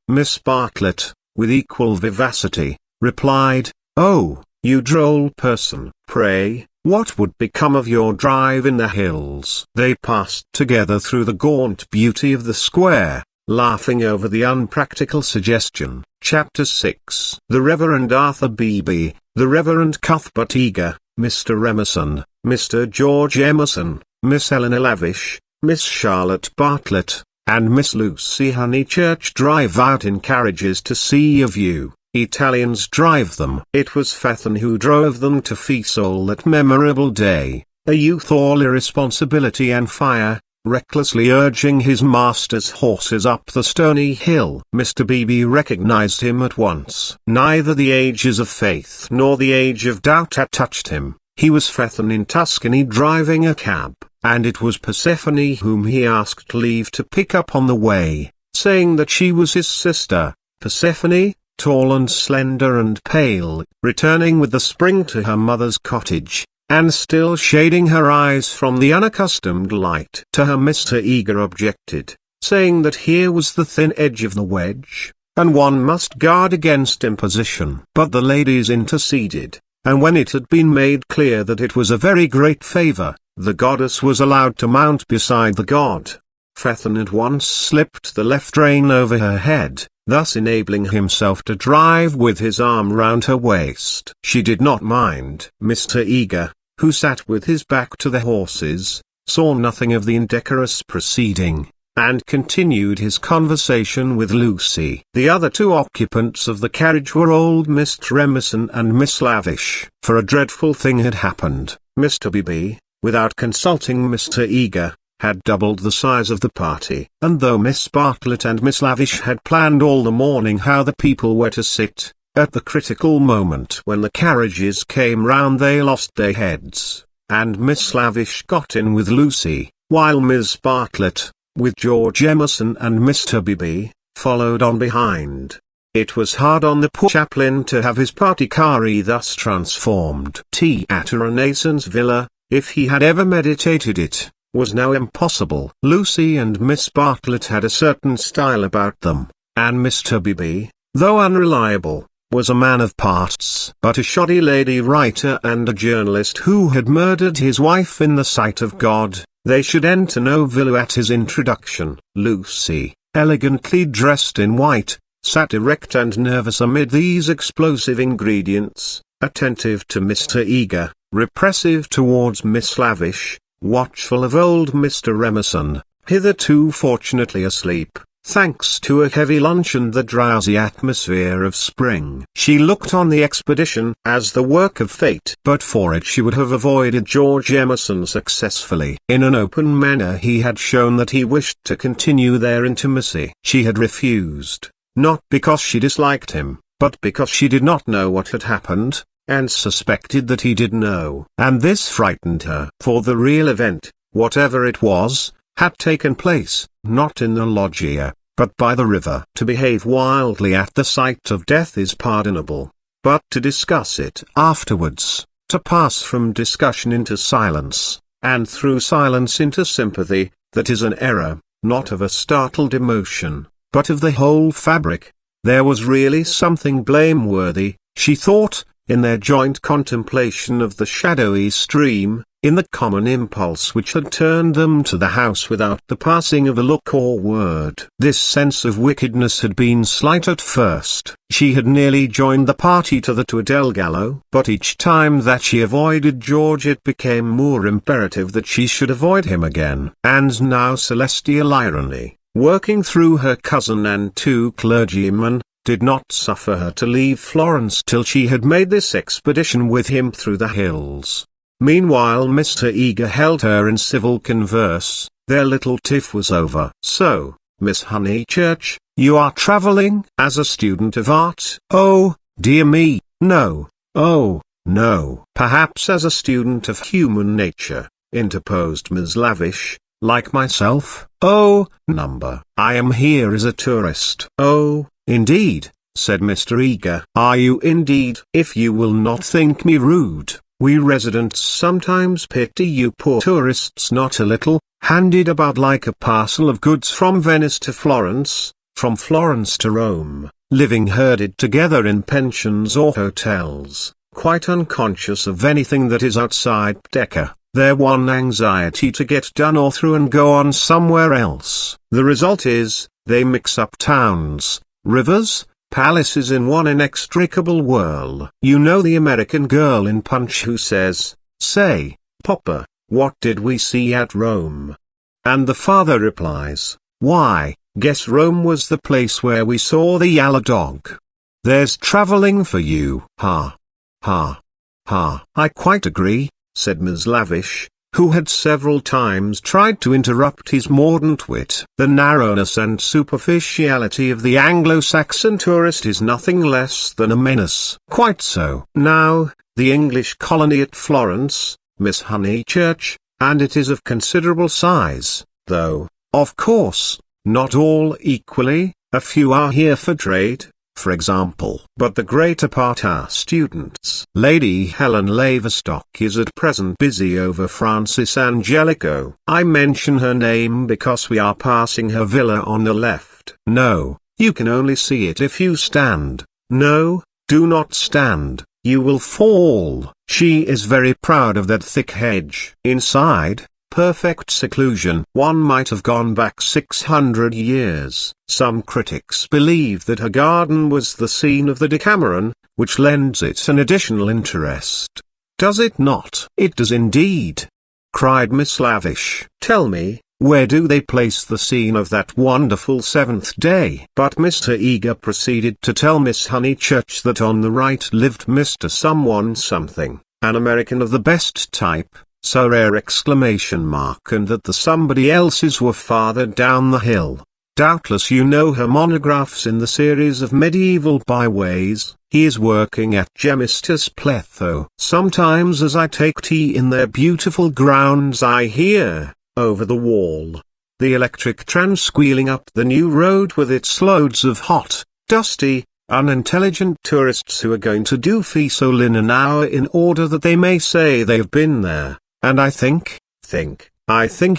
Miss Bartlett, with equal vivacity, replied, "Oh, you droll person. Pray, what would become of your drive in the hills?" They passed together through the gaunt beauty of the square, laughing over the unpractical suggestion. Chapter 6. The Reverend Arthur Beebe, the Reverend Cuthbert Eager, Mr. Emerson, Mr. George Emerson, Miss Eleanor Lavish, Miss Charlotte Bartlett, and Miss Lucy Honeychurch drive out in carriages to see a view. Italians drive them. It was Fethon who drove them to Fiesole that memorable day, a youth all irresponsibility and fire, recklessly urging his master's horses up the stony hill. Mr. Beebe recognized him at once. Neither the ages of faith nor the age of doubt had touched him. He was Fethon in Tuscany driving a cab, and it was Persephone whom he asked leave to pick up on the way, saying that she was his sister, Persephone, tall and slender and pale, returning with the spring to her mother's cottage, and still shading her eyes from the unaccustomed light. To her Mr. Eager objected, saying that here was the thin edge of the wedge, and one must guard against imposition. But the ladies interceded, and when it had been made clear that it was a very great favor, the goddess was allowed to mount beside the god. Fethon at once slipped the left rein over her head, thus enabling himself to drive with his arm round her waist. She did not mind. Mr. Eager, who sat with his back to the horses, saw nothing of the indecorous proceeding, and continued his conversation with Lucy. The other two occupants of the carriage were old Mr. Emerson and Miss Lavish. For a dreadful thing had happened. Mr. Beebe, without consulting Mr. Eager, had doubled the size of the party. And though Miss Bartlett and Miss Lavish had planned all the morning how the people were to sit, at the critical moment when the carriages came round they lost their heads, and Miss Lavish got in with Lucy, while Miss Bartlett, with George Emerson and Mr. Beebe, followed on behind. It was hard on the poor chaplain to have his party carry thus transformed. Tea at a Renaissance villa, if he had ever meditated it, was now impossible. Lucy and Miss Bartlett had a certain style about them, and Mr. Beebe, though unreliable, was a man of parts, but a shoddy lady writer and a journalist who had murdered his wife in the sight of God. They should enter no villa at his introduction. Lucy, elegantly dressed in white, sat erect and nervous amid these explosive ingredients, attentive to Mr. Eager, repressive towards Miss Lavish, watchful of old Mr. Emerson, hitherto fortunately asleep, thanks to a heavy lunch and the drowsy atmosphere of spring. She looked on the expedition as the work of fate. But for it she would have avoided George Emerson successfully. In an open manner he had shown that he wished to continue their intimacy. She had refused, not because she disliked him, but because she did not know what had happened, and suspected that he did know. And this frightened her. For the real event, whatever it was, had taken place, not in the loggia, but by the river. To behave wildly at the sight of death is pardonable, but to discuss it afterwards, to pass from discussion into silence, and through silence into sympathy, that is an error, not of a startled emotion, but of the whole fabric. There was really something blameworthy, she thought, in their joint contemplation of the shadowy stream, in the common impulse which had turned them to the house without the passing of a look or word. This sense of wickedness had been slight at first. She had nearly joined the party to the Tuedelgallo, but each time that she avoided George it became more imperative that she should avoid him again. And now celestial irony, working through her cousin and two clergymen, did not suffer her to leave Florence till she had made this expedition with him through the hills. Meanwhile Mr. Eager held her in civil converse. Their little tiff was over. "So, Miss Honeychurch, you are travelling as a student of art?" "Oh, dear me, no. Oh, no." "Perhaps as a student of human nature," interposed Miss Lavish, "like myself?" "Oh, number. I am here as a tourist." "Oh, indeed," said Mr. Eager. "Are you indeed? If you will not think me rude, we residents sometimes pity you poor tourists not a little, handed about like a parcel of goods from Venice to Florence, from Florence to Rome, living herded together in pensions or hotels, quite unconscious of anything that is outside Baedeker, their one anxiety to get done or through and go on somewhere else. The result is, they mix up towns, rivers, palaces in one inextricable whirl. You know the American girl in Punch who says, "Say, Papa, what did we see at Rome?" And the father replies, "Why, guess Rome was the place where we saw the yellow dog." there's travelling for you. Ha! Ha! Ha! I quite agree, said Miss Lavish, who had several times tried to interrupt his mordant wit. The narrowness and superficiality of the Anglo-Saxon tourist is nothing less than a menace. Quite so. Now, the English colony at Florence, Miss Honeychurch, and it is of considerable size, though, of course, not all equally. A few are here for trade, for example, but the greater part are students. Lady Helen Laverstock is at present busy over Francis Angelico. I mention her name because we are passing her villa on the left. No, you can only see it if you stand. No, do not stand, you will fall. She is very proud of that thick hedge. Inside, perfect seclusion. One might have gone back 600 years. Some critics believe that her garden was the scene of the Decameron, which lends it an additional interest. Does it not? It does indeed, cried Miss Lavish. Tell me, where do they place the scene of that wonderful seventh day? But Mr. Eager proceeded to tell Miss Honeychurch that on the right lived Mr. Someone Something, an American of the best type, so rare! And that the somebody else's were farther down the hill. Doubtless you know her monographs in the series of medieval byways. He is working at Gemistus Pletho. Sometimes as I take tea in their beautiful grounds I hear, over the wall, the electric tram squealing up the new road with its loads of hot, dusty, unintelligent tourists who are going to do Fiesole in an hour in order that they may say they've been there. And I think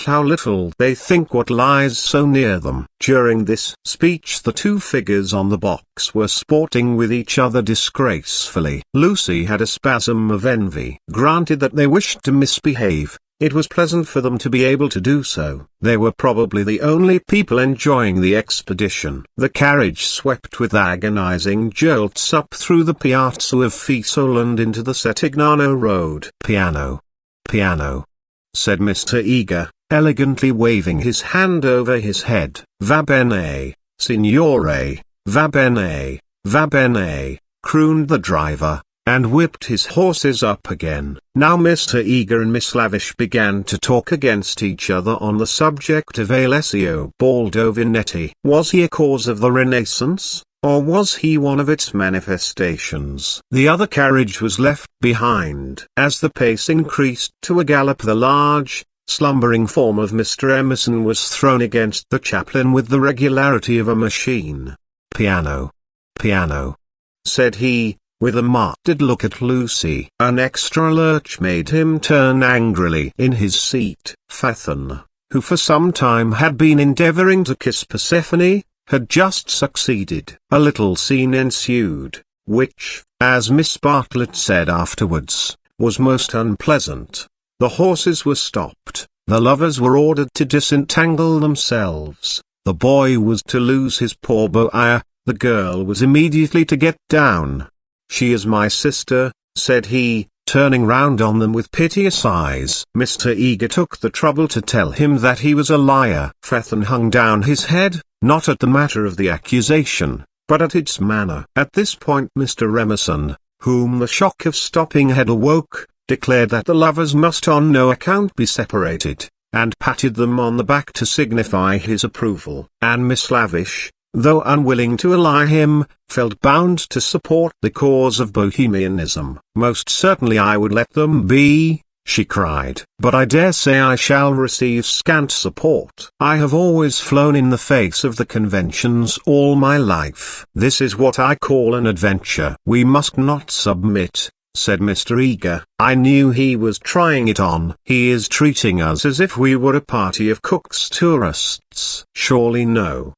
how little they think what lies so near them. During this speech the two figures on the box were sporting with each other disgracefully. Lucy had a spasm of envy. Granted that they wished to misbehave, it was pleasant for them to be able to do so. They were probably the only people enjoying the expedition. The carriage swept with agonizing jolts up through the piazza of Fiesole and into the Settignano road. Piano, said Mr. Eager, elegantly waving his hand over his head. Va bene, signore, va bene, crooned the driver, and whipped his horses up again. Now Mr. Eager and Miss Lavish began to talk against each other on the subject of Alessio Baldovinetti. Was he a cause of the Renaissance, or was he one of its manifestations? The other carriage was left behind. As the pace increased to a gallop the large, slumbering form of Mr. Emerson was thrown against the chaplain with the regularity of a machine. Piano, said he, with a marked look at Lucy. An extra lurch made him turn angrily in his seat. Phaethon, who for some time had been endeavouring to kiss Persephone, had just succeeded. A little scene ensued, which, as Miss Bartlett said afterwards, was most unpleasant. The horses were stopped, the lovers were ordered to disentangle themselves, the boy was to lose his pourboire, the girl was immediately to get down. She is my sister, said he, turning round on them with piteous eyes. Mr. Eager took the trouble to tell him that he was a liar. Phaethon hung down his head, not at the matter of the accusation, but at its manner. At this point Mr. Emerson, whom the shock of stopping had awoke, declared that the lovers must on no account be separated, and patted them on the back to signify his approval. And Miss Lavish, though unwilling to ally him, felt bound to support the cause of Bohemianism. Most certainly I would let them be, she cried. But I dare say I shall receive scant support. I have always flown in the face of the conventions all my life. This is what I call an adventure. We must not submit, said Mr. Eager. I knew he was trying it on. He is treating us as if we were a party of Cook's tourists. Surely no,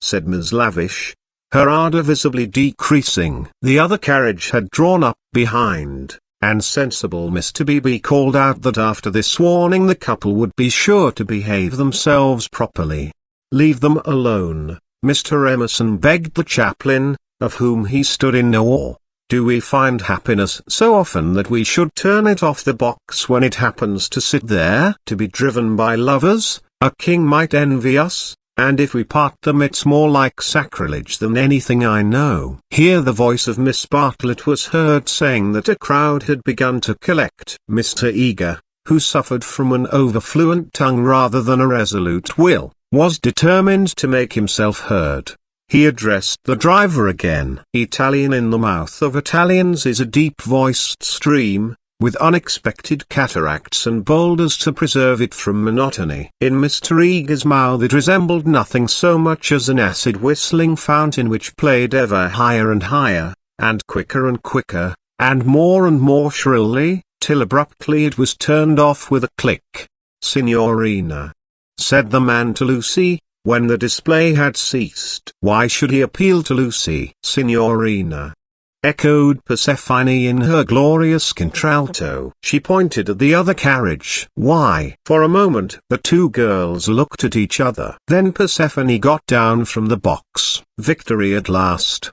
said Miss Lavish, her ardour visibly decreasing. The other carriage had drawn up behind, and sensible Mr. Beebe called out that after this warning the couple would be sure to behave themselves properly. Leave them alone, Mr. Emerson begged the chaplain, of whom he stood in no awe. Do we find happiness so often that we should turn it off the box when it happens to sit there? To be driven by lovers, a king might envy us, and if we part them it's more like sacrilege than anything I know." Here the voice of Miss Bartlett was heard saying that a crowd had begun to collect. Mr. Eager, who suffered from an overfluent tongue rather than a resolute will, was determined to make himself heard. He addressed the driver again. "Italian in the mouth of Italians is a deep-voiced stream, with unexpected cataracts and boulders to preserve it from monotony." In Mr. Eager's mouth it resembled nothing so much as an acid-whistling fountain which played ever higher and higher, and quicker, and more shrilly, till abruptly it was turned off with a click. "Signorina," said the man to Lucy, when the display had ceased. Why should he appeal to Lucy? "Signorina," echoed Persephone in her glorious contralto. She pointed at the other carriage. "Why?" For a moment the two girls looked at each other. Then Persephone got down from the box. "Victory at last,"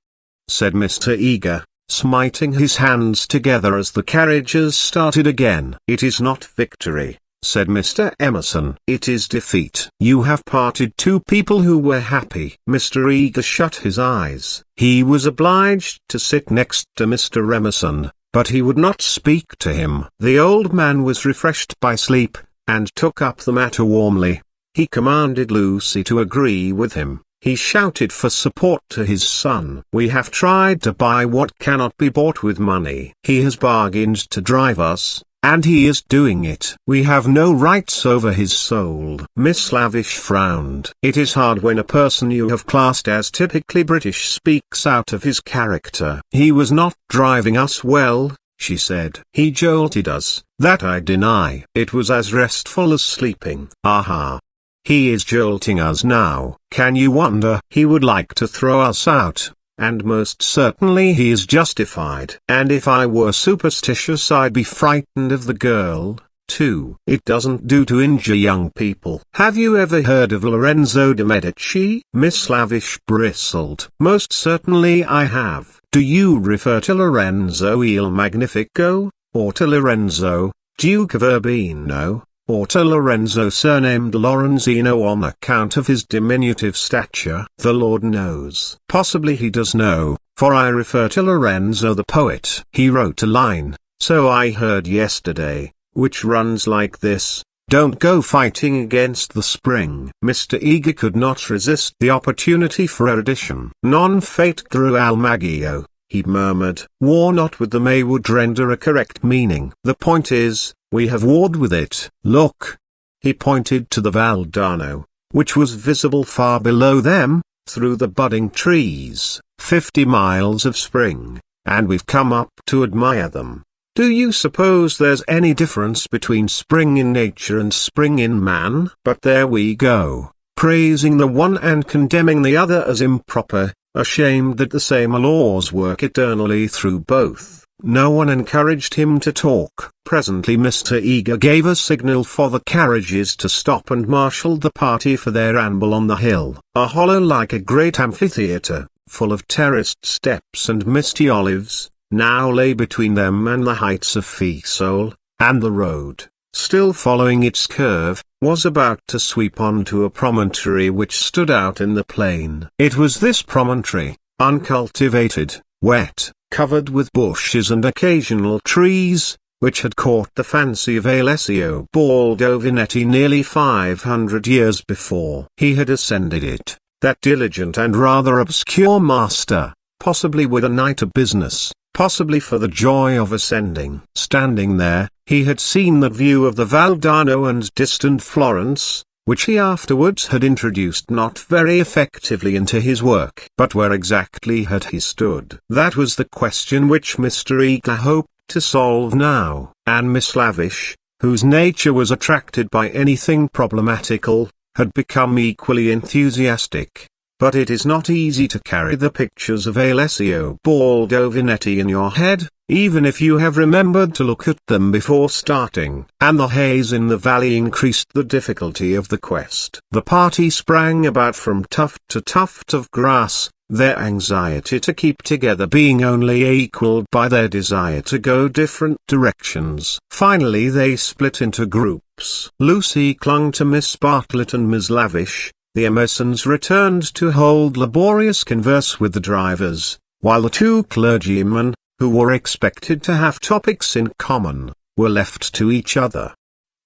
said Mr. Eager, smiting his hands together as the carriages started again. "It is not victory," said Mr. Emerson. "It is defeat. You have parted two people who were happy." Mr. Eager shut his eyes. He was obliged to sit next to Mr. Emerson, but he would not speak to him. The old man was refreshed by sleep, and took up the matter warmly. He commanded Lucy to agree with him. He shouted for support to his son. "We have tried to buy what cannot be bought with money. He has bargained to drive us, and he is doing it. We have no rights over his soul." Miss Lavish frowned. "It is hard when a person you have classed as typically British speaks out of his character." "He was not driving us well," she said. "He jolted us." "That I deny." "It was as restful as sleeping." "Aha. He is jolting us now." "Can you wonder? He would like to throw us out. And most certainly he is justified. And if I were superstitious I'd be frightened of the girl, too. It doesn't do to injure young people." "Have you ever heard of Lorenzo de' Medici?" Miss Lavish bristled. "Most certainly I have." "Do you refer to Lorenzo il Magnifico, or to Lorenzo, Duke of Urbino, or to Lorenzo surnamed Lorenzino on account of his diminutive stature?" "The Lord knows." "Possibly he does know, for I refer to Lorenzo the poet. He wrote a line, so I heard yesterday, which runs like this: 'Don't go fighting against the spring.'" Mr. Eager could not resist the opportunity for erudition. "Non fate gru al maggio," he murmured. "War not with the May would render a correct meaning. The point is, we have warred with it. Look." He pointed to the Val d'Arno, which was visible far below them, through the budding trees. 50 miles of spring, and we've come up to admire them. Do you suppose there's any difference between spring in nature and spring in man? But there we go, praising the one and condemning the other as improper, ashamed that the same laws work eternally through both. No one encouraged him to talk. Presently Mr. Eager gave a signal for the carriages to stop and marshalled the party for their amble on the hill. A hollow like a great amphitheatre, full of terraced steps and misty olives, now lay between them and the heights of Fiesole, and the road, still following its curve, was about to sweep on to a promontory which stood out in the plain. It was this promontory, uncultivated, wet, covered with bushes and occasional trees, which had caught the fancy of Alessio Baldovinetti nearly 500 years before. He had ascended it, that diligent and rather obscure master, possibly with a night of business, possibly for the joy of ascending. Standing there, he had seen the view of the Val d'Arno and distant Florence, which he afterwards had introduced not very effectively into his work. But where exactly had he stood? That was the question which Mr. Eager hoped to solve now. And Miss Lavish, whose nature was attracted by anything problematical, had become equally enthusiastic. But it is not easy to carry the pictures of Alessio Baldovinetti in your head, even if you have remembered to look at them before starting. And the haze in the valley increased the difficulty of the quest. The party sprang about from tuft to tuft of grass, their anxiety to keep together being only equalled by their desire to go different directions. Finally they split into groups. Lucy clung to Miss Bartlett and Miss Lavish. the Emersons returned to hold laborious converse with the drivers, while the two clergymen, who were expected to have topics in common, were left to each other.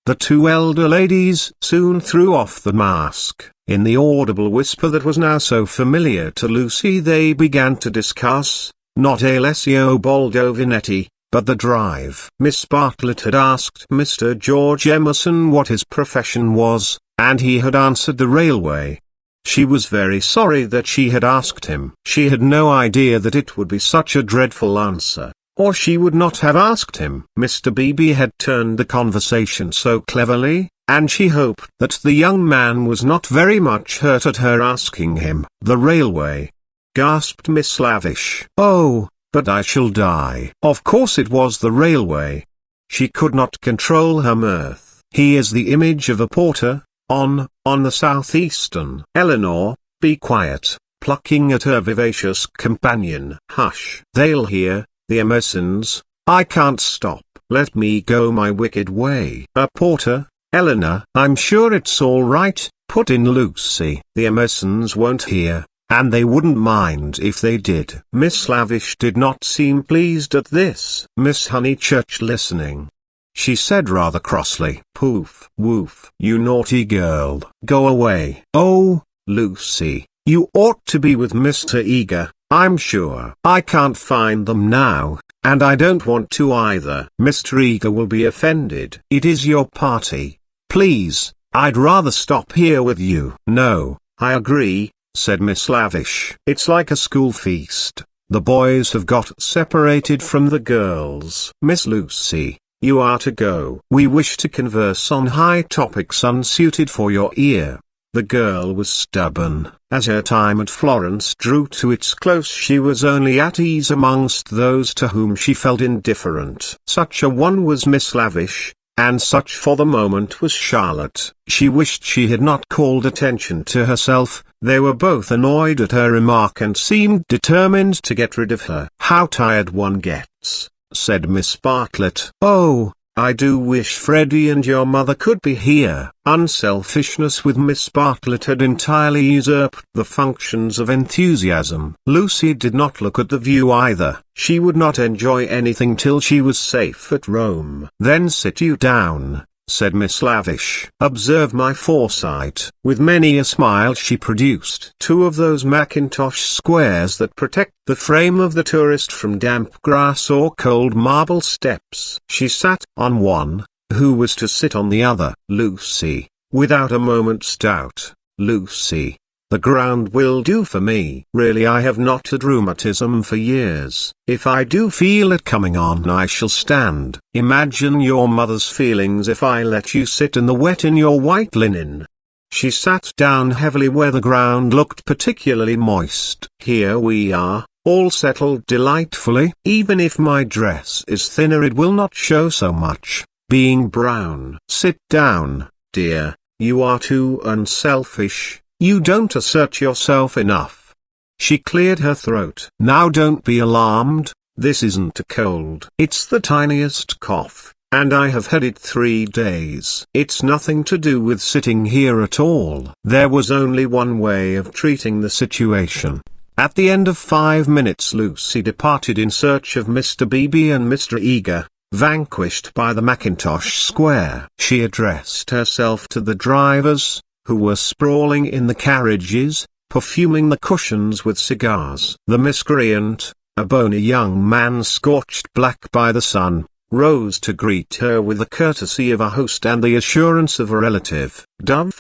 The two elder ladies soon threw off the mask. In the audible whisper that was now so familiar to Lucy, they began to discuss, not Alessio Baldovinetti, but the drive. Miss Bartlett had asked Mr. George Emerson what his profession was, and he had answered the railway. She was very sorry that she had asked him. She had no idea that it would be such a dreadful answer, or she would not have asked him. Mr. Beebe had turned the conversation so cleverly, and she hoped that the young man was not very much hurt at her asking him. "The railway," gasped Miss Lavish. "Oh, but I shall die." Of course it was the railway. She could not control her mirth. "He is the image of a porter, on the southeastern." "Eleanor, be quiet," plucking at her vivacious companion. "Hush. They'll hear, the Emersons. I can't stop. Let me go my wicked way." "A porter, Eleanor?" "I'm sure it's all right," put in Lucy. "The Emersons won't hear, and they wouldn't mind if they did." Miss Lavish did not seem pleased at this. "Miss Honeychurch listening," she said rather crossly. "Poof, woof, you naughty girl. Go away." "Oh, Lucy, you ought to be with Mr. Eager, I'm sure." "I can't find them now, and I don't want to either." "Mr. Eager will be offended." "It is your party. Please, I'd rather stop here with you." "No, I agree," said Miss Lavish. "It's like a school feast. The boys have got separated from the girls." "Miss Lucy, you are to go. We wish to converse on high topics unsuited for your ear." The girl was stubborn. As her time at Florence drew to its close, she was only at ease amongst those to whom she felt indifferent. Such a one was Miss Lavish, and such for the moment was Charlotte. She wished she had not called attention to herself. They were both annoyed at her remark and seemed determined to get rid of her. "How tired one gets," said Miss Bartlett. "Oh, I do wish Freddie and your mother could be here." Unselfishness with Miss Bartlett had entirely usurped the functions of enthusiasm. Lucy did not look at the view either. She would not enjoy anything till she was safe at Rome. "Then sit you down," said Miss Lavish. "Observe my foresight." With many a smile she produced two of those mackintosh squares that protect the frame of the tourist from damp grass or cold marble steps. She sat on one. Who was to sit on the other? Lucy, without a moment's doubt. Lucy. "The ground will do for me. Really, I have not had rheumatism for years. If I do feel it coming on, I shall stand." "Imagine your mother's feelings if I let you sit in the wet in your white linen." She sat down heavily where the ground looked particularly moist. "Here we are, all settled delightfully. Even if my dress is thinner it will not show so much, being brown." "Sit down, dear, you are too unselfish. You don't assert yourself enough." She cleared her throat. "Now don't be alarmed, this isn't a cold. It's the tiniest cough, and I have had it 3 days. It's nothing to do with sitting here at all." There was only one way of treating the situation. At the end of 5 minutes Lucy departed in search of Mr. Beebe and Mr. Eager, vanquished by the mackintosh square. She addressed herself to the drivers, who were sprawling in the carriages, perfuming the cushions with cigars. The miscreant, a bony young man scorched black by the sun, rose to greet her with the courtesy of a host and the assurance of a relative. "Dove?"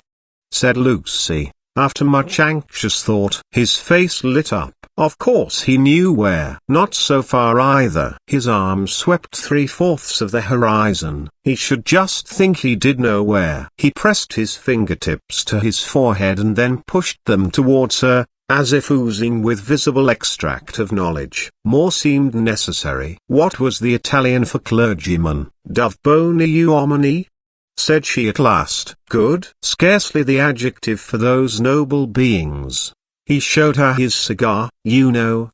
said Lucy, after much anxious thought. His face lit up. Of course he knew where. Not so far either. His arm swept 3/4 of the horizon. He should just think he did know where. He pressed his fingertips to his forehead and then pushed them towards her, as if oozing with visible extract of knowledge. More seemed necessary. What was the Italian for clergyman? "Dove boni uomini?" said she at last. "Good." Scarcely the adjective for those noble beings. He showed her his cigar. "You know,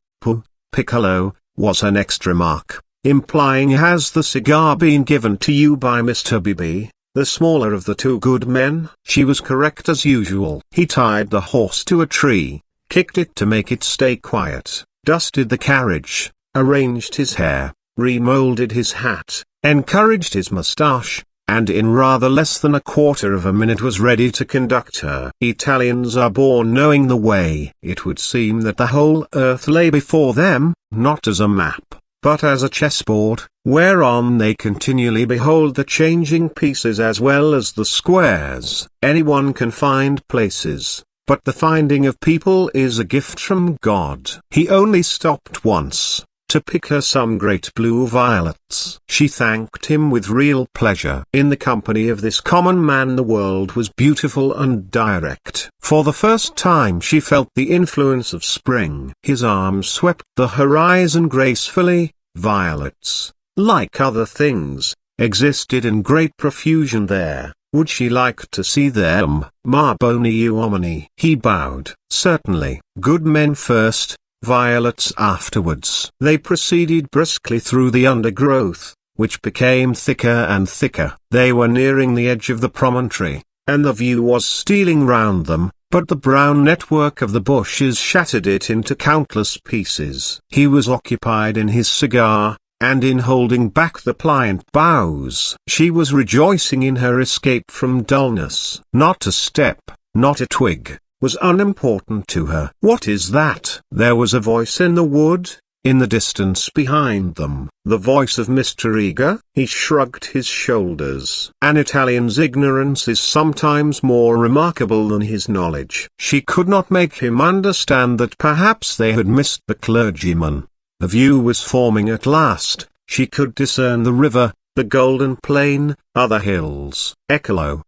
Piccolo," was her next remark, implying, "Has the cigar been given to you by Mr. Beebe?" the smaller of the two good men. She was correct as usual. He tied the horse to a tree, kicked it to make it stay quiet, dusted the carriage, arranged his hair, remolded his hat, encouraged his moustache, and in rather less than a quarter of a minute was ready to conduct her. Italians are born knowing the way. It would seem that the whole earth lay before them, not as a map, but as a chessboard, whereon they continually behold the changing pieces as well as the squares. Anyone can find places, but the finding of people is a gift from God. He only stopped once, to pick her some great blue violets. She thanked him with real pleasure. In the company of this common man the world was beautiful and direct. For the first time she felt the influence of spring. His arm swept the horizon gracefully. Violets, like other things, existed in great profusion there. Would she like to see them? Ma boni uomini. He bowed. Certainly. Good men first, violets afterwards. They proceeded briskly through the undergrowth, which became thicker and thicker. They were nearing the edge of the promontory, and the view was stealing round them, but the brown network of the bushes shattered it into countless pieces. He was occupied in his cigar, and in holding back the pliant boughs. She was rejoicing in her escape from dullness. Not a step, not a twig, was unimportant to her. What is that? There was a voice in the wood, in the distance behind them. The voice of Mr. Eager? He shrugged his shoulders. An Italian's ignorance is sometimes more remarkable than his knowledge. She could not make him understand that perhaps they had missed the clergyman. The view was forming at last. She could discern the river, the golden plain, other hills. Eccolo!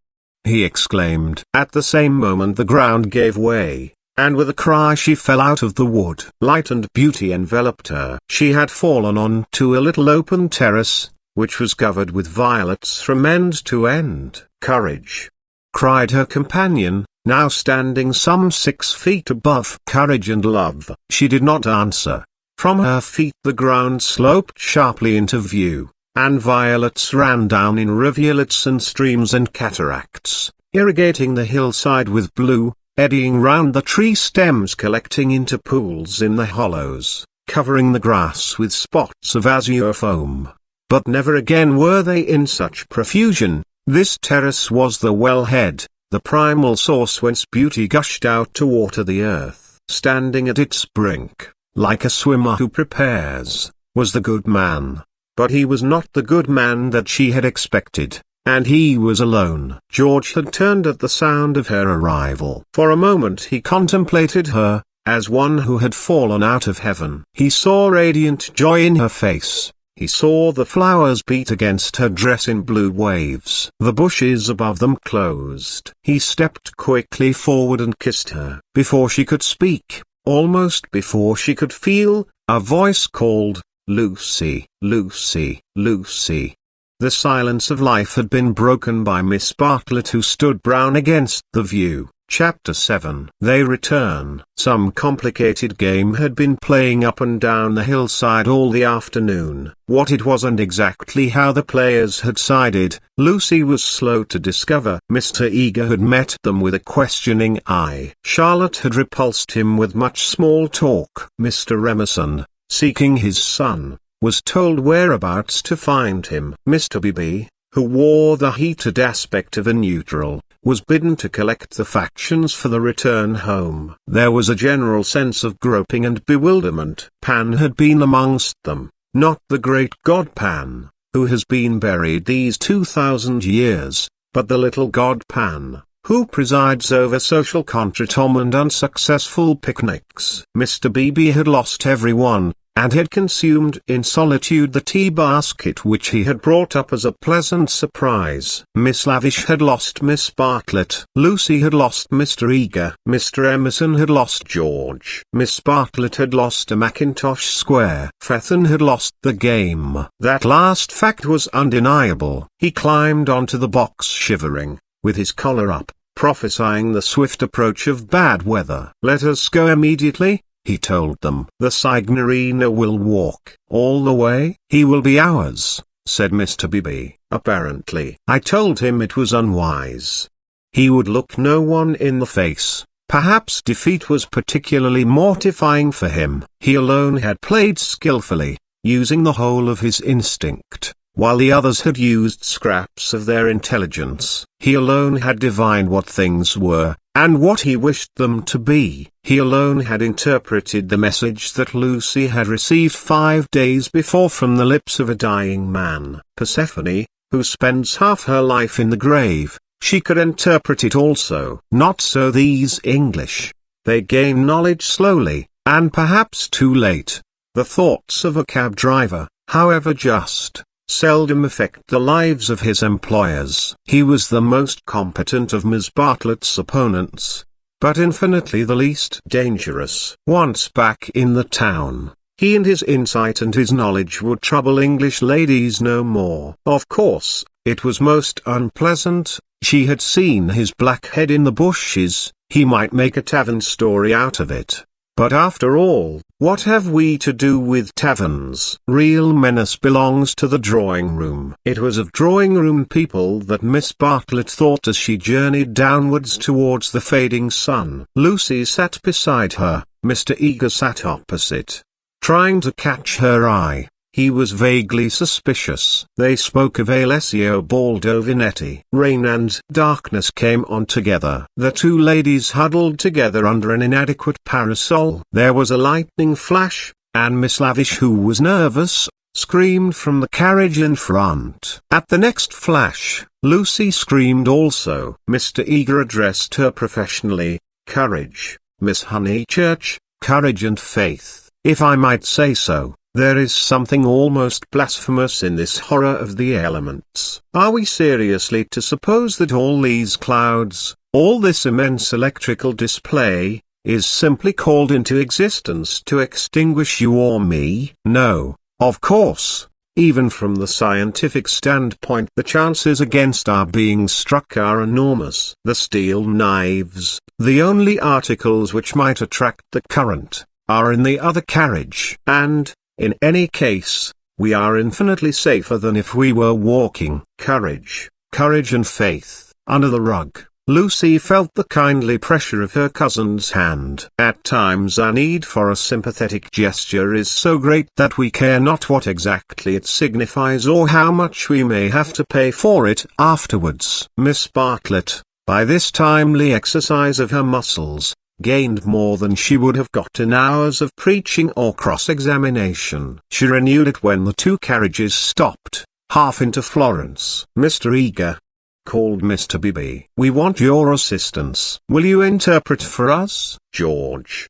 He exclaimed. At the same moment the ground gave way, and with a cry she fell out of the wood. Light and beauty enveloped her. She had fallen on to a little open terrace, which was covered with violets from end to end. Courage! Cried her companion, now standing some 6 feet above. Courage and love. She did not answer. From her feet the ground sloped sharply into view, and violets ran down in rivulets and streams and cataracts, irrigating the hillside with blue, eddying round the tree stems, collecting into pools in the hollows, covering the grass with spots of azure foam. But never again were they in such profusion. This terrace was the wellhead, the primal source whence beauty gushed out to water the earth. Standing at its brink, like a swimmer who prepares, was the good man. But he was not the good man that she had expected, and he was alone. George had turned at the sound of her arrival. For a moment he contemplated her, as one who had fallen out of heaven. He saw radiant joy in her face. He saw the flowers beat against her dress in blue waves. The bushes above them closed. He stepped quickly forward and kissed her. Before she could speak, almost before she could feel, a voice called, "Lucy, Lucy, Lucy." The silence of life had been broken by Miss Bartlett, who stood brown against the view. Chapter 7. They return. Some complicated game had been playing up and down the hillside all the afternoon. What it was and exactly how the players had sided, Lucy was slow to discover. Mr. Eager had met them with a questioning eye. Charlotte had repulsed him with much small talk. Mr. Emerson, seeking his son, was told whereabouts to find him. Mr. Beebe, who wore the heated aspect of a neutral, was bidden to collect the factions for the return home. There was a general sense of groping and bewilderment. Pan had been amongst them, not the great god Pan, who has been buried these 2,000 years, but the little god Pan, who presides over social contretemps and unsuccessful picnics. Mr. Beebe had lost everyone, and had consumed in solitude the tea basket which he had brought up as a pleasant surprise. Miss Lavish had lost Miss Bartlett. Lucy had lost Mr. Eager. Mr. Emerson had lost George. Miss Bartlett had lost a Mackintosh square. Fethan had lost the game. That last fact was undeniable. He climbed onto the box shivering, with his collar up, prophesying the swift approach of bad weather. "Let us go immediately," he told them. "The Signorina will walk all the way. He will be ours." said Mr. Bibby. Apparently, I told him it was unwise. He would look no one in the face. Perhaps defeat was particularly mortifying for him. He alone had played skillfully, using the whole of his instinct, while the others had used scraps of their intelligence. He alone had divined what things were, and what he wished them to be. He alone had interpreted the message that Lucy had received 5 days before from the lips of a dying man. Persephone, who spends half her life in the grave, she could interpret it also. Not so these English. They gain knowledge slowly, and perhaps too late. The thoughts of a cab driver, however just, seldom affect the lives of his employers. He was the most competent of Miss Bartlett's opponents, but infinitely the least dangerous. Once back in the town, he and his insight and his knowledge would trouble English ladies no more. Of course, it was most unpleasant. She had seen his black head in the bushes. He might make a tavern story out of it. But after all, what have we to do with taverns? Real menace belongs to the drawing room. It was of drawing room people that Miss Bartlett thought as she journeyed downwards towards the fading sun. Lucy sat beside her, Mr. Eager sat opposite, trying to catch her eye. He was vaguely suspicious. They spoke of Alessio Baldovinetti. Rain and darkness came on together. The two ladies huddled together under an inadequate parasol. There was a lightning flash, and Miss Lavish, who was nervous, screamed from the carriage in front. At the next flash, Lucy screamed also. Mr. Eager addressed her professionally. Courage, Miss Honeychurch, courage and faith, if I might say so. There is something almost blasphemous in this horror of the elements. Are we seriously to suppose that all these clouds, all this immense electrical display, is simply called into existence to extinguish you or me? No, of course. Even from the scientific standpoint, the chances against our being struck are enormous. The steel knives, the only articles which might attract the current, are in the other carriage. And, in any case, we are infinitely safer than if we were walking. Courage, courage and faith. Under the rug, Lucy felt the kindly pressure of her cousin's hand. At times our need for a sympathetic gesture is so great that we care not what exactly it signifies or how much we may have to pay for it afterwards. Miss Bartlett, by this timely exercise of her muscles, gained more than she would have got in hours of preaching or cross-examination. She renewed it when the two carriages stopped, half into Florence. Mr. Eager, called Mr. Bibby, we want your assistance. Will you interpret for us? George,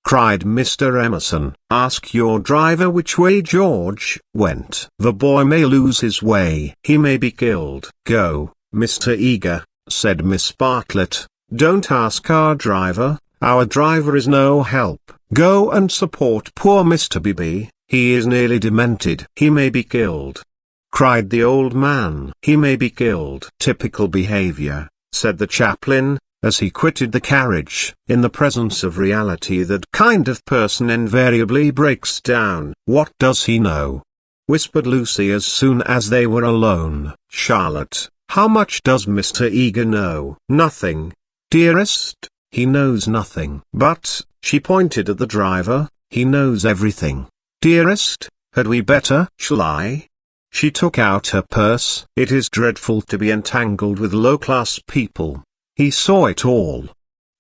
cried Mr. Emerson, ask your driver which way George went. The boy may lose his way. He may be killed. Go, Mr. Eager, said Miss Bartlett. Don't ask our driver. Our driver is no help. Go and support poor Mr. Bibby, he is nearly demented. He may be killed, cried the old man. He may be killed. Typical behavior, said the chaplain, as he quitted the carriage. In the presence of reality that kind of person invariably breaks down. What does he know? Whispered Lucy as soon as they were alone. Charlotte, how much does Mr. Eager know? Nothing, dearest. He knows nothing. But, she pointed at the driver, he knows everything. Dearest, had we better? Shall I? She took out her purse. It is dreadful to be entangled with low-class people. He saw it all.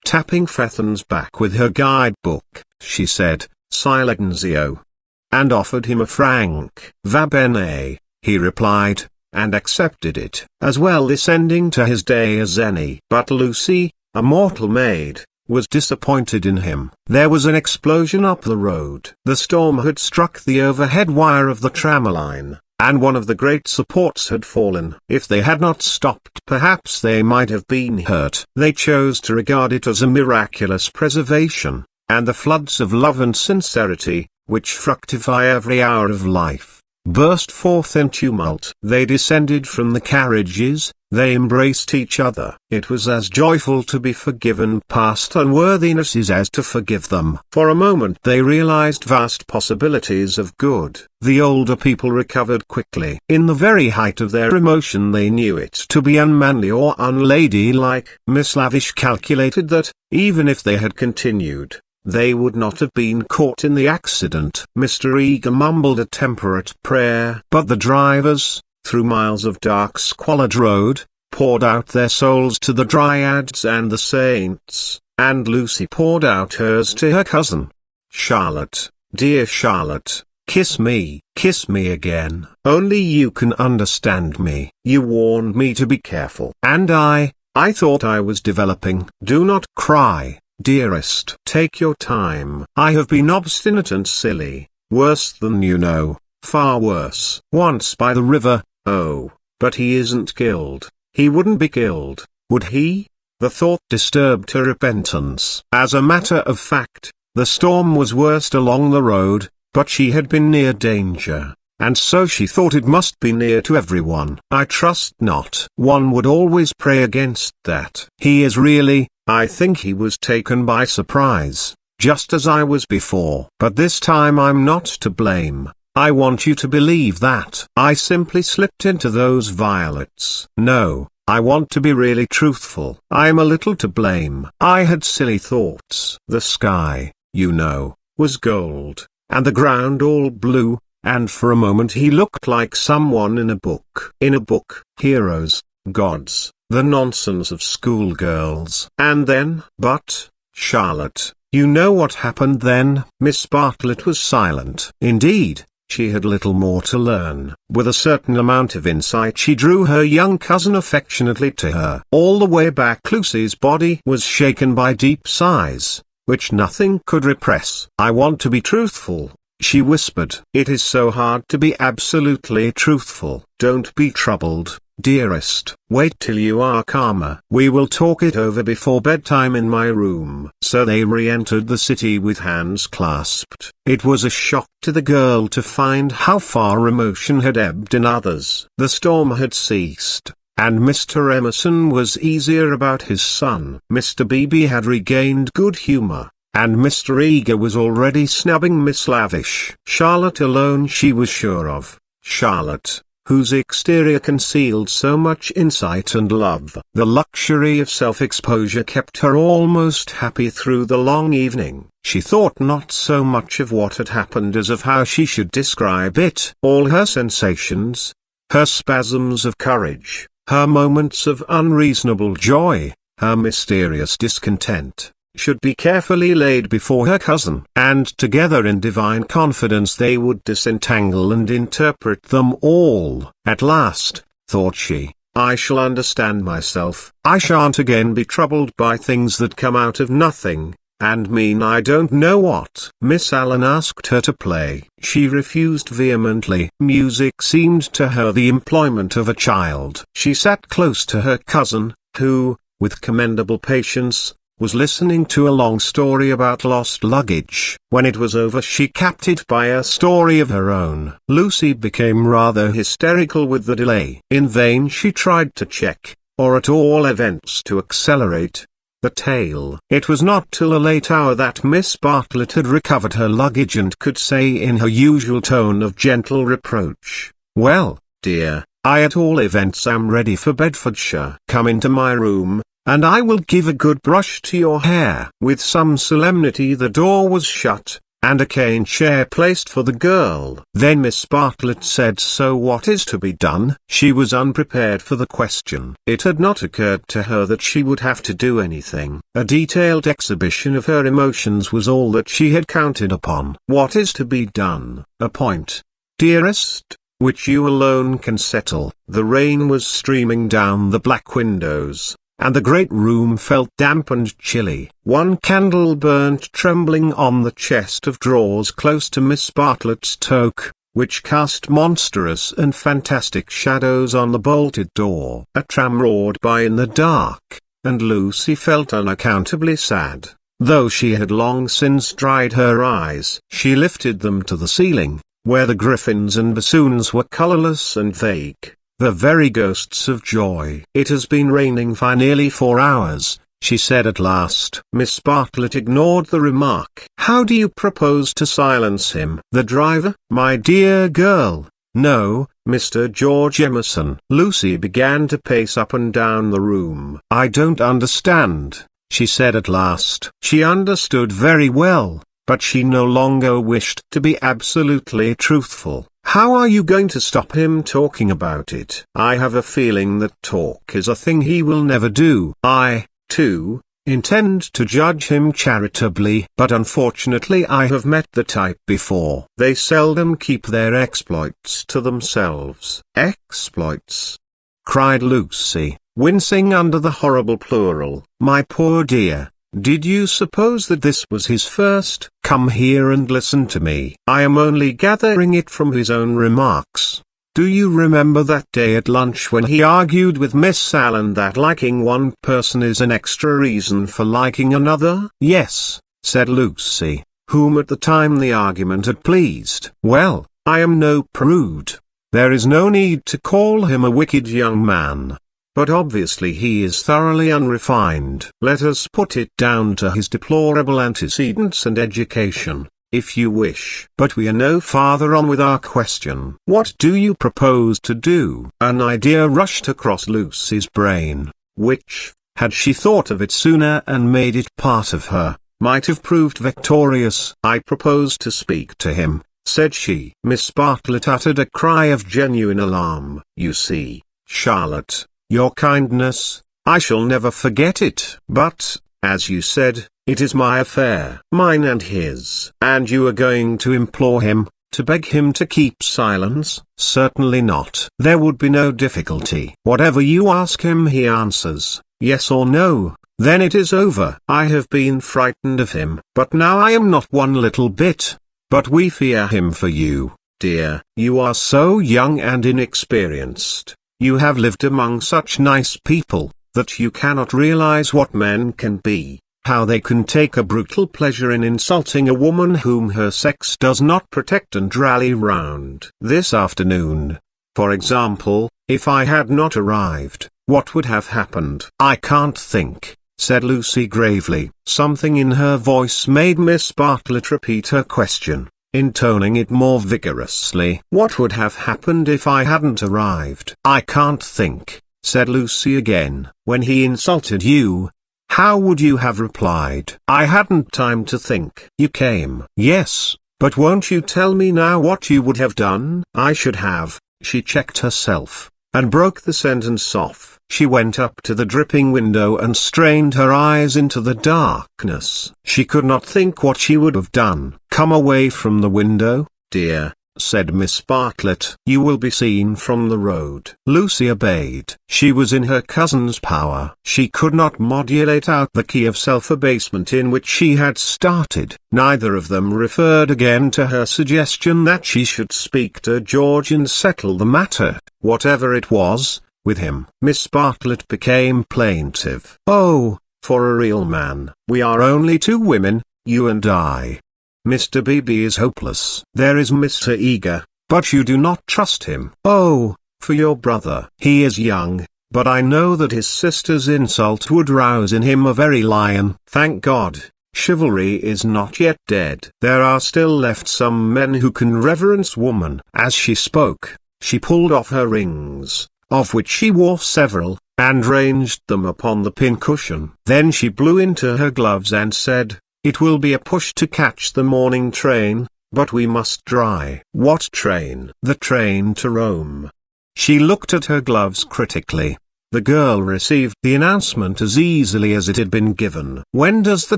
Tapping Fethan's back with her guidebook, she said, Silenzio, and offered him a franc. Va bene, he replied, and accepted it, as well descending to his day as any. But Lucy, a mortal maid, was disappointed in him. There was an explosion up the road. The storm had struck the overhead wire of the tramline, and one of the great supports had fallen. If they had not stopped, perhaps they might have been hurt. They chose to regard it as a miraculous preservation, and the floods of love and sincerity, which fructify every hour of life, burst forth in tumult. They descended from the carriages, They embraced each other. It was as joyful to be forgiven past unworthinesses as to forgive them. For a moment they realized vast possibilities of good. The older people recovered quickly. In the very height of their emotion they knew it to be unmanly or unladylike. Miss Lavish calculated that, even if they had continued, they would not have been caught in the accident. Mr. Eager mumbled a temperate prayer. But the drivers, through miles of dark squalid road, poured out their souls to the dryads and the saints, and Lucy poured out hers to her cousin. "Charlotte, dear Charlotte, kiss me again. Only you can understand me. You warned me to be careful. And I thought I was developing. Do not cry, dearest. Take your time. I have been obstinate and silly, worse than you know, far worse. Once by the river, oh, but he isn't killed. He wouldn't be killed, would he?" The thought disturbed her repentance. As a matter of fact, the storm was worst along the road, but she had been near danger, and so she thought it must be near to everyone. "I trust not." One would always pray against that. "He is really, I think he was taken by surprise, just as I was before. But this time I'm not to blame. I want you to believe that. I simply slipped into those violets. No, I want to be really truthful. I'm a little to blame. I had silly thoughts. The sky, you know, was gold, and the ground all blue, and for a moment he looked like someone in a book. In a book. Heroes, gods, the nonsense of schoolgirls. And then? But, Charlotte, you know what happened then?" Miss Bartlett was silent. Indeed, she had little more to learn. With a certain amount of insight she drew her young cousin affectionately to her. All the way back Lucy's body was shaken by deep sighs, which nothing could repress. "I want to be truthful," she whispered. "It is so hard to be absolutely truthful." "Don't be troubled, dearest. Wait till you are calmer. We will talk it over before bedtime in my room." So they re-entered the city with hands clasped. It was a shock to the girl to find how far emotion had ebbed in others. The storm had ceased, and Mr. Emerson was easier about his son. Mr. Beebe had regained good humor, and Mr. Eager was already snubbing Miss Lavish. Charlotte alone she was sure of. Charlotte, whose exterior concealed so much insight and love. The luxury of self-exposure kept her almost happy through the long evening. She thought not so much of what had happened as of how she should describe it. All her sensations, her spasms of courage, her moments of unreasonable joy, her mysterious discontent, should be carefully laid before her cousin. And together in divine confidence they would disentangle and interpret them all. At last, thought she, I shall understand myself. I shan't again be troubled by things that come out of nothing, and mean I don't know what. Miss Allen asked her to play. She refused vehemently. Music seemed to her the employment of a child. She sat close to her cousin, who, with commendable patience, was listening to a long story about lost luggage. When it was over she capped it by a story of her own. Lucy became rather hysterical with the delay. In vain she tried to check, or at all events to accelerate, the tale. It was not till a late hour that Miss Bartlett had recovered her luggage and could say in her usual tone of gentle reproach, "Well, dear, I at all events am ready for Bedfordshire. Come into my room, and I will give a good brush to your hair." With some solemnity the door was shut, and a cane chair placed for the girl. Then Miss Bartlett said, "So what is to be done?" She was unprepared for the question. It had not occurred to her that she would have to do anything. A detailed exhibition of her emotions was all that she had counted upon. "What is to be done? A point, dearest, which you alone can settle." The rain was streaming down the black windows, and the great room felt damp and chilly. One candle burnt trembling on the chest of drawers close to Miss Bartlett's toque, which cast monstrous and fantastic shadows on the bolted door. A tram roared by in the dark, and Lucy felt unaccountably sad, though she had long since dried her eyes. She lifted them to the ceiling, where the griffins and bassoons were colorless and vague. The very ghosts of joy. "It has been raining for nearly 4 hours," she said at last. Miss Bartlett ignored the remark. "How do you propose to silence him?" "The driver?" "My dear girl, no, Mr. George Emerson." Lucy began to pace up and down the room. "I don't understand," she said at last. She understood very well, but she no longer wished to be absolutely truthful. "How are you going to stop him talking about it?" "I have a feeling that talk is a thing he will never do. I, too, intend to judge him charitably, but unfortunately I have met the type before. They seldom keep their exploits to themselves." "Exploits?" cried Lucy, wincing under the horrible plural. "My poor dear, did you suppose that this was his first?" "Come here and listen to me. I am only gathering it from his own remarks. Do you remember that day at lunch when he argued with Miss Allen that liking one person is an extra reason for liking another?" "Yes," said Lucy, whom at the time the argument had pleased. "Well, I am no prude. There is no need to call him a wicked young man. But obviously he is thoroughly unrefined. Let us put it down to his deplorable antecedents and education, if you wish. But we are no farther on with our question. What do you propose to do?" An idea rushed across Lucy's brain, which, had she thought of it sooner and made it part of her, might have proved victorious. "I propose to speak to him," said she. Miss Bartlett uttered a cry of genuine alarm. "You see, Charlotte, your kindness, I shall never forget it. But, as you said, it is my affair. Mine and his. And you are going to implore him, to beg him to keep silence?" "Certainly not. There would be no difficulty. Whatever you ask him he answers, yes or no, then it is over." "I have been frightened of him, but now I am not one little bit. But we fear him for you, dear. You are so young and inexperienced. You have lived among such nice people, that you cannot realize what men can be, how they can take a brutal pleasure in insulting a woman whom her sex does not protect and rally round. This afternoon, for example, if I had not arrived, what would have happened?" "I can't think," said Lucy gravely. Something in her voice made Miss Bartlett repeat her question, intoning it more vigorously. "What would have happened if I hadn't arrived?" "I can't think," said Lucy again. "When he insulted you, how would you have replied?" "I hadn't time to think." "You came." "Yes, but won't you tell me now what you would have done?" "I should have—" She checked herself, and broke the sentence off. She went up to the dripping window and strained her eyes into the darkness. She could not think what she would have done. "Come away from the window, dear," said Miss Bartlett. "You will be seen from the road." Lucy obeyed. She was in her cousin's power. She could not modulate out the key of self-abasement in which she had started. Neither of them referred again to her suggestion that she should speak to George and settle the matter, whatever it was, with him. Miss Bartlett became plaintive. "Oh, for a real man. We are only two women, you and I. Mr. Beebe is hopeless. There is Mr. Eager, but you do not trust him. Oh, for your brother. He is young, but I know that his sister's insult would rouse in him a very lion. Thank God, chivalry is not yet dead. There are still left some men who can reverence woman." As she spoke, she pulled off her rings, of which she wore several, and ranged them upon the pincushion. Then she blew into her gloves and said, "It will be a push to catch the morning train, but we must try." "What train?" "The train to Rome." She looked at her gloves critically. The girl received the announcement as easily as it had been given. "When does the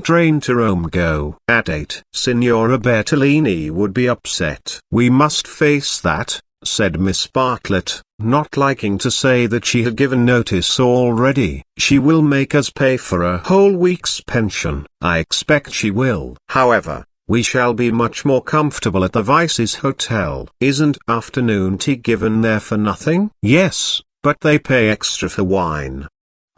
train to Rome go?" "At 8. Signora Bertolini would be upset." "We must face that," said Miss Bartlett, not liking to say that she had given notice already. "She will make us pay for a whole week's pension." "I expect she will. However, we shall be much more comfortable at the Vyse's hotel." "Isn't afternoon tea given there for nothing?" "Yes, but they pay extra for wine."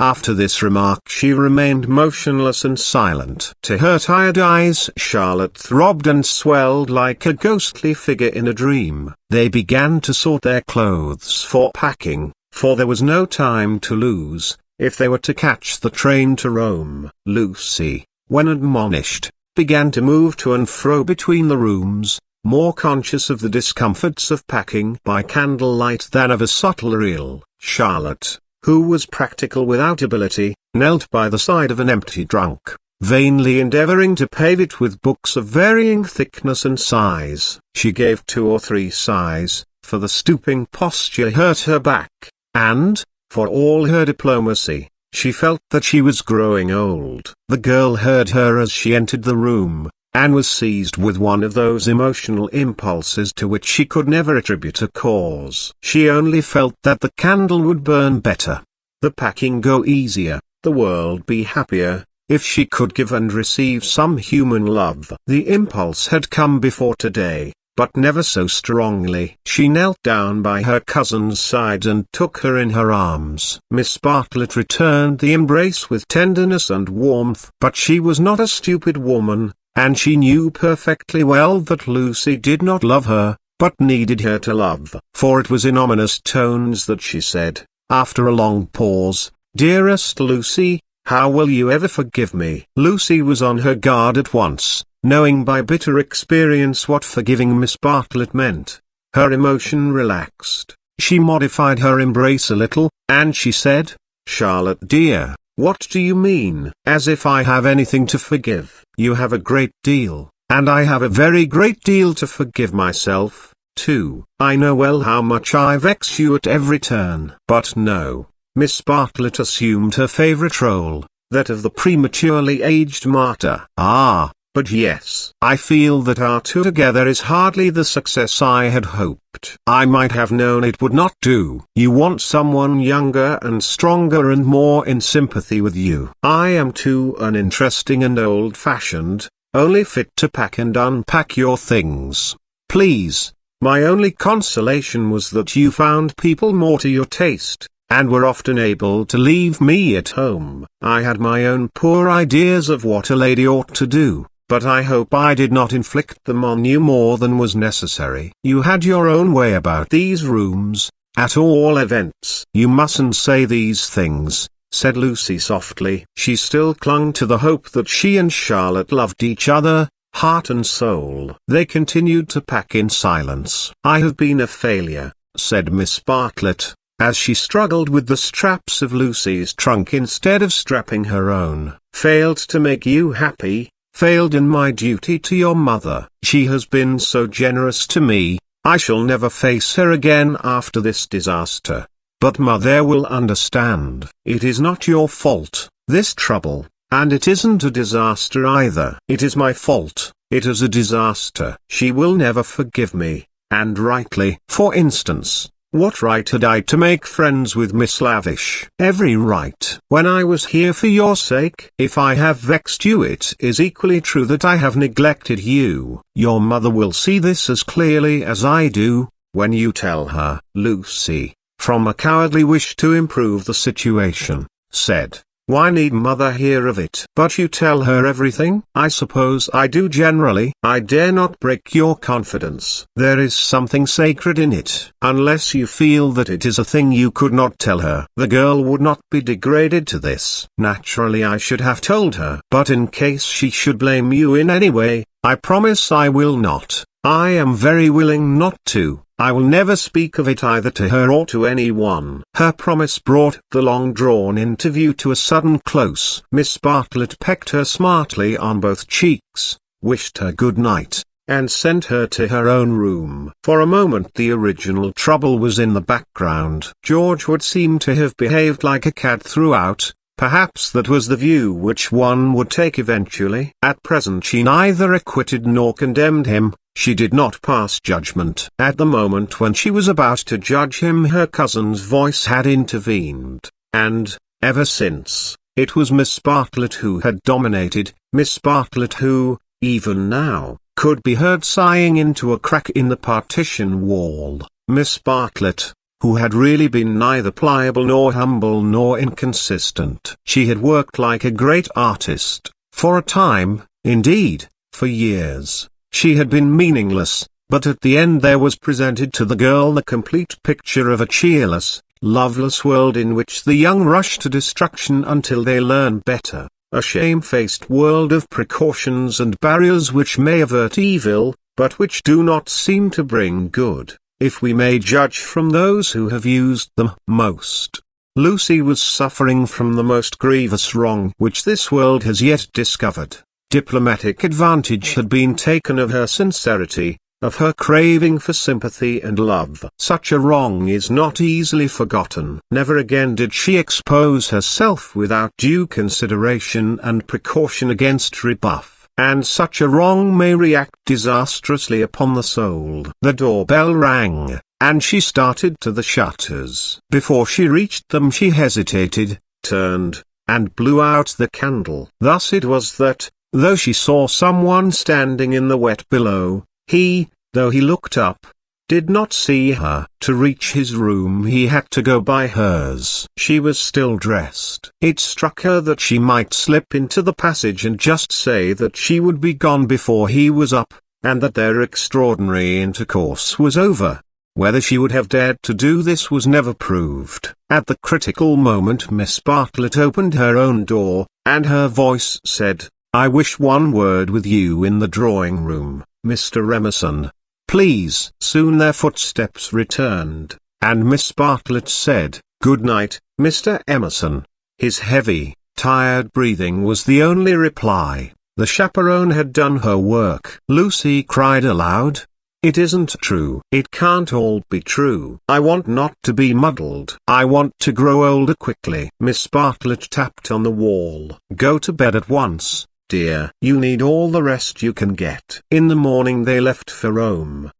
After this remark she remained motionless and silent. To her tired eyes Charlotte throbbed and swelled like a ghostly figure in a dream. They began to sort their clothes for packing, for there was no time to lose, if they were to catch the train to Rome. Lucy, when admonished, began to move to and fro between the rooms, more conscious of the discomforts of packing by candlelight than of a subtle ill. Charlotte, who was practical without ability, knelt by the side of an empty trunk, vainly endeavoring to pave it with books of varying thickness and size. She gave 2 or 3 sighs, for the stooping posture hurt her back, and, for all her diplomacy, she felt that she was growing old. The girl heard her as she entered the room, and was seized with one of those emotional impulses to which she could never attribute a cause. She only felt that the candle would burn better, the packing go easier, the world be happier, if she could give and receive some human love. The impulse had come before today, but never so strongly. She knelt down by her cousin's side and took her in her arms. Miss Bartlett returned the embrace with tenderness and warmth. But she was not a stupid woman, and she knew perfectly well that Lucy did not love her, but needed her to love. For it was in ominous tones that she said, after a long pause, "Dearest Lucy, how will you ever forgive me?" Lucy was on her guard at once, knowing by bitter experience what forgiving Miss Bartlett meant. Her emotion relaxed. She modified her embrace a little, and she said, "Charlotte dear, what do you mean? As if I have anything to forgive. You have a great deal, and I have a very great deal to forgive myself, too. I know well how much I vex you at every turn." But no. Miss Bartlett assumed her favorite role, that of the prematurely aged martyr. "Ah, but yes, I feel that our 2 together is hardly the success I had hoped. I might have known it would not do. You want someone younger and stronger and more in sympathy with you. I am too uninteresting and old-fashioned, only fit to pack and unpack your things. Please." My only consolation was that you found people more to your taste, and were often able to leave me at home. I had my own poor ideas of what a lady ought to do, but I hope I did not inflict them on you more than was necessary. You had your own way about these rooms, at all events. "You mustn't say these things," said Lucy softly. She still clung to the hope that she and Charlotte loved each other, heart and soul. They continued to pack in silence. "I have been a failure," said Miss Bartlett, as she struggled with the straps of Lucy's trunk instead of strapping her own. "Failed to make you happy, failed in my duty to your mother. She has been so generous to me, I shall never face her again after this disaster. But Mother will understand. It is not your fault, this trouble, and it isn't a disaster either. It is my fault, it is a disaster. She will never forgive me, and rightly. For instance, what right had I to make friends with Miss Lavish? Every right. When I was here for your sake. If I have vexed you, it is equally true that I have neglected you. Your mother will see this as clearly as I do, when you tell her." Lucy, from a cowardly wish to improve the situation, said, "Why need Mother hear of it?" "But you tell her everything?" "I suppose I do generally." "I dare not break your confidence. There is something sacred in it. Unless you feel that it is a thing you could not tell her." The girl would not be degraded to this. "Naturally I should have told her. But in case she should blame you in any way, I promise I will not. I am very willing not to. I will never speak of it either to her or to anyone." Her promise brought the long-drawn interview to a sudden close. Miss Bartlett pecked her smartly on both cheeks, wished her good night, and sent her to her own room. For a moment the original trouble was in the background. George would seem to have behaved like a cad throughout. Perhaps that was the view which one would take eventually. At present she neither acquitted nor condemned him. She did not pass judgment. At the moment when she was about to judge him, her cousin's voice had intervened, and, ever since, it was Miss Bartlett who had dominated, Miss Bartlett who, even now, could be heard sighing into a crack in the partition wall. Miss Bartlett, who had really been neither pliable nor humble nor inconsistent. She had worked like a great artist. For a time, indeed, for years, she had been meaningless, but at the end there was presented to the girl the complete picture of a cheerless, loveless world in which the young rush to destruction until they learn better, a shamefaced world of precautions and barriers which may avert evil, but which do not seem to bring good, if we may judge from those who have used them most. Lucy was suffering from the most grievous wrong which this world has yet discovered. Diplomatic advantage had been taken of her sincerity, of her craving for sympathy and love. Such a wrong is not easily forgotten. Never again did she expose herself without due consideration and precaution against rebuff, and such a wrong may react disastrously upon the soul. The doorbell rang, and she started to the shutters. Before she reached them she hesitated, turned, and blew out the candle. Thus it was that, though she saw someone standing in the wet below, he, though he looked up, did not see her. To reach his room he had to go by hers. She was still dressed. It struck her that she might slip into the passage and just say that she would be gone before he was up, and that their extraordinary intercourse was over. Whether she would have dared to do this was never proved. At the critical moment Miss Bartlett opened her own door, and her voice said, "I wish one word with you in the drawing-room, Mr. Emerson. Please." Soon their footsteps returned, and Miss Bartlett said, "Good night, Mr. Emerson." His heavy, tired breathing was the only reply. The chaperone had done her work. Lucy cried aloud, "It isn't true. It can't all be true. I want not to be muddled. I want to grow older quickly." Miss Bartlett tapped on the wall. "Go to bed at once, dear. You need all the rest you can get." In the morning they left for Rome.